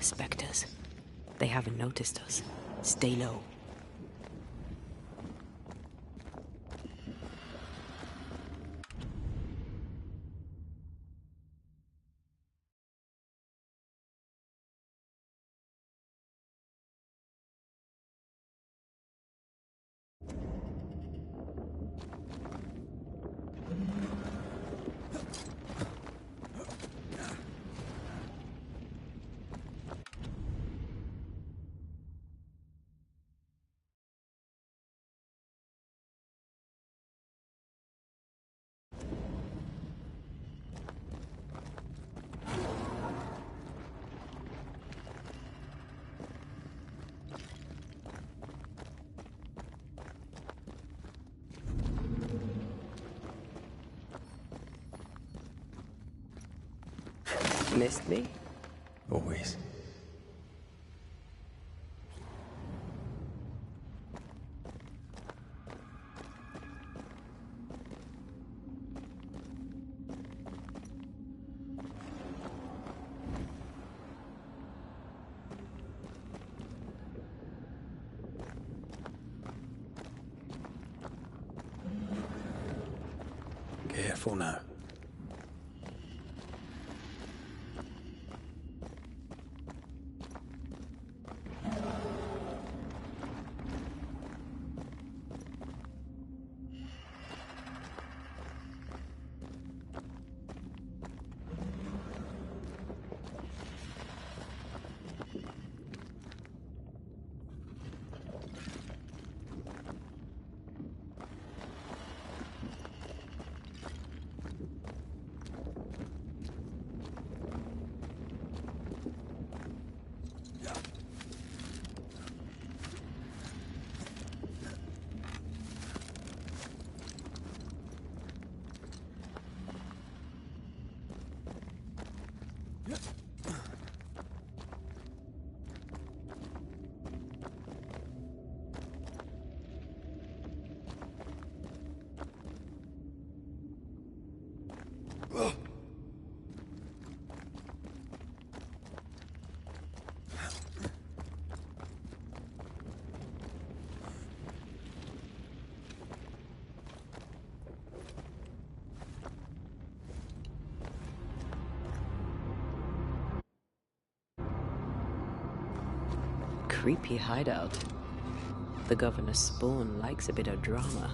Spectres. They haven't noticed us. Stay low. Missed me? Always. Careful now. Creepy hideout. The governor's spawn likes a bit of drama.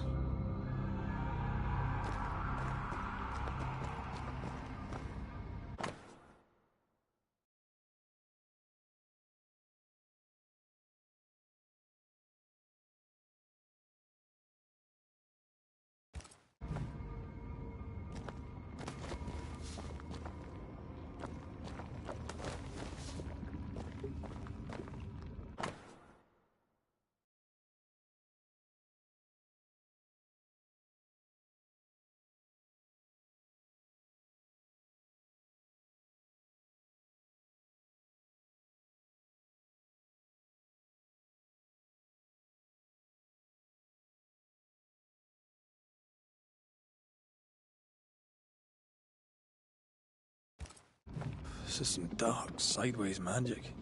This is some dark, sideways magic.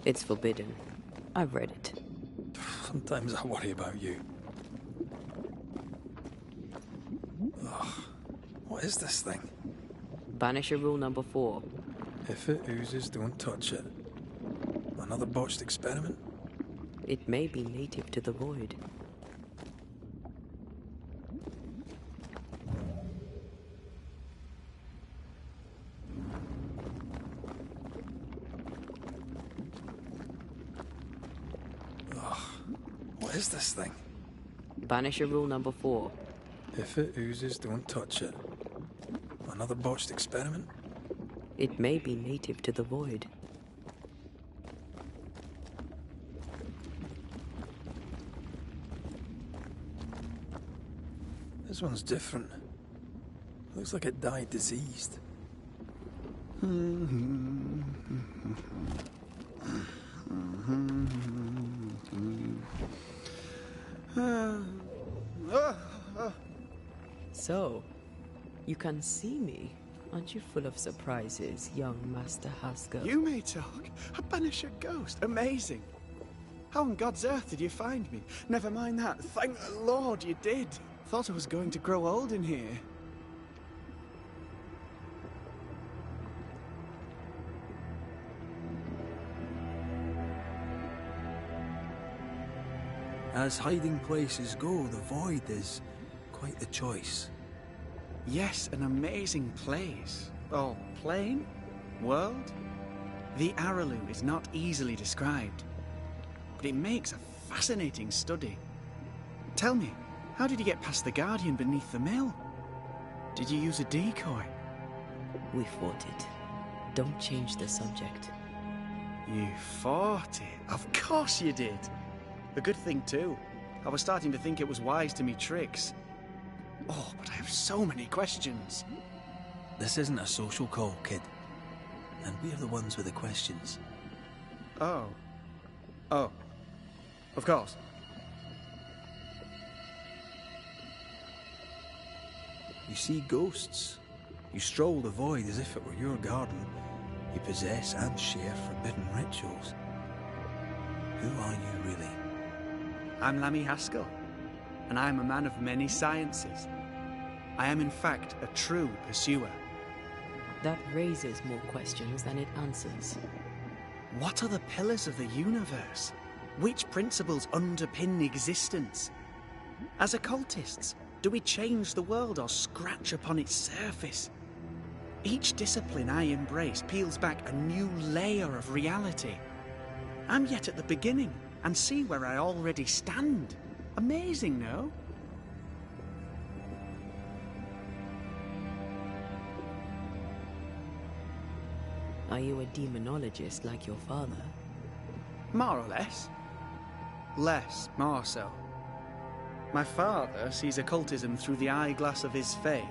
It's forbidden. I've read it. Sometimes I worry about you. Ugh. What is this thing? Banisher rule number 4. If it oozes, don't touch it. Another botched experiment? It may be native to the void. What is this thing? Banisher rule number 4. If it oozes, don't touch it. Another botched experiment? It may be native to the void. This one's different. Looks like it died diseased. So, you can see me. Aren't you full of surprises, young Master Haskell? You may talk. A Banisher ghost. Amazing. How on God's earth did you find me? Never mind that. Thank the Lord you did. Thought I was going to grow old in here. As hiding places go, the Void is quite the choice. Yes, an amazing place. Oh, plane? World? The Araloo is not easily described, but it makes a fascinating study. Tell me, how did you get past the Guardian beneath the mill? Did you use a decoy? We fought it. Don't change the subject. You fought it? Of course you did. A good thing too. I was starting to think it was wise to me tricks. Oh, but I have so many questions. This isn't a social call, kid. And we're the ones with the questions. Oh. Oh. Of course. You see ghosts. You stroll the Void as if it were your garden. You possess and share forbidden rituals. Who are you really? I'm Lammy Haskell, and I am a man of many sciences. I am in fact a true pursuer. That raises more questions than it answers. What are the pillars of the universe? Which principles underpin existence? As occultists, do we change the world or scratch upon its surface? Each discipline I embrace peels back a new layer of reality. I'm yet at the beginning, and see where I already stand. Amazing, no? Are you a demonologist like your father? More or less. Less, more so. My father sees occultism through the eyeglass of his faith,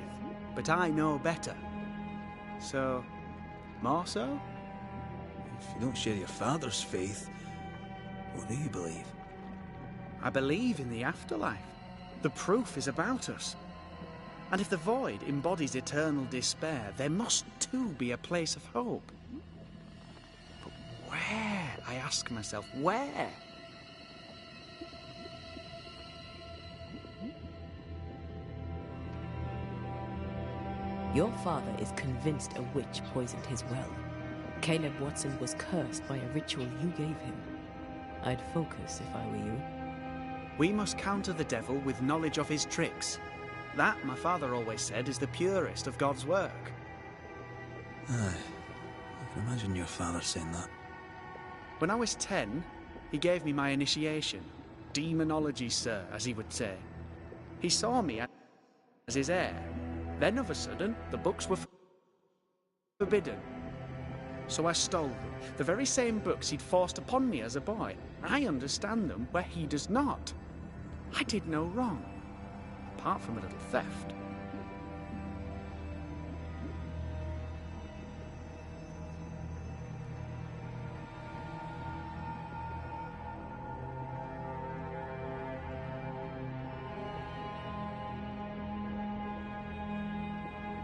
but I know better. So, more so? If you don't share your father's faith, what do you believe? I believe in the afterlife. The proof is about us. And if the Void embodies eternal despair, there must too be a place of hope. But where? I ask myself, where? Your father is convinced a witch poisoned his well. Caleb Watson was cursed by a ritual you gave him. I'd focus if I were you. We must counter the devil with knowledge of his tricks. That, my father always said, is the purest of God's work. Aye. I can imagine your father saying that. When I was 10, he gave me my initiation. Demonology, sir, as he would say. He saw me as his heir. Then, of a sudden, the books were forbidden. So I stole them. The very same books he'd forced upon me as a boy. I understand them where he does not. I did no wrong, apart from a little theft.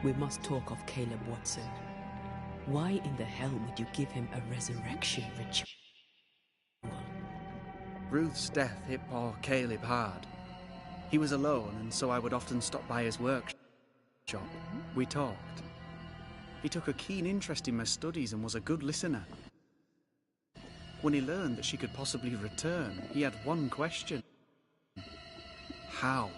We must talk of Caleb Watson. Why in the hell would you give him a resurrection ritual? Ruth's death hit poor Caleb hard. He was alone, and so I would often stop by his workshop. We talked. He took a keen interest in my studies and was a good listener. When he learned that she could possibly return, he had one question. How?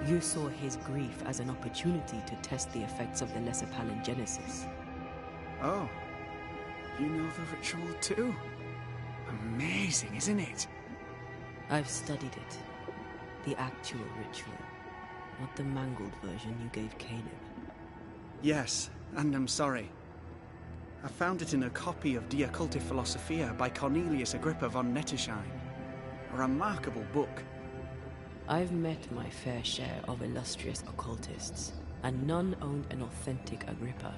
You saw his grief as an opportunity to test the effects of the lesser palingenesis. Oh, you know the ritual too? Amazing, isn't it? I've studied it. The actual ritual, not the mangled version you gave Caleb. Yes, and I'm sorry. I found it in a copy of De Occulti Philosophia by Cornelius Agrippa von Nettersheim. A remarkable book. I've met my fair share of illustrious occultists, and none owned an authentic Agrippa.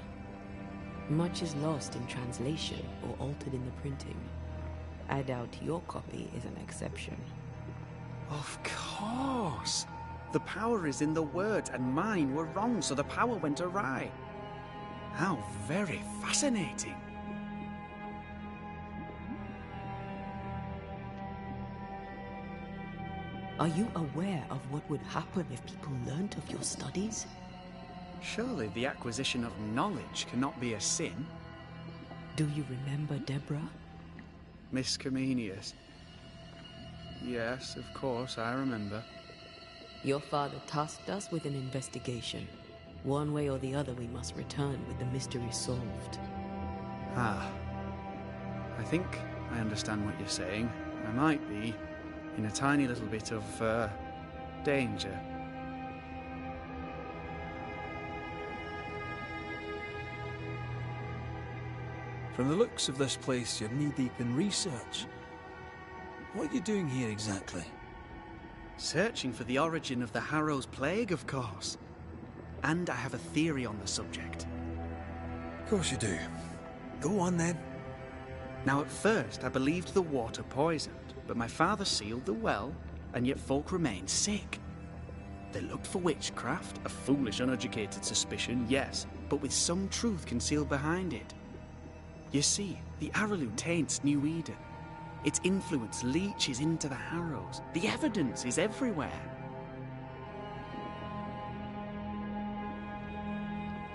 Much is lost in translation or altered in the printing. I doubt your copy is an exception. Of course! The power is in the words, and mine were wrong, so the power went awry. How very fascinating. Are you aware of what would happen if people learnt of your studies? Surely the acquisition of knowledge cannot be a sin. Do you remember Deborah? Miss Comenius. Yes, of course, I remember. Your father tasked us with an investigation. One way or the other, we must return with the mystery solved. Ah. I think I understand what you're saying. I might be in a tiny little bit of, danger. From the looks of this place, you're knee-deep in research. What are you doing here exactly? Searching for the origin of the Harrow's Plague, of course. And I have a theory on the subject. Of course you do. Go on then. Now at first I believed the water poisoned, but my father sealed the well, and yet folk remained sick. They looked for witchcraft, a foolish, uneducated suspicion, yes, but with some truth concealed behind it. You see, the Araloo taints New Eden. Its influence leaches into the Harrows. The evidence is everywhere.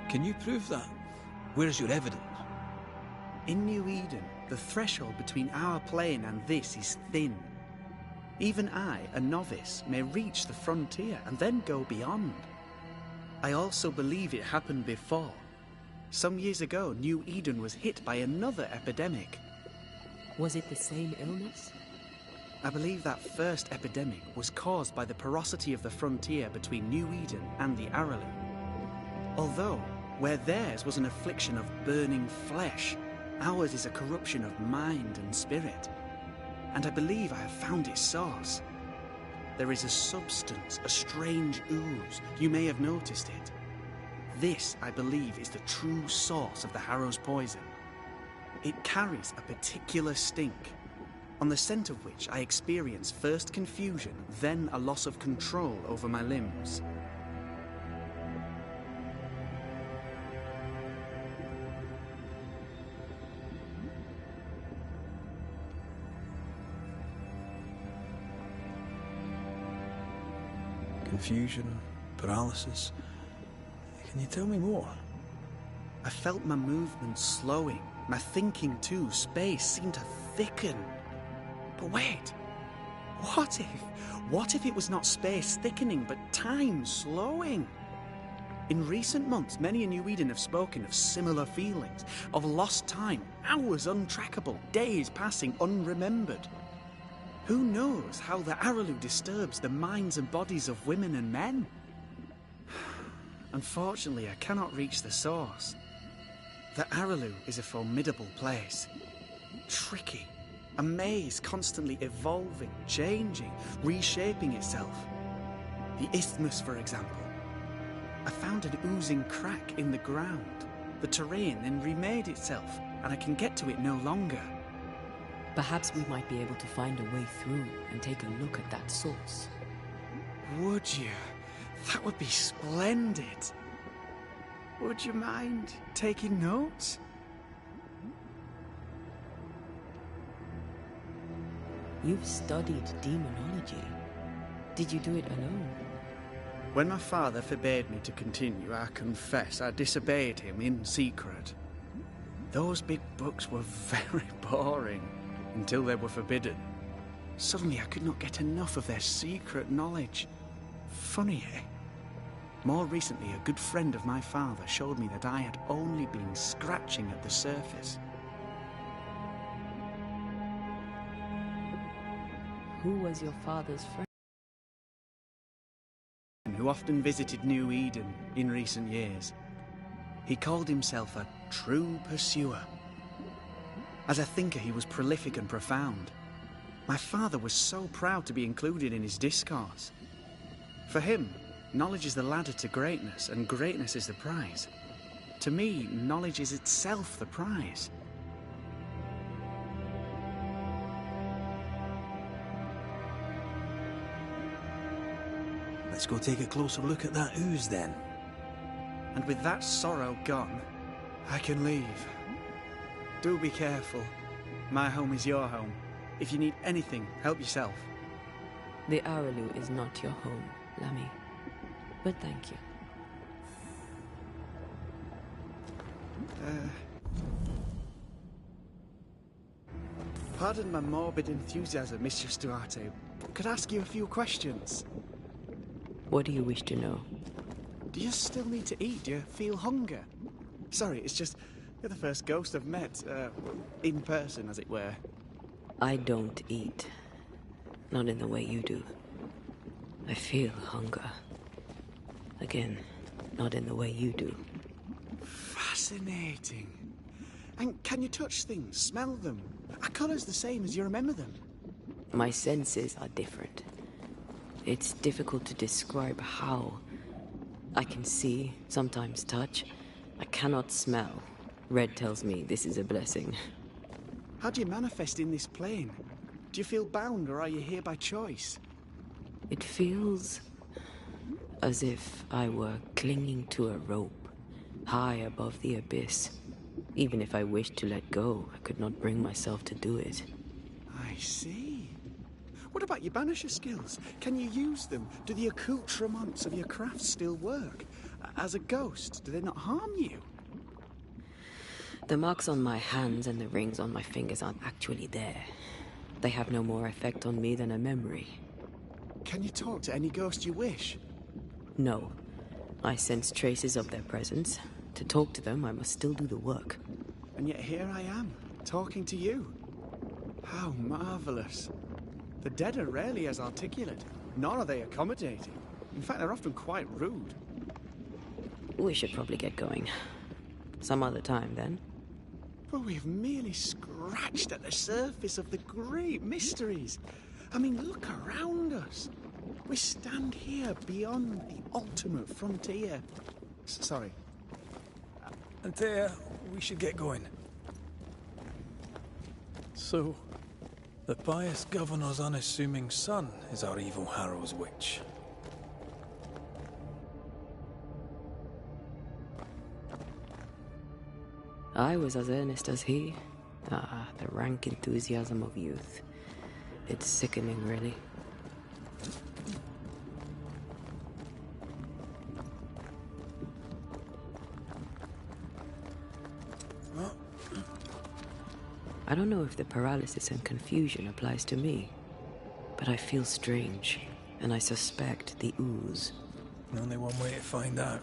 Can you prove that? Where's your evidence? In New Eden, the threshold between our plane and this is thin. Even I, a novice, may reach the frontier and then go beyond. I also believe it happened before. Some years ago, New Eden was hit by another epidemic. Was it the same illness? I believe that first epidemic was caused by the porosity of the frontier between New Eden and the Araloo. Although, where theirs was an affliction of burning flesh, ours is a corruption of mind and spirit. And I believe I have found its source. There is a substance, a strange ooze. You may have noticed it. This, I believe, is the true source of the Harrow's poison. It carries a particular stink, on the scent of which I experience first confusion, then a loss of control over my limbs. Confusion, paralysis. Can you tell me more? I felt my movement slowing, my thinking too. Space seemed to thicken. But wait, what if it was not space thickening, but time slowing? In recent months, many in New Eden have spoken of similar feelings, of lost time, hours untrackable, days passing unremembered. Who knows how the Araloo disturbs the minds and bodies of women and men? Unfortunately, I cannot reach the source. The Araloo is a formidable place. Tricky. A maze constantly evolving, changing, reshaping itself. The isthmus, for example. I found an oozing crack in the ground. The terrain then remade itself, and I can get to it no longer. Perhaps we might be able to find a way through and take a look at that source. Would you? That would be splendid. Would you mind taking notes? You've studied demonology. Did you do it alone? When my father forbade me to continue, I confess I disobeyed him in secret. Those big books were very boring until they were forbidden. Suddenly I could not get enough of their secret knowledge. Funny, eh? More recently, a good friend of my father showed me that I had only been scratching at the surface. Who was your father's friend? Who often visited New Eden in recent years. He called himself a true pursuer. As a thinker, he was prolific and profound. My father was so proud to be included in his discourse. For him, knowledge is the ladder to greatness, and greatness is the prize. To me, knowledge is itself the prize. Let's go take a closer look at that ooze then. And with that sorrow gone, I can leave. Do be careful. My home is your home. If you need anything, help yourself. The Aralu is not your home, Lammy. But thank you. Pardon my morbid enthusiasm, Mistress Duarte, but could I ask you a few questions? What do you wish to know? Do you still need to eat? Do you feel hunger? Sorry, it's just, you're the first ghost I've met, in person, as it were. I don't eat. Not in the way you do. I feel hunger. Again, not in the way you do. Fascinating. And can you touch things, smell them? Are colours the same as you remember them? My senses are different. It's difficult to describe how. I can see, sometimes touch. I cannot smell. Red tells me this is a blessing. How do you manifest in this plane? Do you feel bound, or are you here by choice? It feels as if I were clinging to a rope, high above the abyss. Even if I wished to let go, I could not bring myself to do it. I see. What about your Banisher skills? Can you use them? Do the accoutrements of your craft still work? As a ghost, do they not harm you? The marks on my hands and the rings on my fingers aren't actually there. They have no more effect on me than a memory. Can you talk to any ghost you wish? No. I sense traces of their presence. To talk to them, I must still do the work. And yet here I am, talking to you. How marvellous. The dead are rarely as articulate, nor are they accommodating. In fact, they're often quite rude. We should probably get going. Some other time, then. But we've merely scratched at the surface of the great mysteries. I mean, look around us. We stand here beyond the ultimate frontier. Sorry. Antea, we should get going. So, the pious governor's unassuming son is our evil Harrow's witch. I was as earnest as he. Ah, the rank enthusiasm of youth. It's sickening, really. I don't know if the paralysis and confusion applies to me, but I feel strange, and I suspect the ooze. Only one way to find out.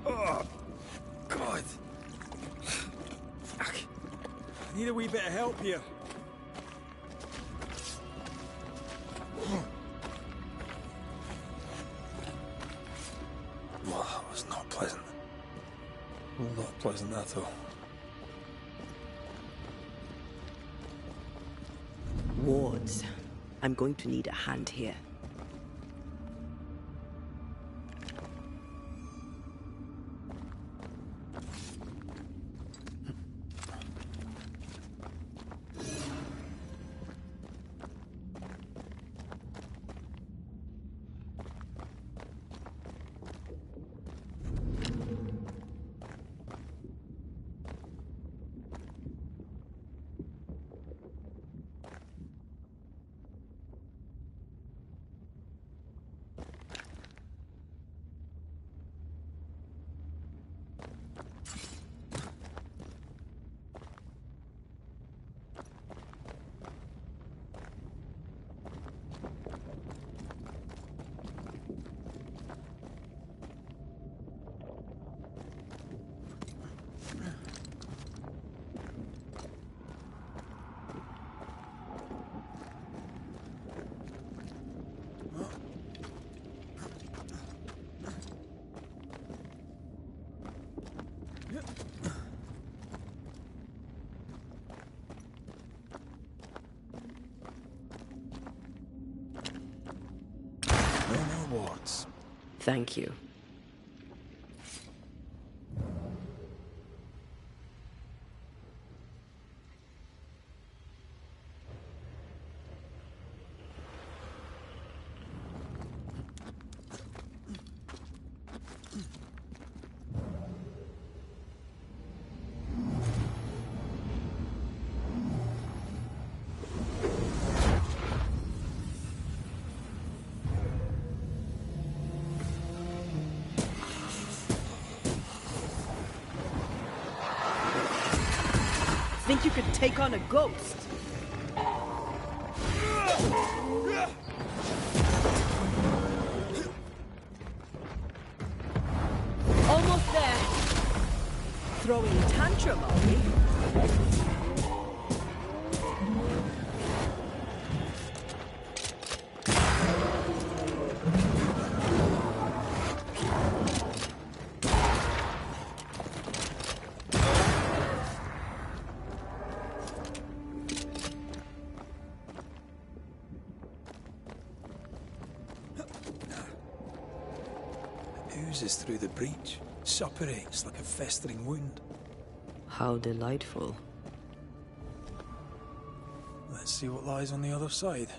Oh, God. Fuck. I need a wee bit of help here. Well, that was not pleasant. Well, not pleasant at all. Wards. I'm going to need a hand here. Thank you. Think you could take on a ghost? Almost there. Throwing a tantrum, are we? Oozes through the breach, suppurates like a festering wound. How delightful. Let's see what lies on the other side.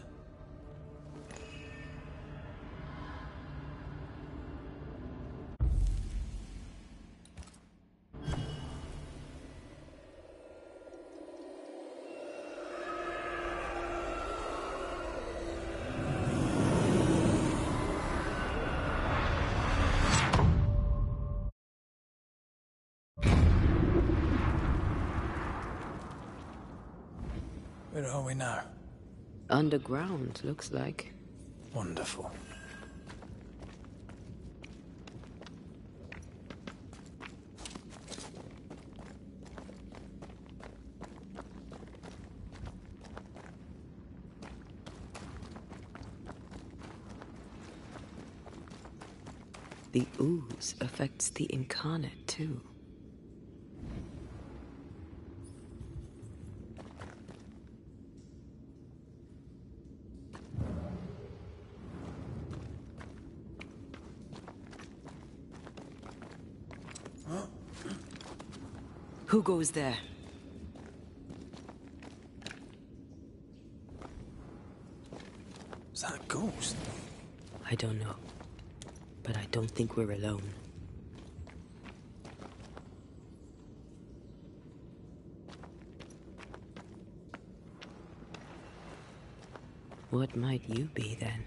Where are we now? Underground, looks like. Wonderful. The ooze affects the incarnate, too. Who goes there? Is that a ghost? I don't know. But I don't think we're alone. What might you be, then?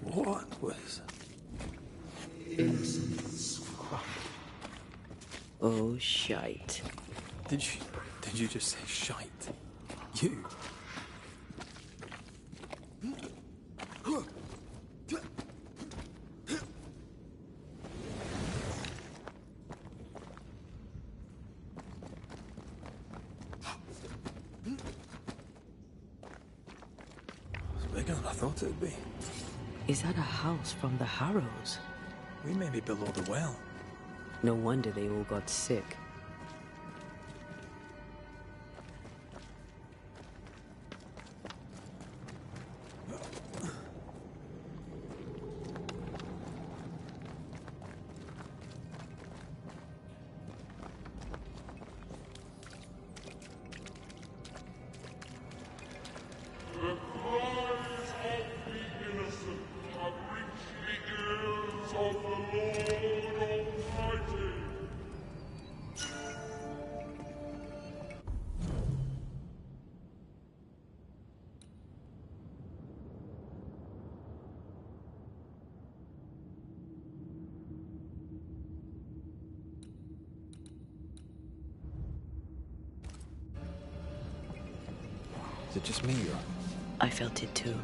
What was... Innocence. Oh, shite. Did you just say shite? You? It's bigger than I thought it'd be. Is that a house from the Harrows? We may be below the well. No wonder they all got sick. The cries of the innocent have reached the ears of the Lord Almighty. Is it just me or... I felt it too.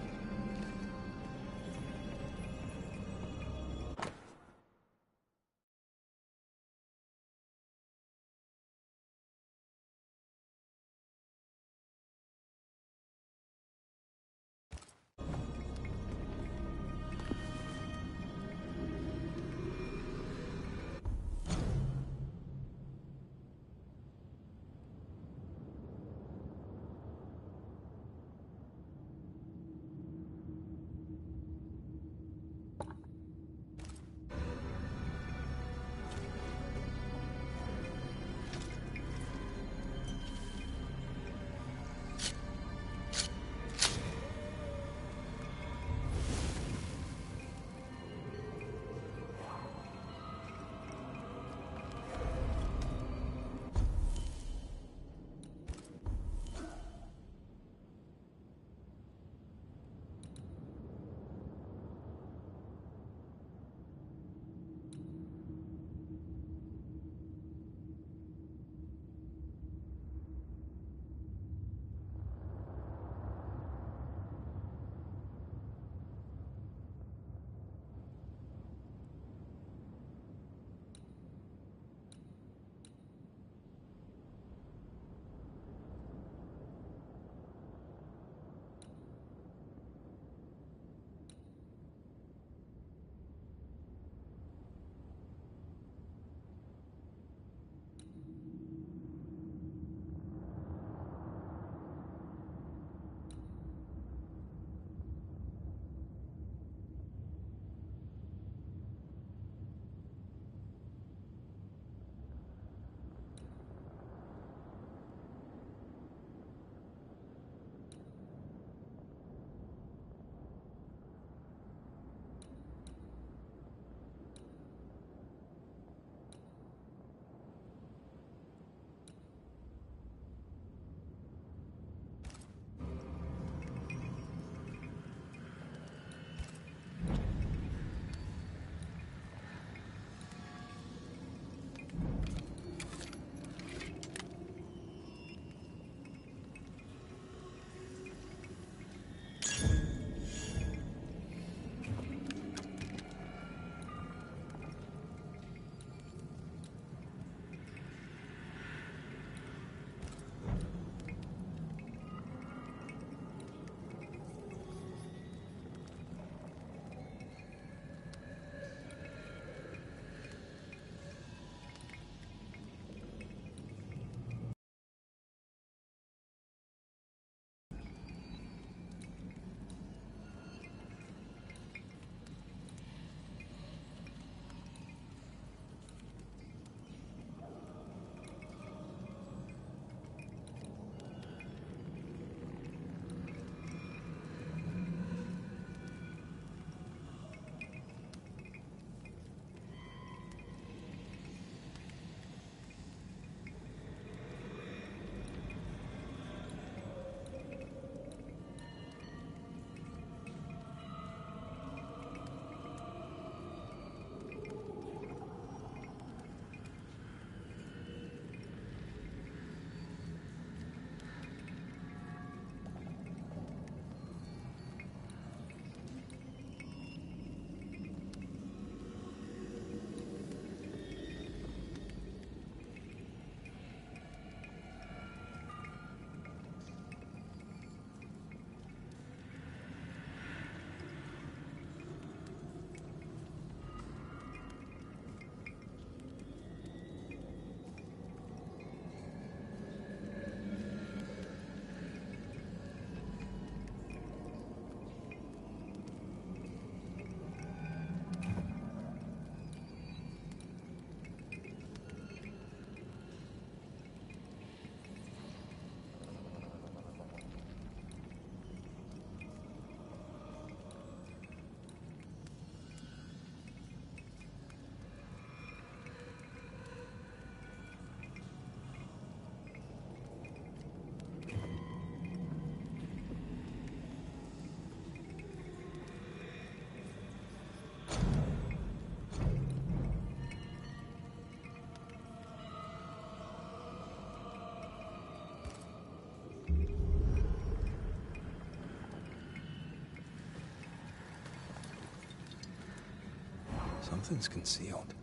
Something's concealed.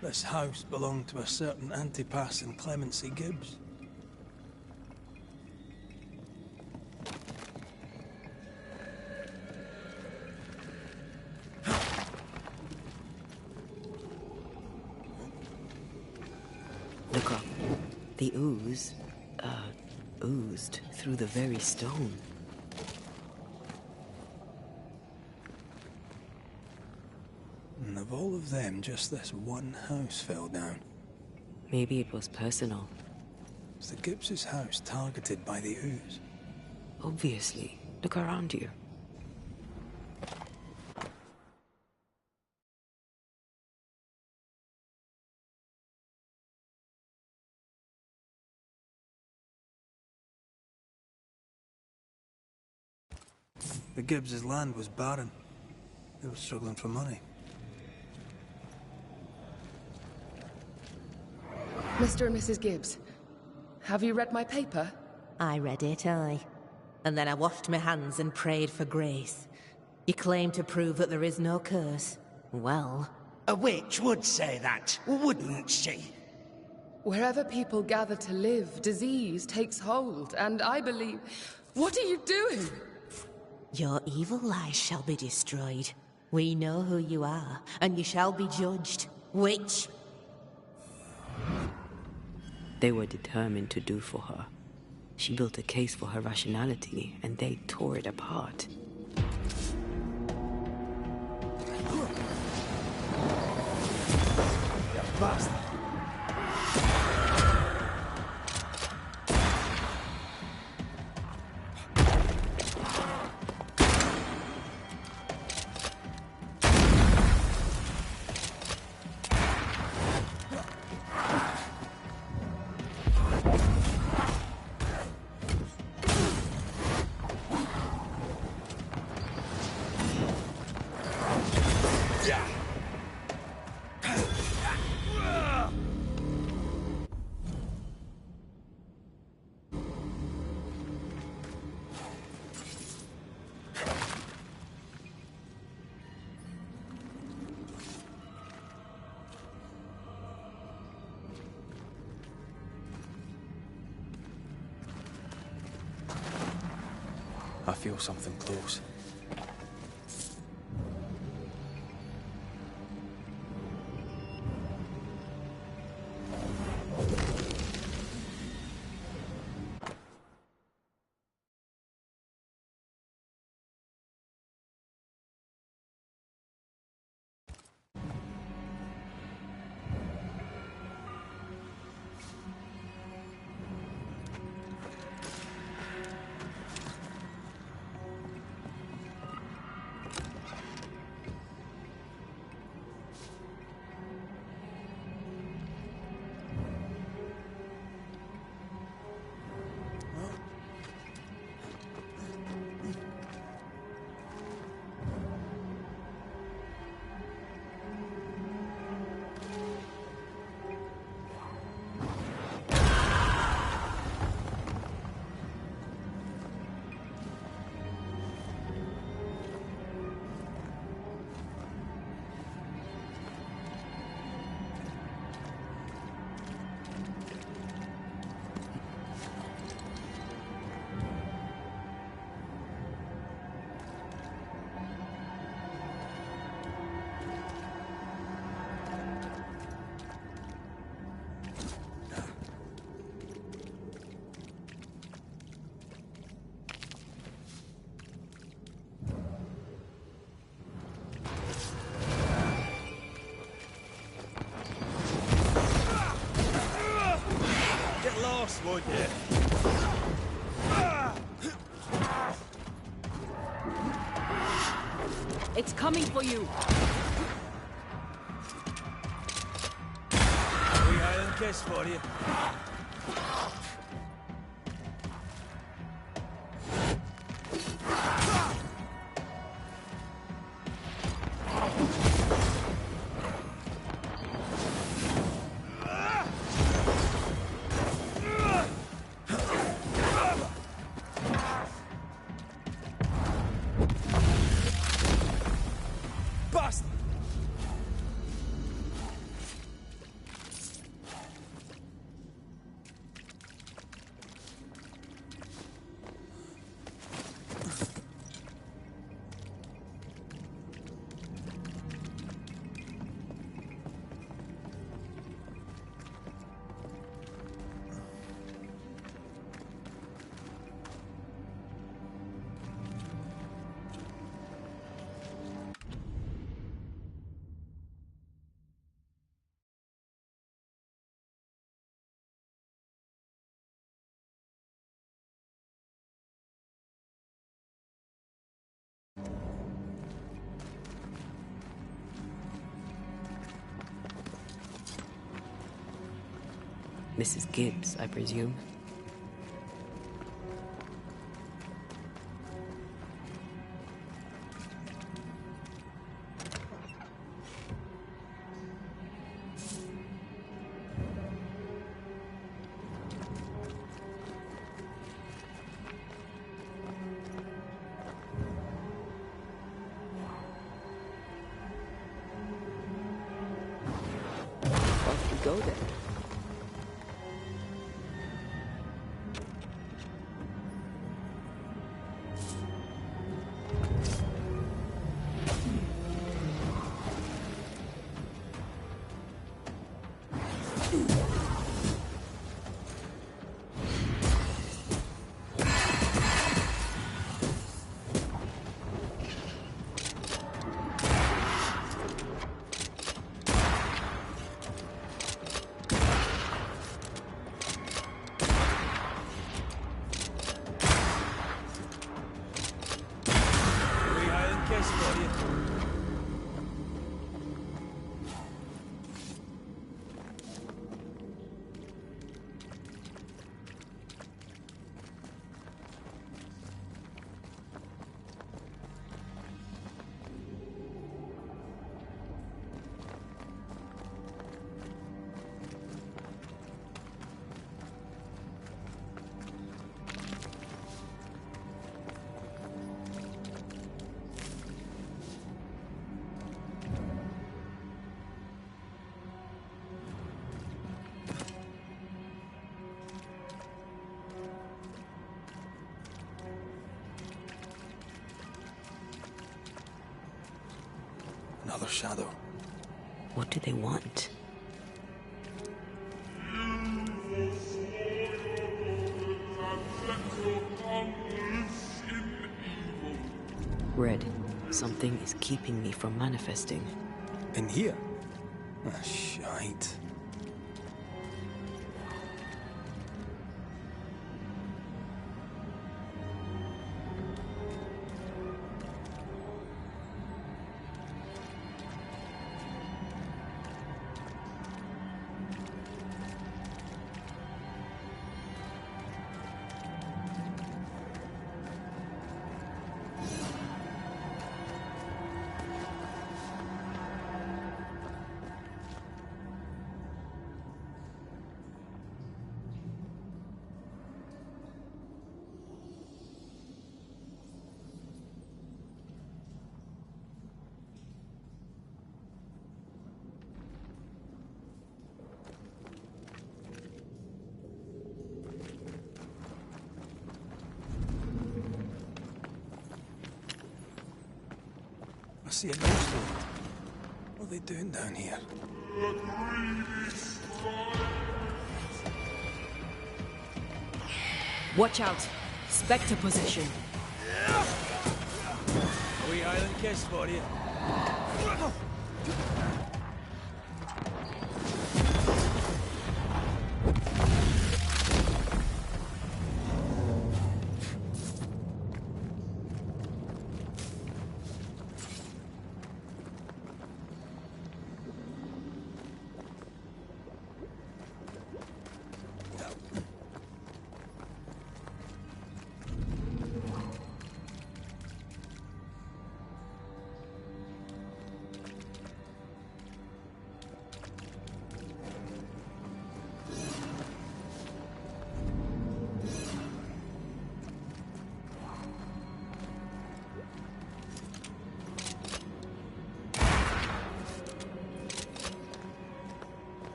This house belonged to a certain Antipas and Clemency Gibbs. Look up. The ooze, oozed through the very stone. And of all of them, just this one house fell down. Maybe it was personal. Was the Gibbs' house targeted by the ooze? Obviously. Look around you. The Gibbs' land was barren. They were struggling for money. Mr. and Mrs. Gibbs, have you read my paper? I read it, aye. And then I washed my hands and prayed for grace. You claim to prove that there is no curse. Well... A witch would say that, wouldn't she? Wherever people gather to live, disease takes hold, and I believe... What are you doing? Your evil lies shall be destroyed. We know who you are, and you shall be judged. Witch! They were determined to do for her. She built a case for her rationality, and they tore it apart. You bastard! I feel something close. Won't you? It's coming for you. Wee island kiss for you. Mrs. Gibbs, I presume. Off we go then. Another shadow. What do they want? Red, something is keeping me from manifesting. In here? Ah, shite. I see a ghost light. What are they doing down here? Watch out. Spectre position. A wee island kiss for you.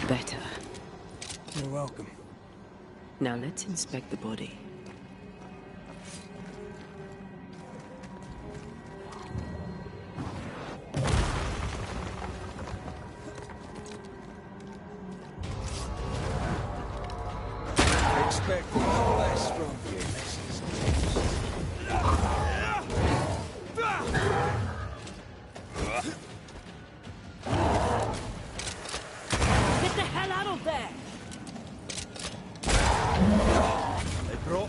Better. You're welcome. Now let's inspect the body. I expect no less from you, Mrs. Get the hell out of there! They brought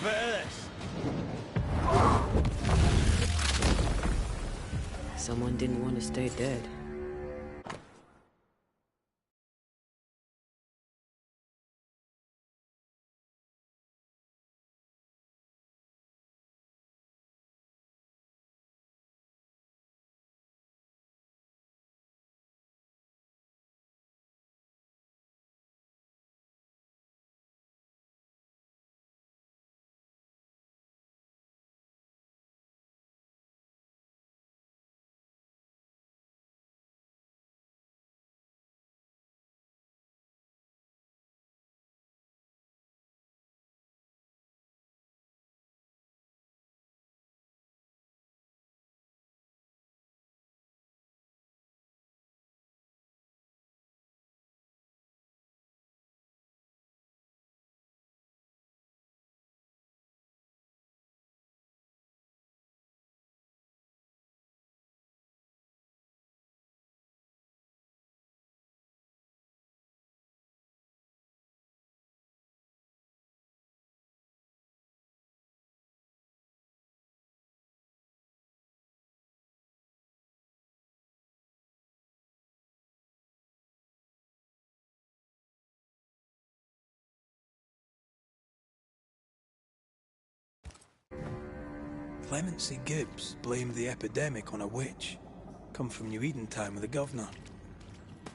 bit of this. Someone didn't want to stay dead. Clemency Gibbs blamed the epidemic on a witch. Come from New Eden time with the governor.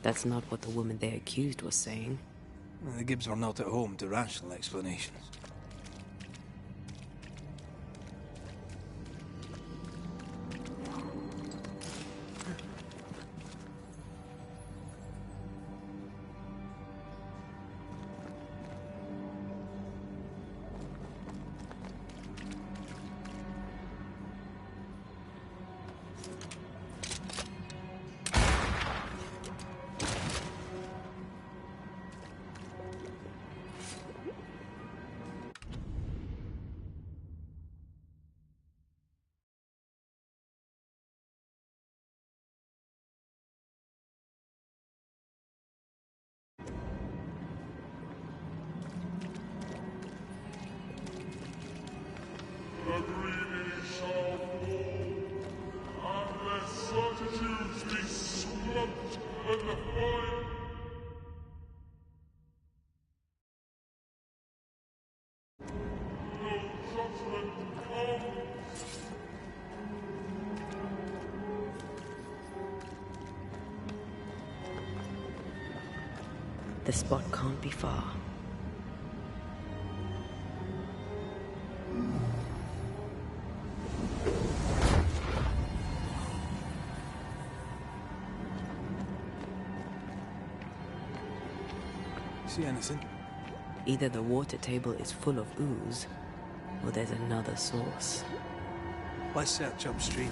That's not what the woman they accused was saying. The Gibbs were not at home to rational explanations. The spot can't be far. See anything? Either the water table is full of ooze, or there's another source. Let's search upstream.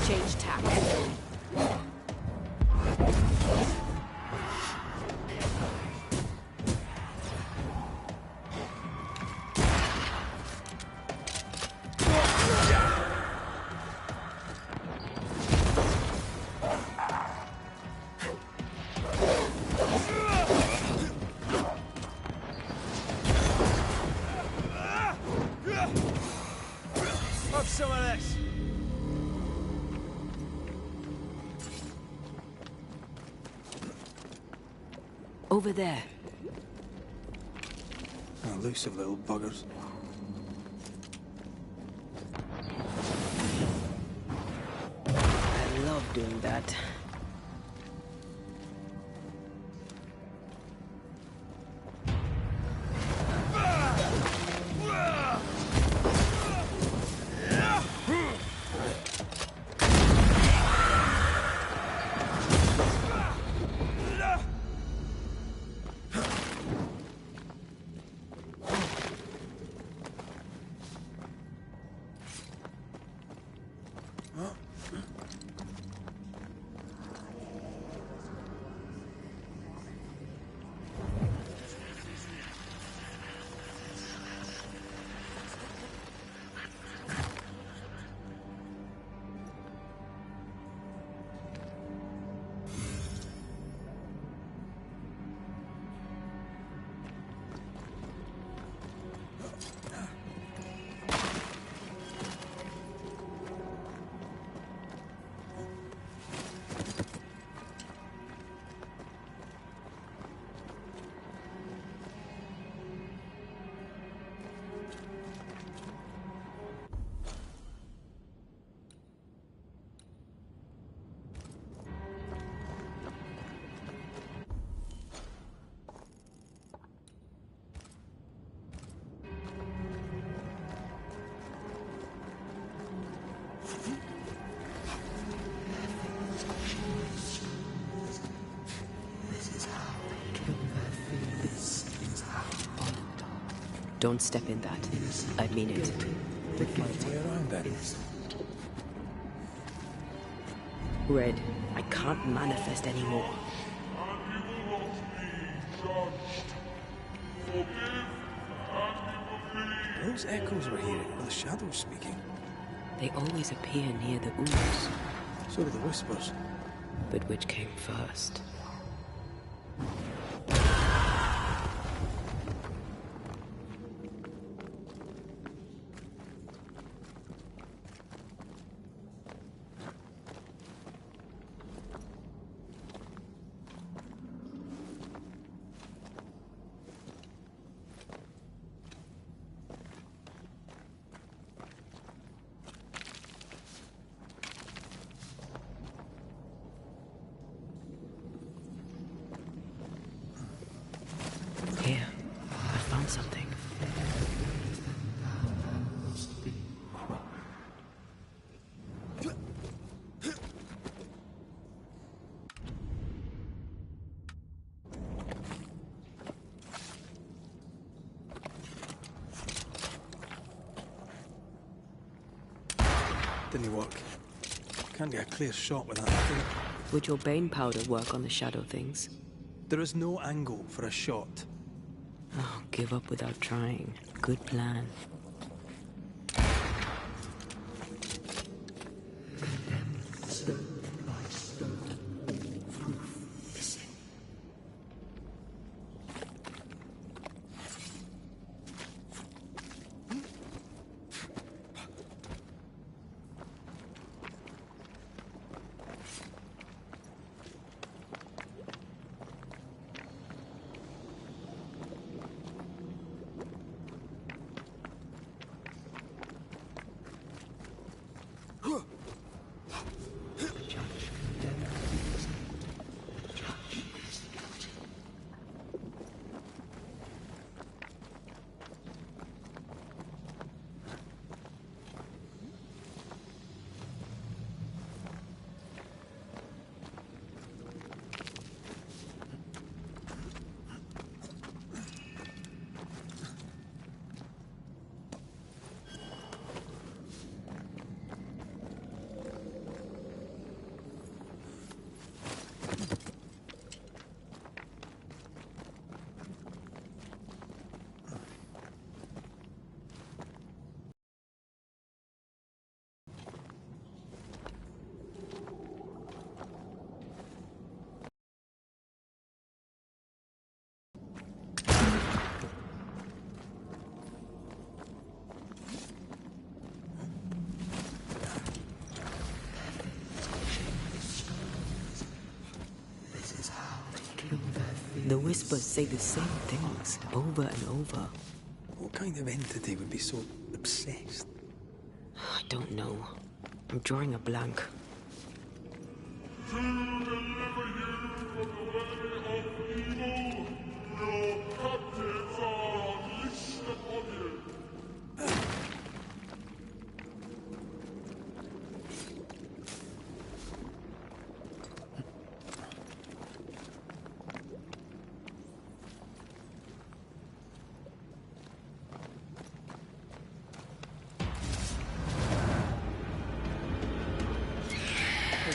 Change tack. Have some of this. Over there. Elusive little buggers. I love doing that. Don't step in that. I mean it. Way around then. Red, I can't manifest anymore. Those echoes we're hearing are the shadows speaking. They always appear near the ooze. So do the whispers. But which came first? Here, I found something. Didn't work. Can't get a clear shot with that thing. Would your Bane powder work on the shadow things? There is no angle for a shot. Oh, give up without trying. Good plan. The whispers say the same things over and over. What kind of entity would be so obsessed? I don't know. I'm drawing a blank. To deliver you from the way of evil, your captives are unleashed upon you.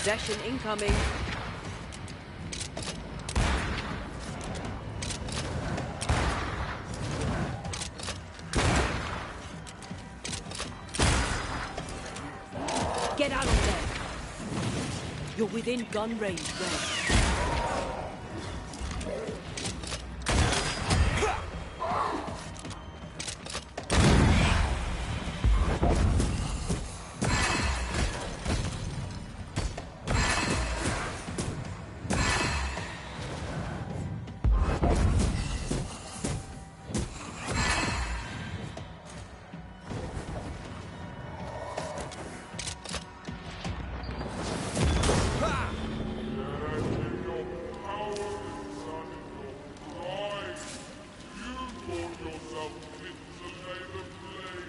Possession incoming. Get out of there. You're within gun range, Red.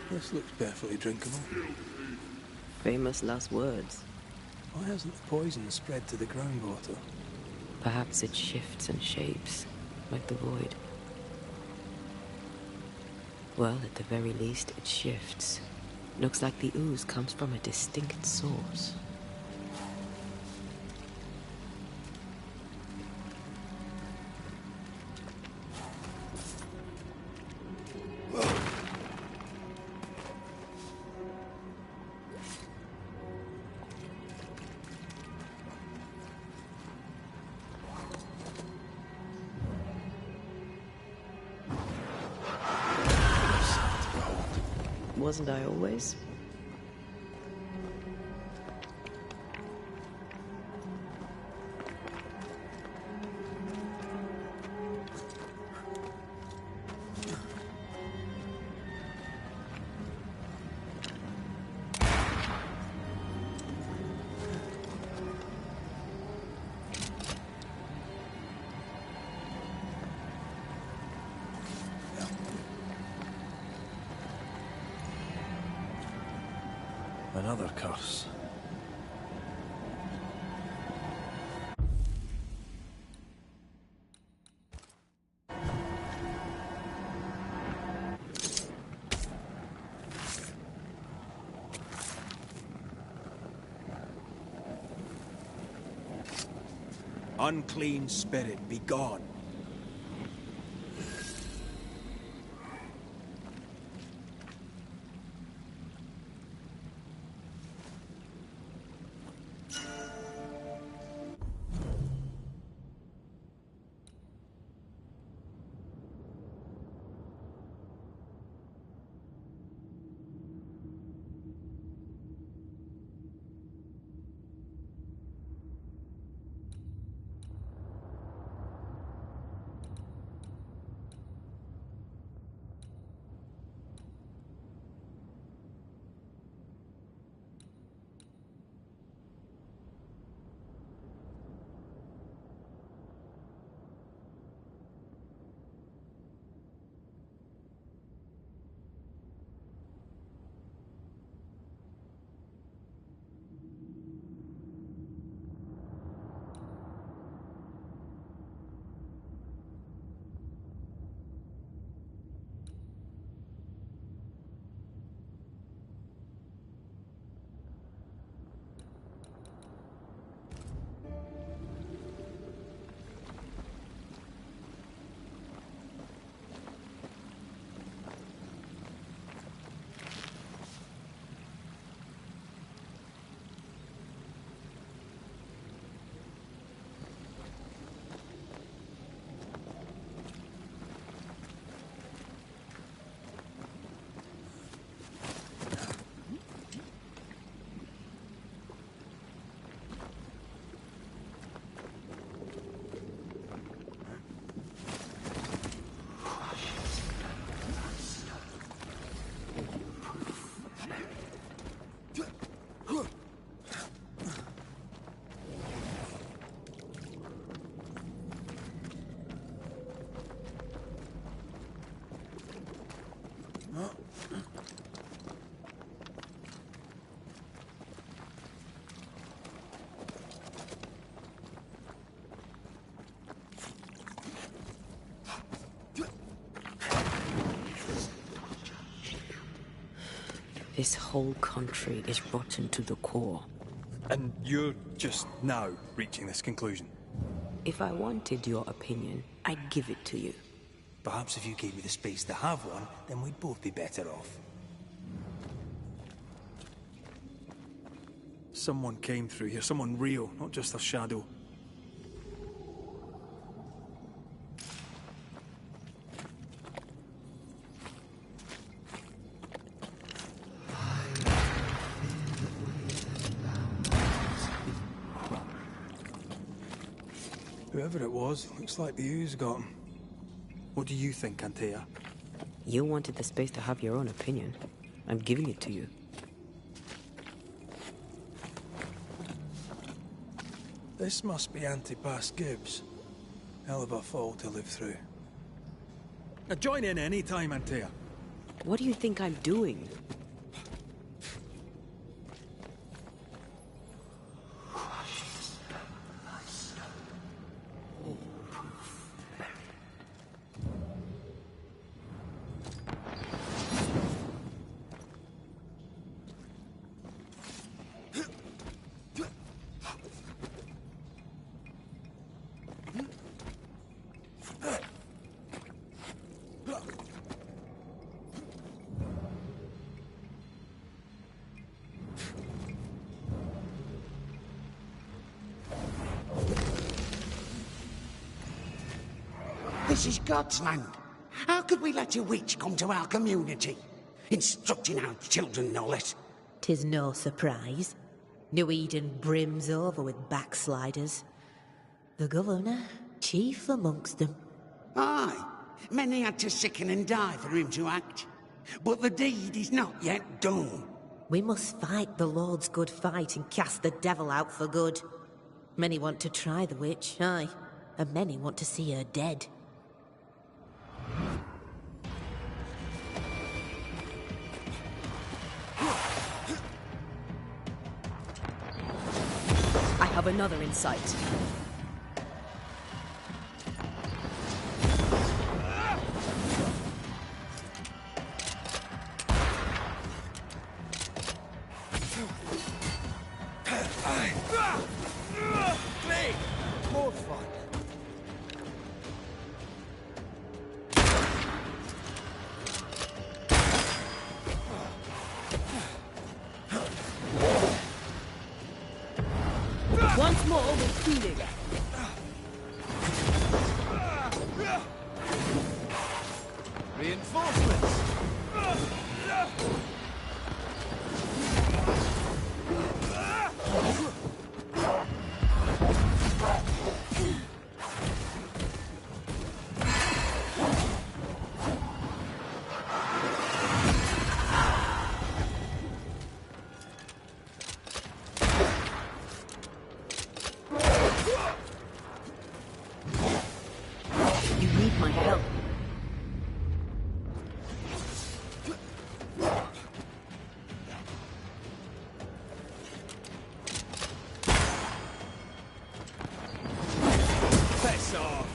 This looks perfectly drinkable. Famous last words. Why hasn't the poison spread to the groundwater? Perhaps it shifts and shapes, like the void. Well, at the very least, it shifts. Looks like the ooze comes from a distinct source. Wasn't I always? Another curse. Unclean spirit, be gone. This whole country is rotten to the core. And you're just now reaching this conclusion? If I wanted your opinion, I'd give it to you. Perhaps if you gave me the space to have one, then we'd both be better off. Someone came through here, someone real, not just a shadow. Whoever it was, looks like the ooze got him. What do you think, Antea? You wanted the space to have your own opinion. I'm giving it to you. This must be Antipas Gibbs. Hell of a fall to live through. Now join in any time, Antea. What do you think I'm doing? This is God's land. How could we let a witch come to our community? Instructing our children, no less. 'Tis no surprise. New Eden brims over with backsliders. The governor, chief amongst them. Aye, many had to sicken and die for him to act. But the deed is not yet done. We must fight the Lord's good fight and cast the devil out for good. Many want to try the witch, aye, and many want to see her dead. I have another insight. More fun. Once more with feeling. Reinforcements! You need my help. Piss off!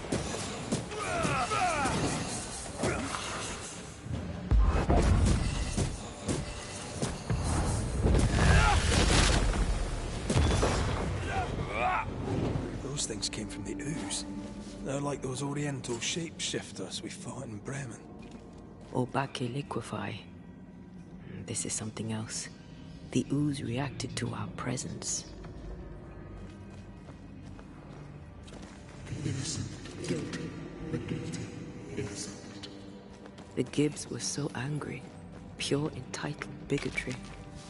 Those things came from the ooze. They're like those oriental shapeshifters we fought in Bremen. Obake liquefy. This is something else. The ooze reacted to our presence. Innocent, guilty, the guilty, innocent. The Gibbs were so angry. Pure entitled bigotry.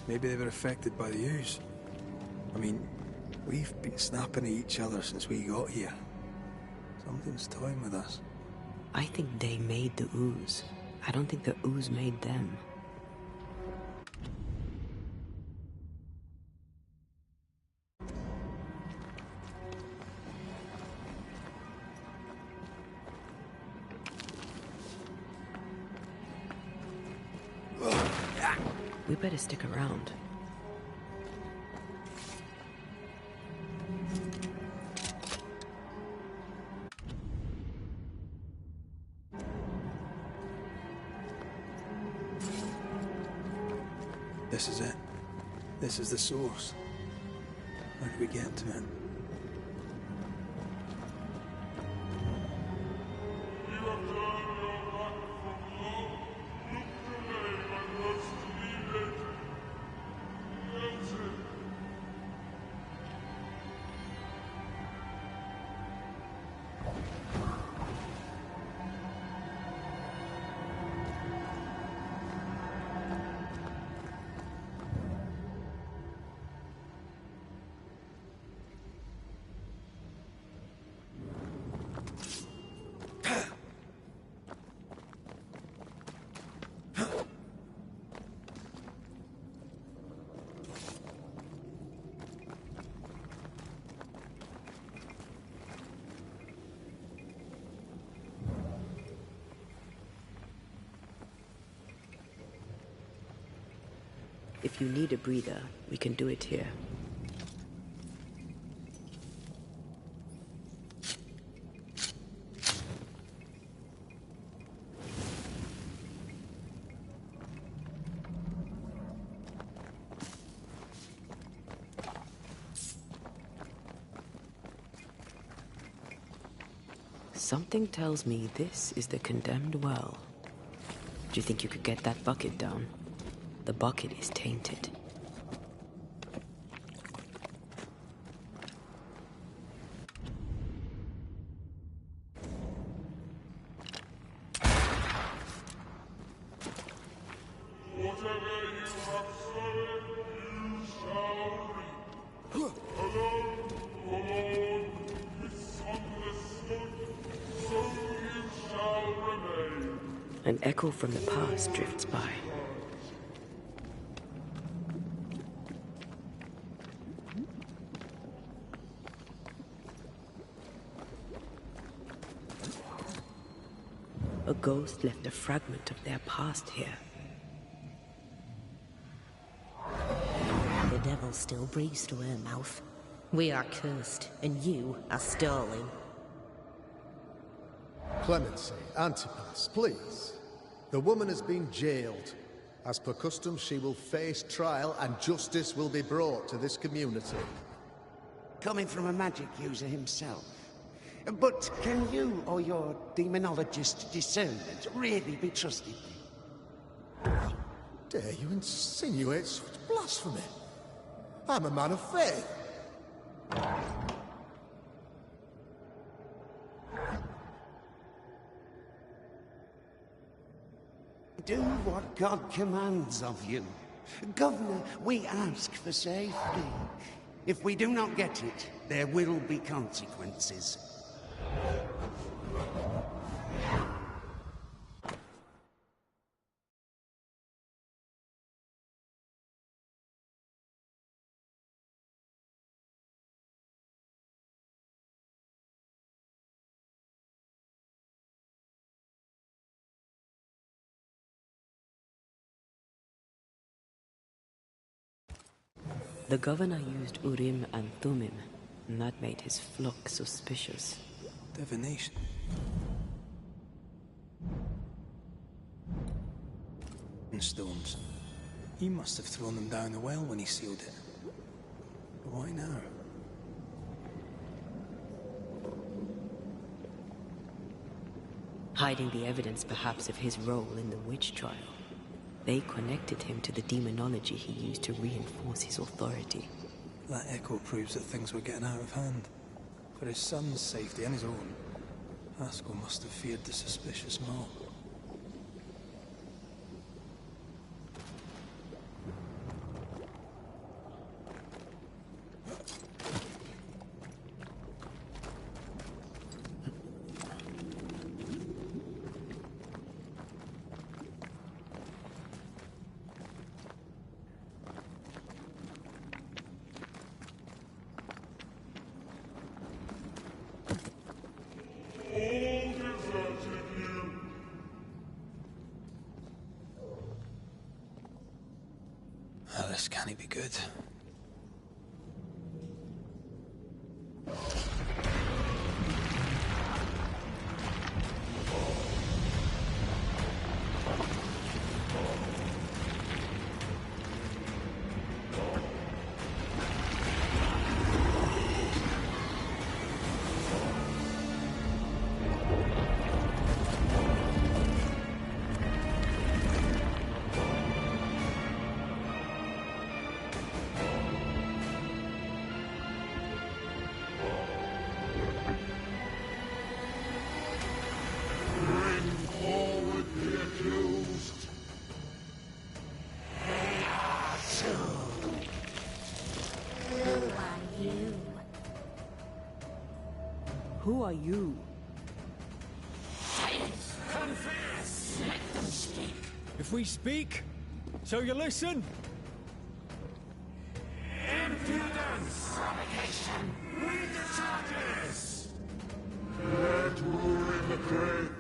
Maybe they were affected by the ooze. I mean, we've been snapping at each other since we got here. Something's toying with us. I think they made the ooze. I don't think the ooze made them. We better stick around. This is it. This is the source. How do we get to it? If you need a breather, we can do it here. Something tells me this is the condemned well. Do you think you could get that bucket down? The bucket is tainted. An echo from the past drifts by. A ghost left a fragment of their past here. The devil still breathes through her mouth. We are cursed, and you are stolen. Clemency, Antipas, please. The woman has been jailed. As per custom, she will face trial and justice will be brought to this community. Coming from a magic user himself. But can you or your demonologist discernment really be trusted? Dare you insinuate such blasphemy? I'm a man of faith. Do what God commands of you. Governor, we ask for safety. If we do not get it, there will be consequences. The governor used Urim and Thummim, and that made his flock suspicious. Divination. And stones. He must have thrown them down the well when he sealed it. But why now? Hiding the evidence, perhaps, of his role in the witch trial. They connected him to the demonology he used to reinforce his authority. That echo proves that things were getting out of hand. For his son's safety and his own, Haskell must have feared the suspicious mob. This can't be good. Who are you? Confess! Let them speak. If we speak, shall you listen? Impudence! Provocation! Read the charges! Let rule in the grave.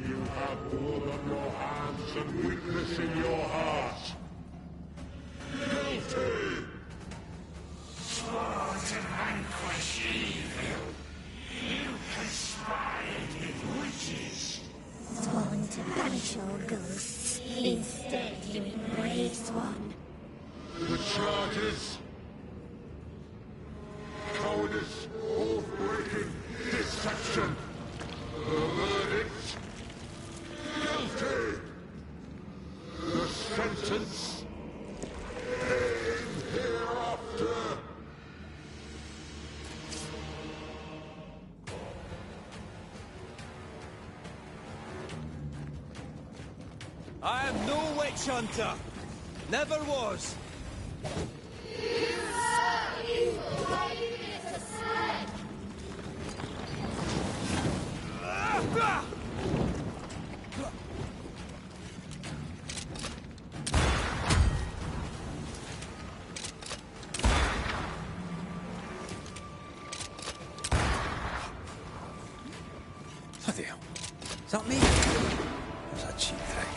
You have blood on your hands and weakness in your heart. Guilty! Swore to vanquish evil. You conspired with witches. Sworn to banish all ghosts. Instead, you embrace one. The charges. Cowardice, oath-breaking, deception. The verdict. Guilty. The sentence. In hereafter. I am no witch hunter. Never was. Bloody hell. Is that me? Or was that cheap trick?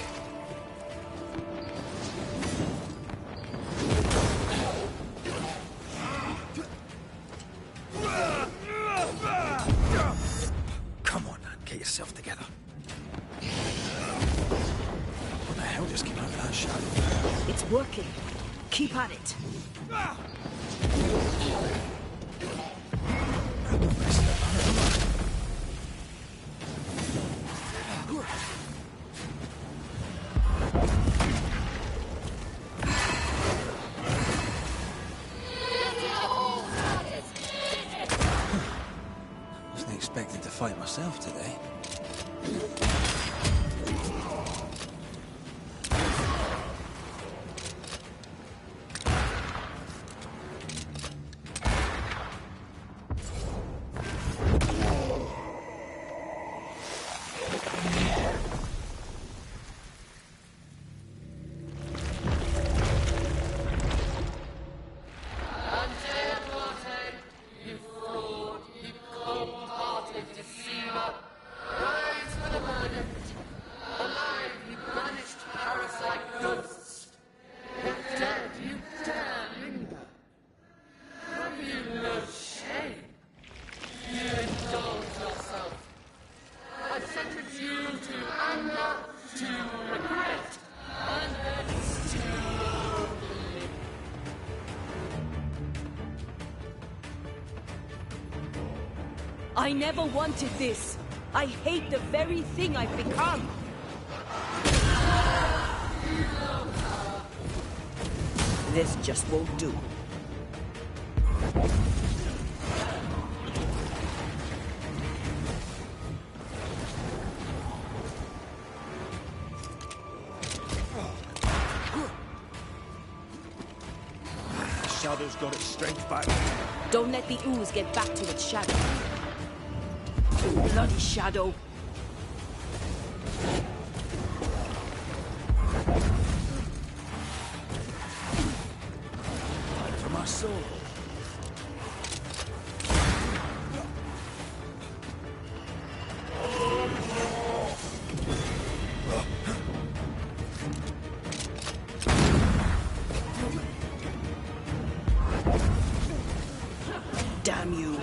Come on, man. Get yourself together. What the hell just came out of that shadow? It's working. Keep at it. Wasn't expecting to fight myself today. I never wanted this. I hate the very thing I've become. This just won't do. The shadow's got its strength back. Don't let the ooze get back to its shadow. Bloody shadow. Fight for my soul. Damn you.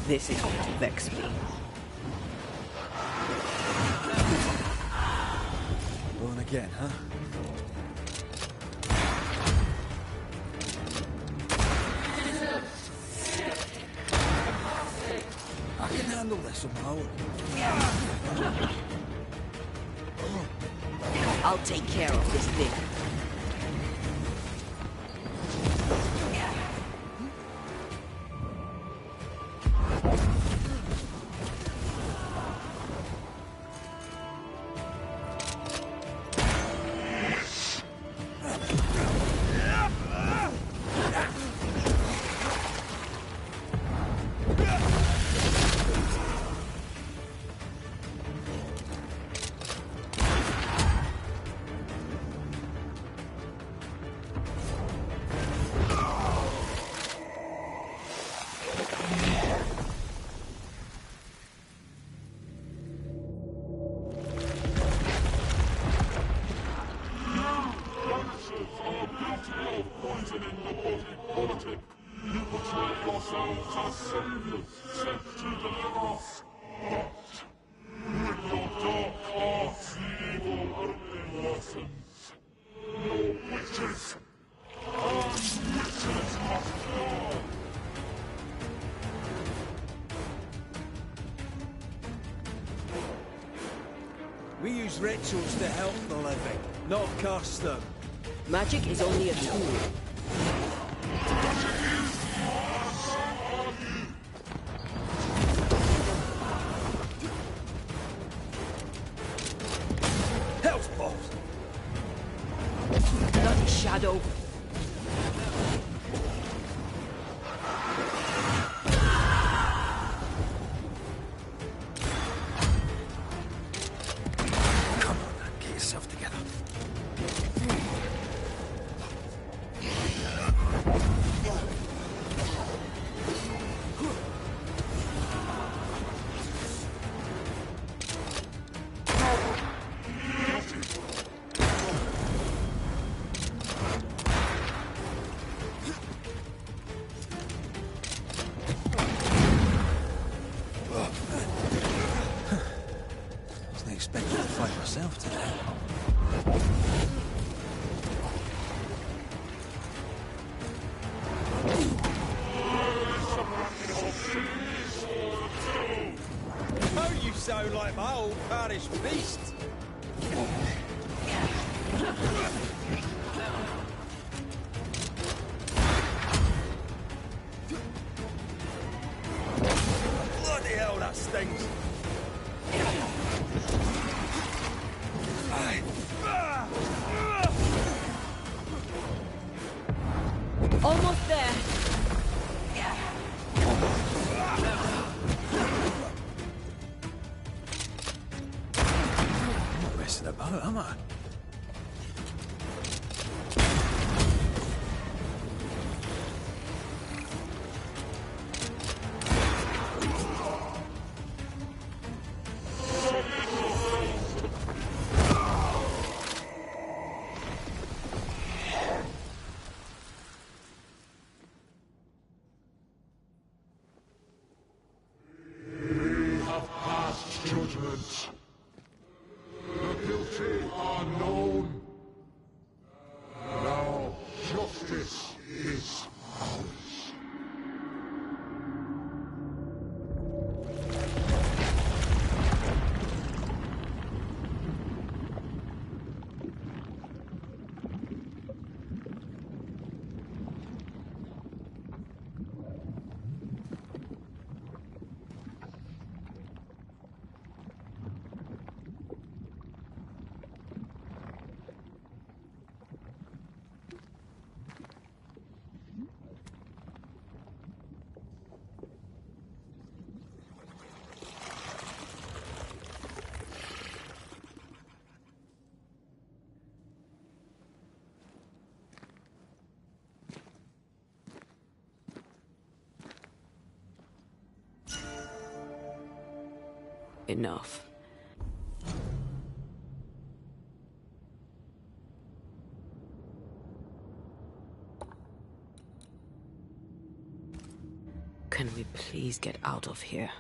This is going to vex me. Going again, huh? I can handle this on my own. I'll take care of this thing. You portray yourselves as saviors sent to deliver us, but with your dark arts, evil only worsens. Your witches and witches must die. We use rituals to help the living, not curse them. Magic is only a tool. Hell's balls! Bloody shadow. Come on, then, get yourself together. Wasn't expecting to fight myself today. Oh, you sound like my old parish priest. Bloody hell, that stings. Almost there. I'm not messing about, am I? We have passed judgment. The guilty are known. Now justice is ours. Enough. Can we please get out of here?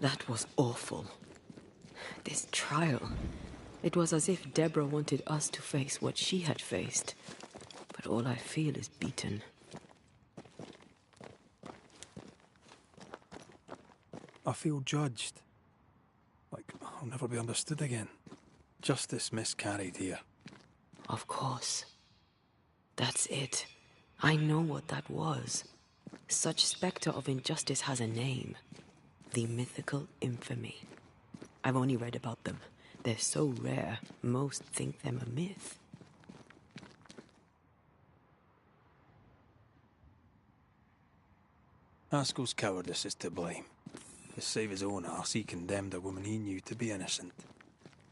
That was awful. This trial. It was as if Deborah wanted us to face what she had faced. But all I feel is beaten. I feel judged. Like I'll never be understood again. Justice miscarried here. Of course. That's it. I know what that was. Such spectre of injustice has a name. The mythical infamy. I've only read about them. They're so rare, most think them a myth. Haskell's cowardice is to blame. To save his own arse, he condemned a woman he knew to be innocent.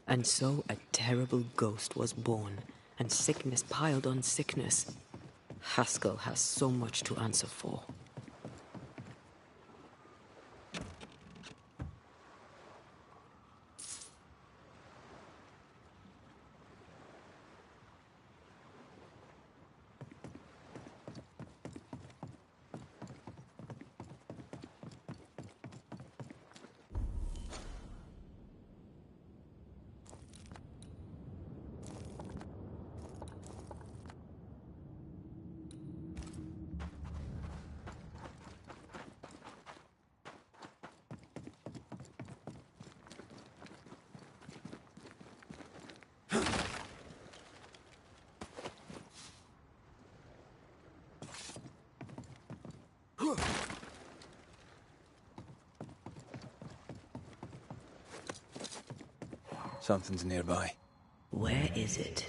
And so a terrible ghost was born, and sickness piled on sickness. Haskell has so much to answer for. Something's nearby. Where is it?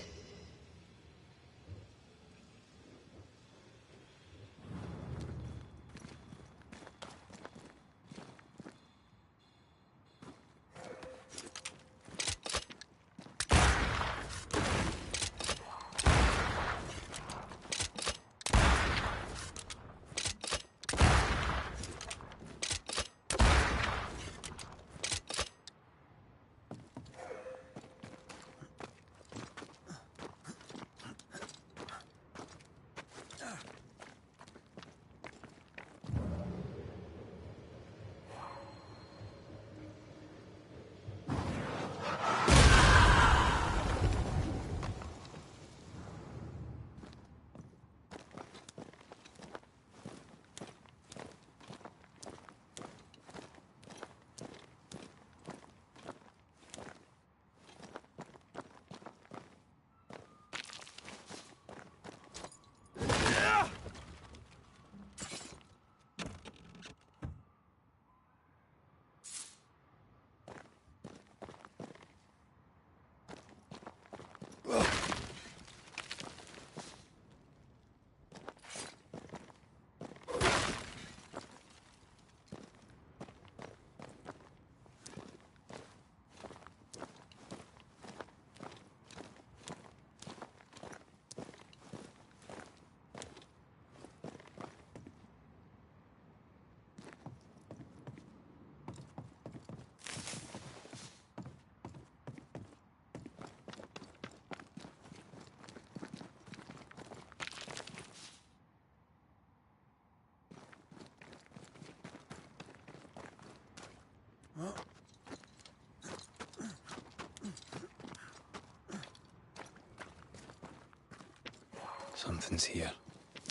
Something's here.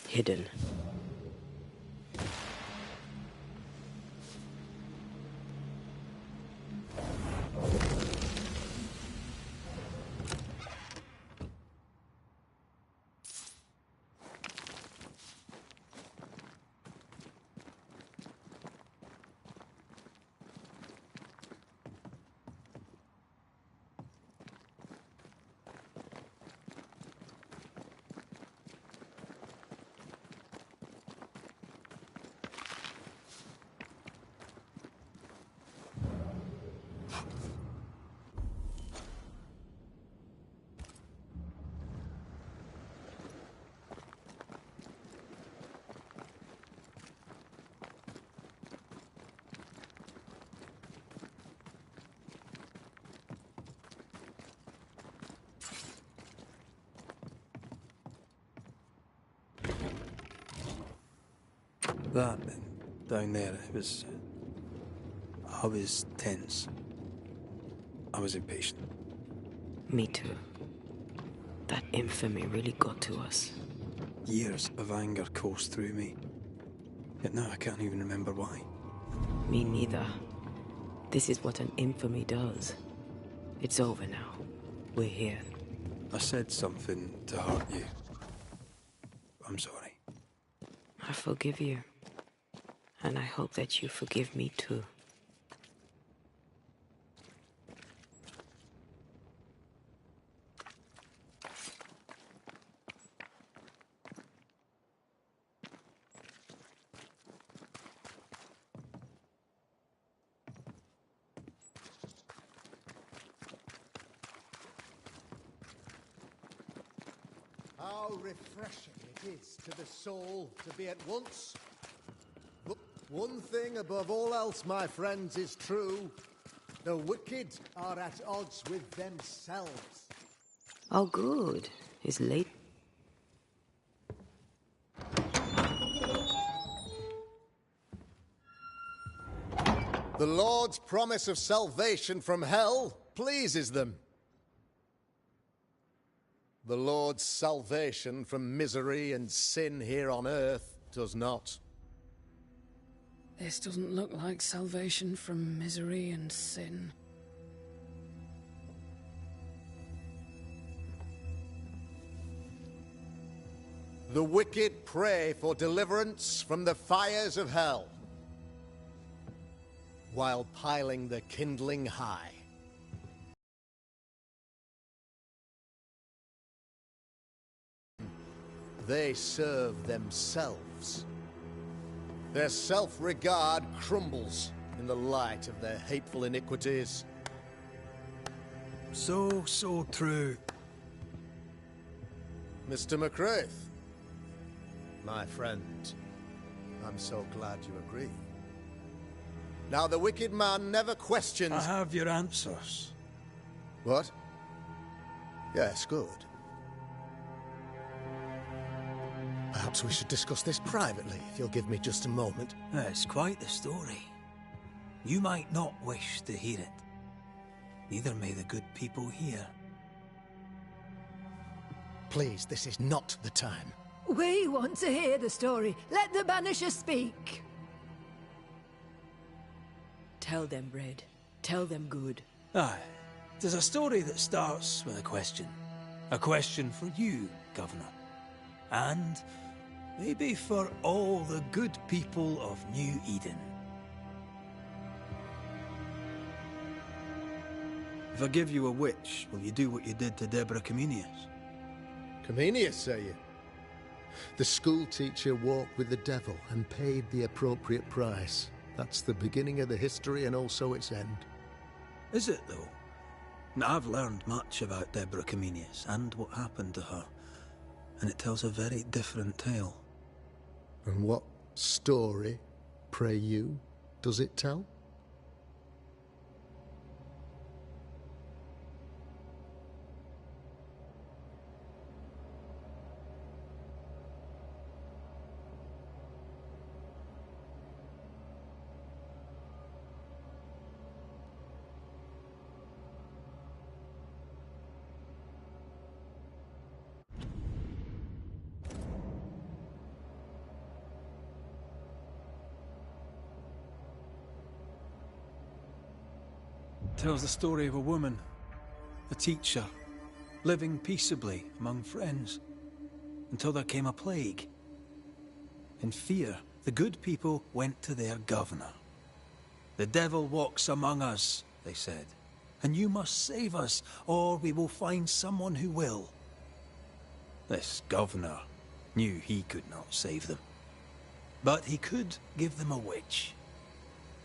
Hidden. That, down there, it was... I was tense. I was impatient. Me too. That infamy really got to us. Years of anger coursed through me. Yet now I can't even remember why. Me neither. This is what an infamy does. It's over now. We're here. I said something to hurt you. I'm sorry. I forgive you. And I hope that you forgive me too. How refreshing it is to the soul to be at once. But one thing above all else, my friends, is true. The wicked are at odds with themselves. Oh, good. It's late. The Lord's promise of salvation from hell pleases them. The Lord's salvation from misery and sin here on earth does not. This doesn't look like salvation from misery and sin. The wicked pray for deliverance from the fires of hell, while piling the kindling high. They serve themselves. Their self-regard crumbles in the light of their hateful iniquities. So true. Mr. McCraith, my friend, I'm so glad you agree. Now, the wicked man never questions... I have your answers. What? Yes, good. Perhaps we should discuss this privately, if you'll give me just a moment. It's quite the story. You might not wish to hear it. Neither may the good people here. Please, this is not the time. We want to hear the story. Let the Banisher speak. Tell them, Red. Tell them good. Aye. There's a story that starts with a question. A question for you, Governor. And maybe for all the good people of New Eden. If I give you a witch, will you do what you did to Deborah Comenius? Comenius, say you? The school teacher walked with the devil and paid the appropriate price. That's the beginning of the history and also its end. Is it, though? Now, I've learned much about Deborah Comenius and what happened to her, and it tells a very different tale. And what story, pray you, does it tell? Tells the story of a woman, a teacher, living peaceably among friends, until there came a plague. In fear, the good people went to their governor. "The devil walks among us," they said, "and you must save us, or we will find someone who will." This governor knew he could not save them, but he could give them a witch.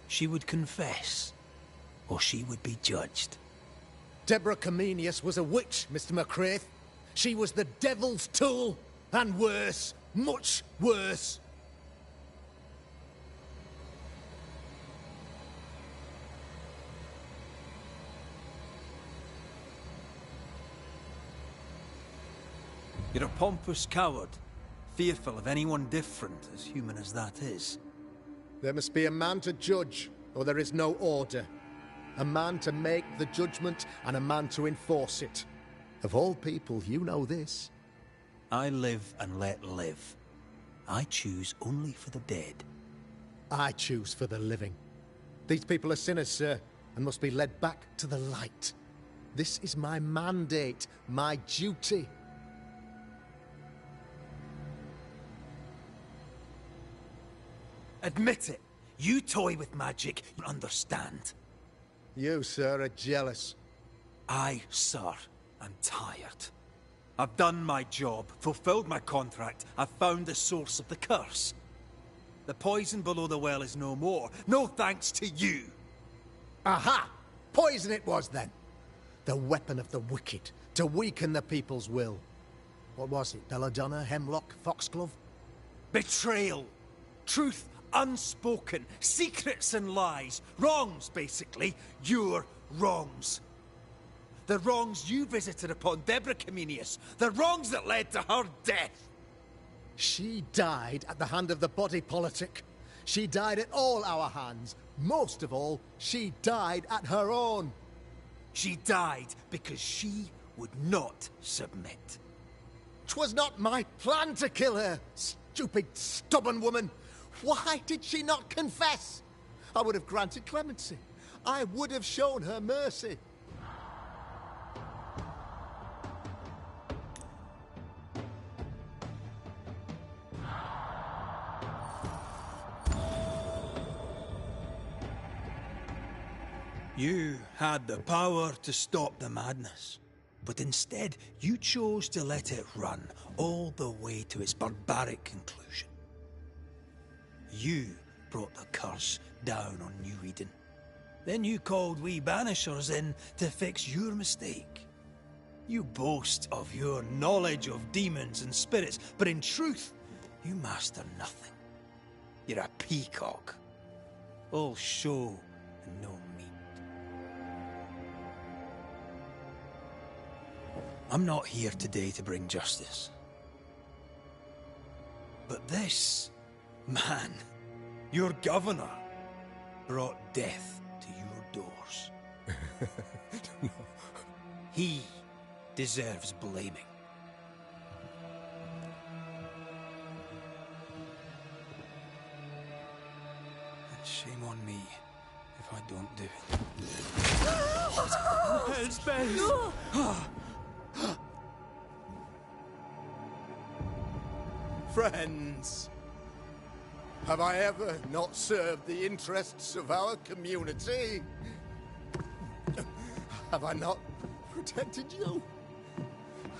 She would confess, or she would be judged. Deborah Comenius was a witch, Mr. McCraith. She was the devil's tool, and worse, much worse. You're a pompous coward, fearful of anyone different, as human as that is. There must be a man to judge, or there is no order. A man to make the judgment and a man to enforce it. Of all people, you know this. I live and let live. I choose only for the dead. I choose for the living. These people are sinners, sir, and must be led back to the light. This is my mandate, my duty. Admit it. You toy with magic, you understand. You, sir, are jealous. I, sir, am tired. I've done my job, fulfilled my contract, I've found the source of the curse. The poison below the well is no more, no thanks to you. Aha! Poison it was, then. The weapon of the wicked, to weaken the people's will. What was it, belladonna, hemlock, foxglove? Betrayal. Truth unspoken. Secrets and lies. Wrongs, basically. Your wrongs. The wrongs you visited upon Deborah Comenius. The wrongs that led to her death. She died at the hand of the body politic. She died at all our hands. Most of all, she died at her own. She died because she would not submit. 'Twas not my plan to kill her, stupid, stubborn woman. Why did she not confess? I would have granted clemency. I would have shown her mercy. You had the power to stop the madness, but instead you chose to let it run all the way to its barbaric conclusion. You brought the curse down on New Eden. Then you called we Banishers in to fix your mistake. You boast of your knowledge of demons and spirits, but in truth, you master nothing. You're a peacock. All show and no meat. I'm not here today to bring justice. But this man, your governor, brought death to your doors. No. He deserves blaming. And shame on me if I don't do it. Hell's bells! No! Friends, have I ever not served the interests of our community? Have I not protected you?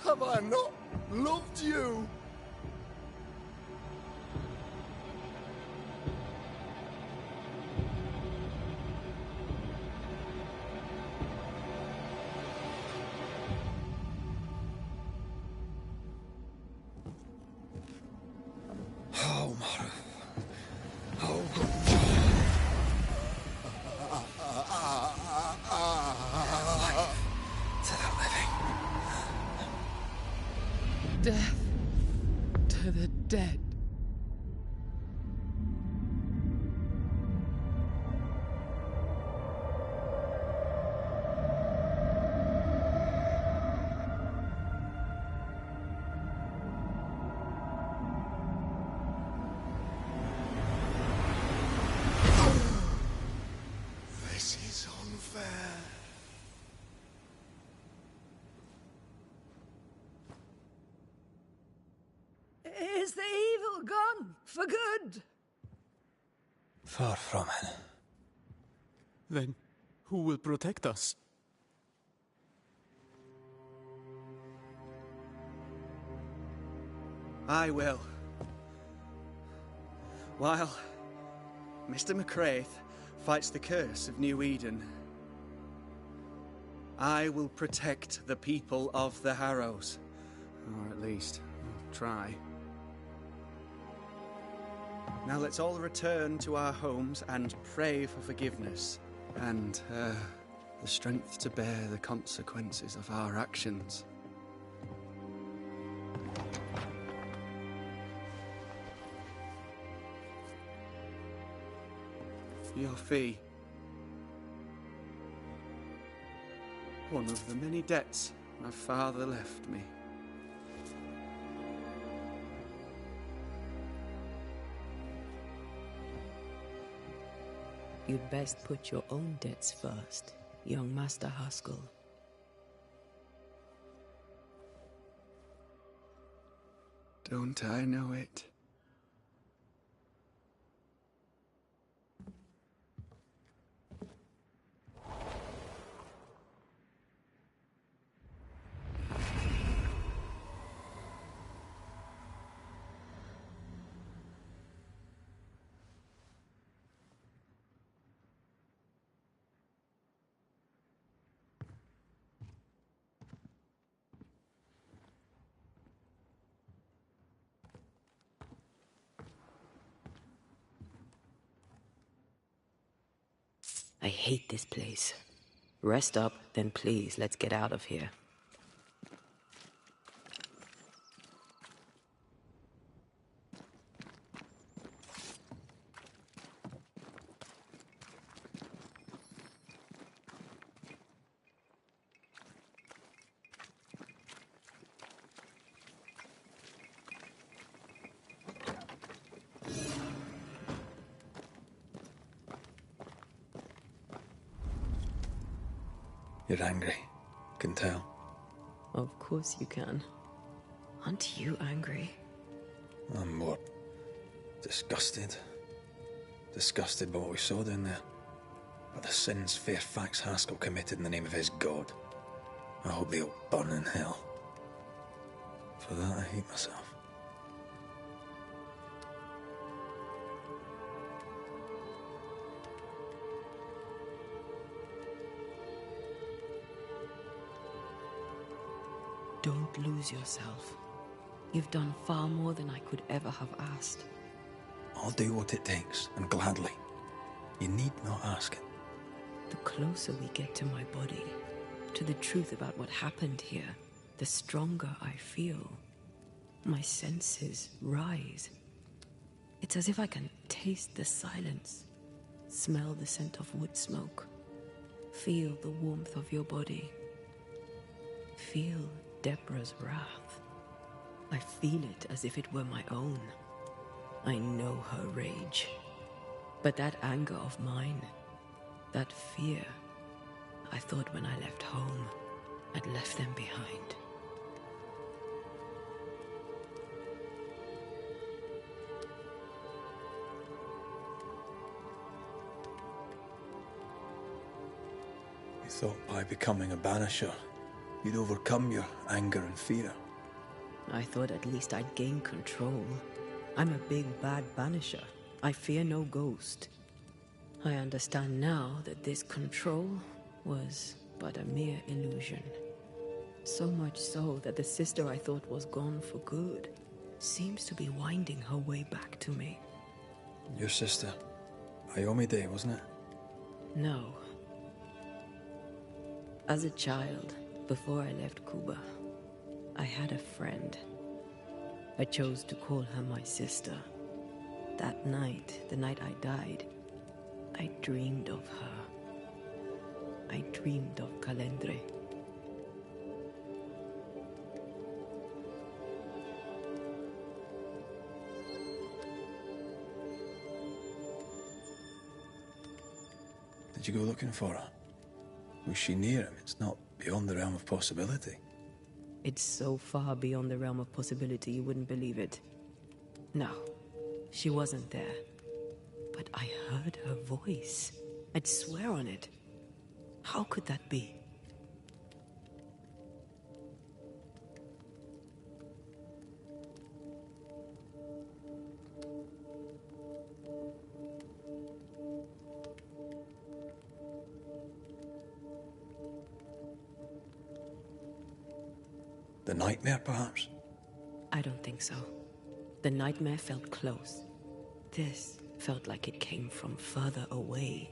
Have I not loved you? Oh, Mara. Oh, to the living. Death to the dead. This is unfair. Is the evil gone for good? Far from it. Then who will protect us? I will. While Mr. McCraith fights the curse of New Eden, I will protect the people of the Harrows. Or at least, I'll try. Now let's all return to our homes and pray for forgiveness and the strength to bear the consequences of our actions. Your fee. One of the many debts my father left me. You'd best put your own debts first, young Master Haskell. Don't I know it? I hate this place. Rest up, then please, let's get out of here. You're angry. Can tell. Of course you can. Aren't you angry? I'm more disgusted. Disgusted by what we saw down there. By the sins Fairfax Haskell committed in the name of his god. I hope they'll burn in hell. For that I hate myself. Don't lose yourself. You've done far more than I could ever have asked. I'll do what it takes, and gladly. You need not ask it. The closer we get to my body, to the truth about what happened here, the stronger I feel. My senses rise. It's as if I can taste the silence, smell the scent of wood smoke, feel the warmth of your body, feel Deborah's wrath. I feel it as if it were my own. I know her rage. But that anger of mine, that fear, I thought when I left home, I'd left them behind. You thought by becoming a banisher, you'd overcome your anger and fear. I thought at least I'd gain control. I'm a big bad banisher. I fear no ghost. I understand now that this control was but a mere illusion. So much so that the sister I thought was gone for good seems to be winding her way back to me. Your sister, Iomide, wasn't it? No. As a child, before I left Cuba, I had a friend. I chose to call her my sister. That night, the night I died, I dreamed of her. I dreamed of Calendre. Did you go looking for her? Was she near him? It's not beyond the realm of possibility. It's so far beyond the realm of possibility you wouldn't believe it. No, she wasn't there. But I heard her voice. I'd swear on it. How could that be? The nightmare, perhaps? I don't think so. The nightmare felt close. This felt like it came from further away.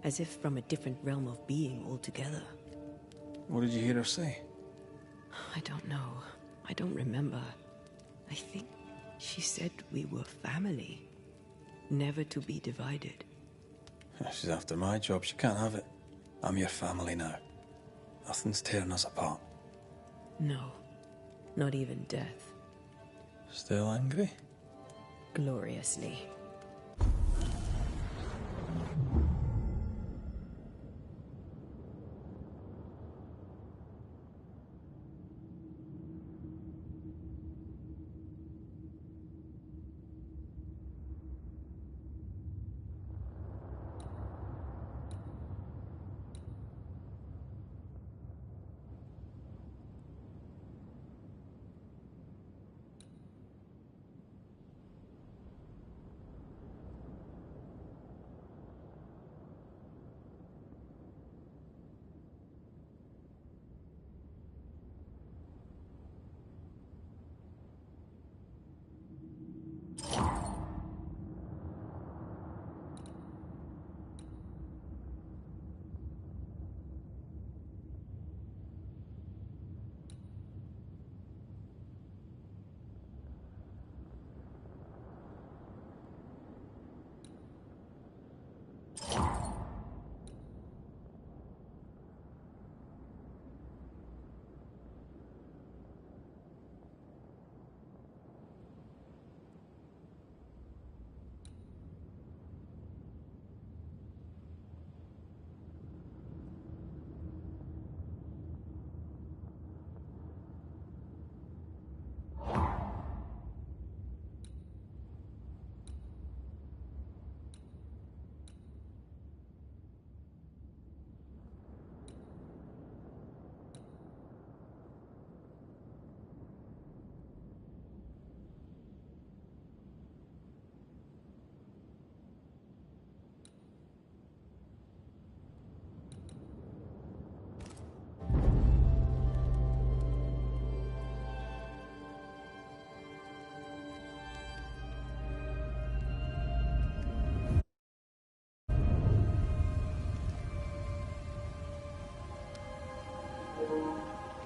As if from a different realm of being altogether. What did you hear her say? I don't know. I don't remember. I think she said we were family. Never to be divided. She's after my job. She can't have it. I'm your family now. Nothing's tearing us apart. No, not even death. Still angry? Gloriously.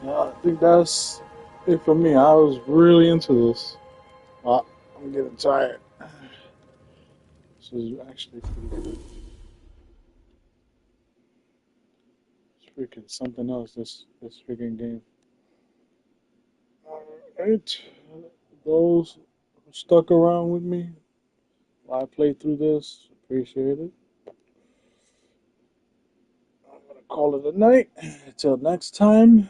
I think that's it for me. I was really into this. I'm getting tired. This is actually pretty good. It's freaking something else, this freaking game. Alright. Those who stuck around with me while I played through this, appreciate it. I'm gonna call it a night. Until next time.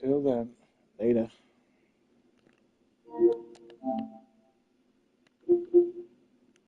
Till then. Later.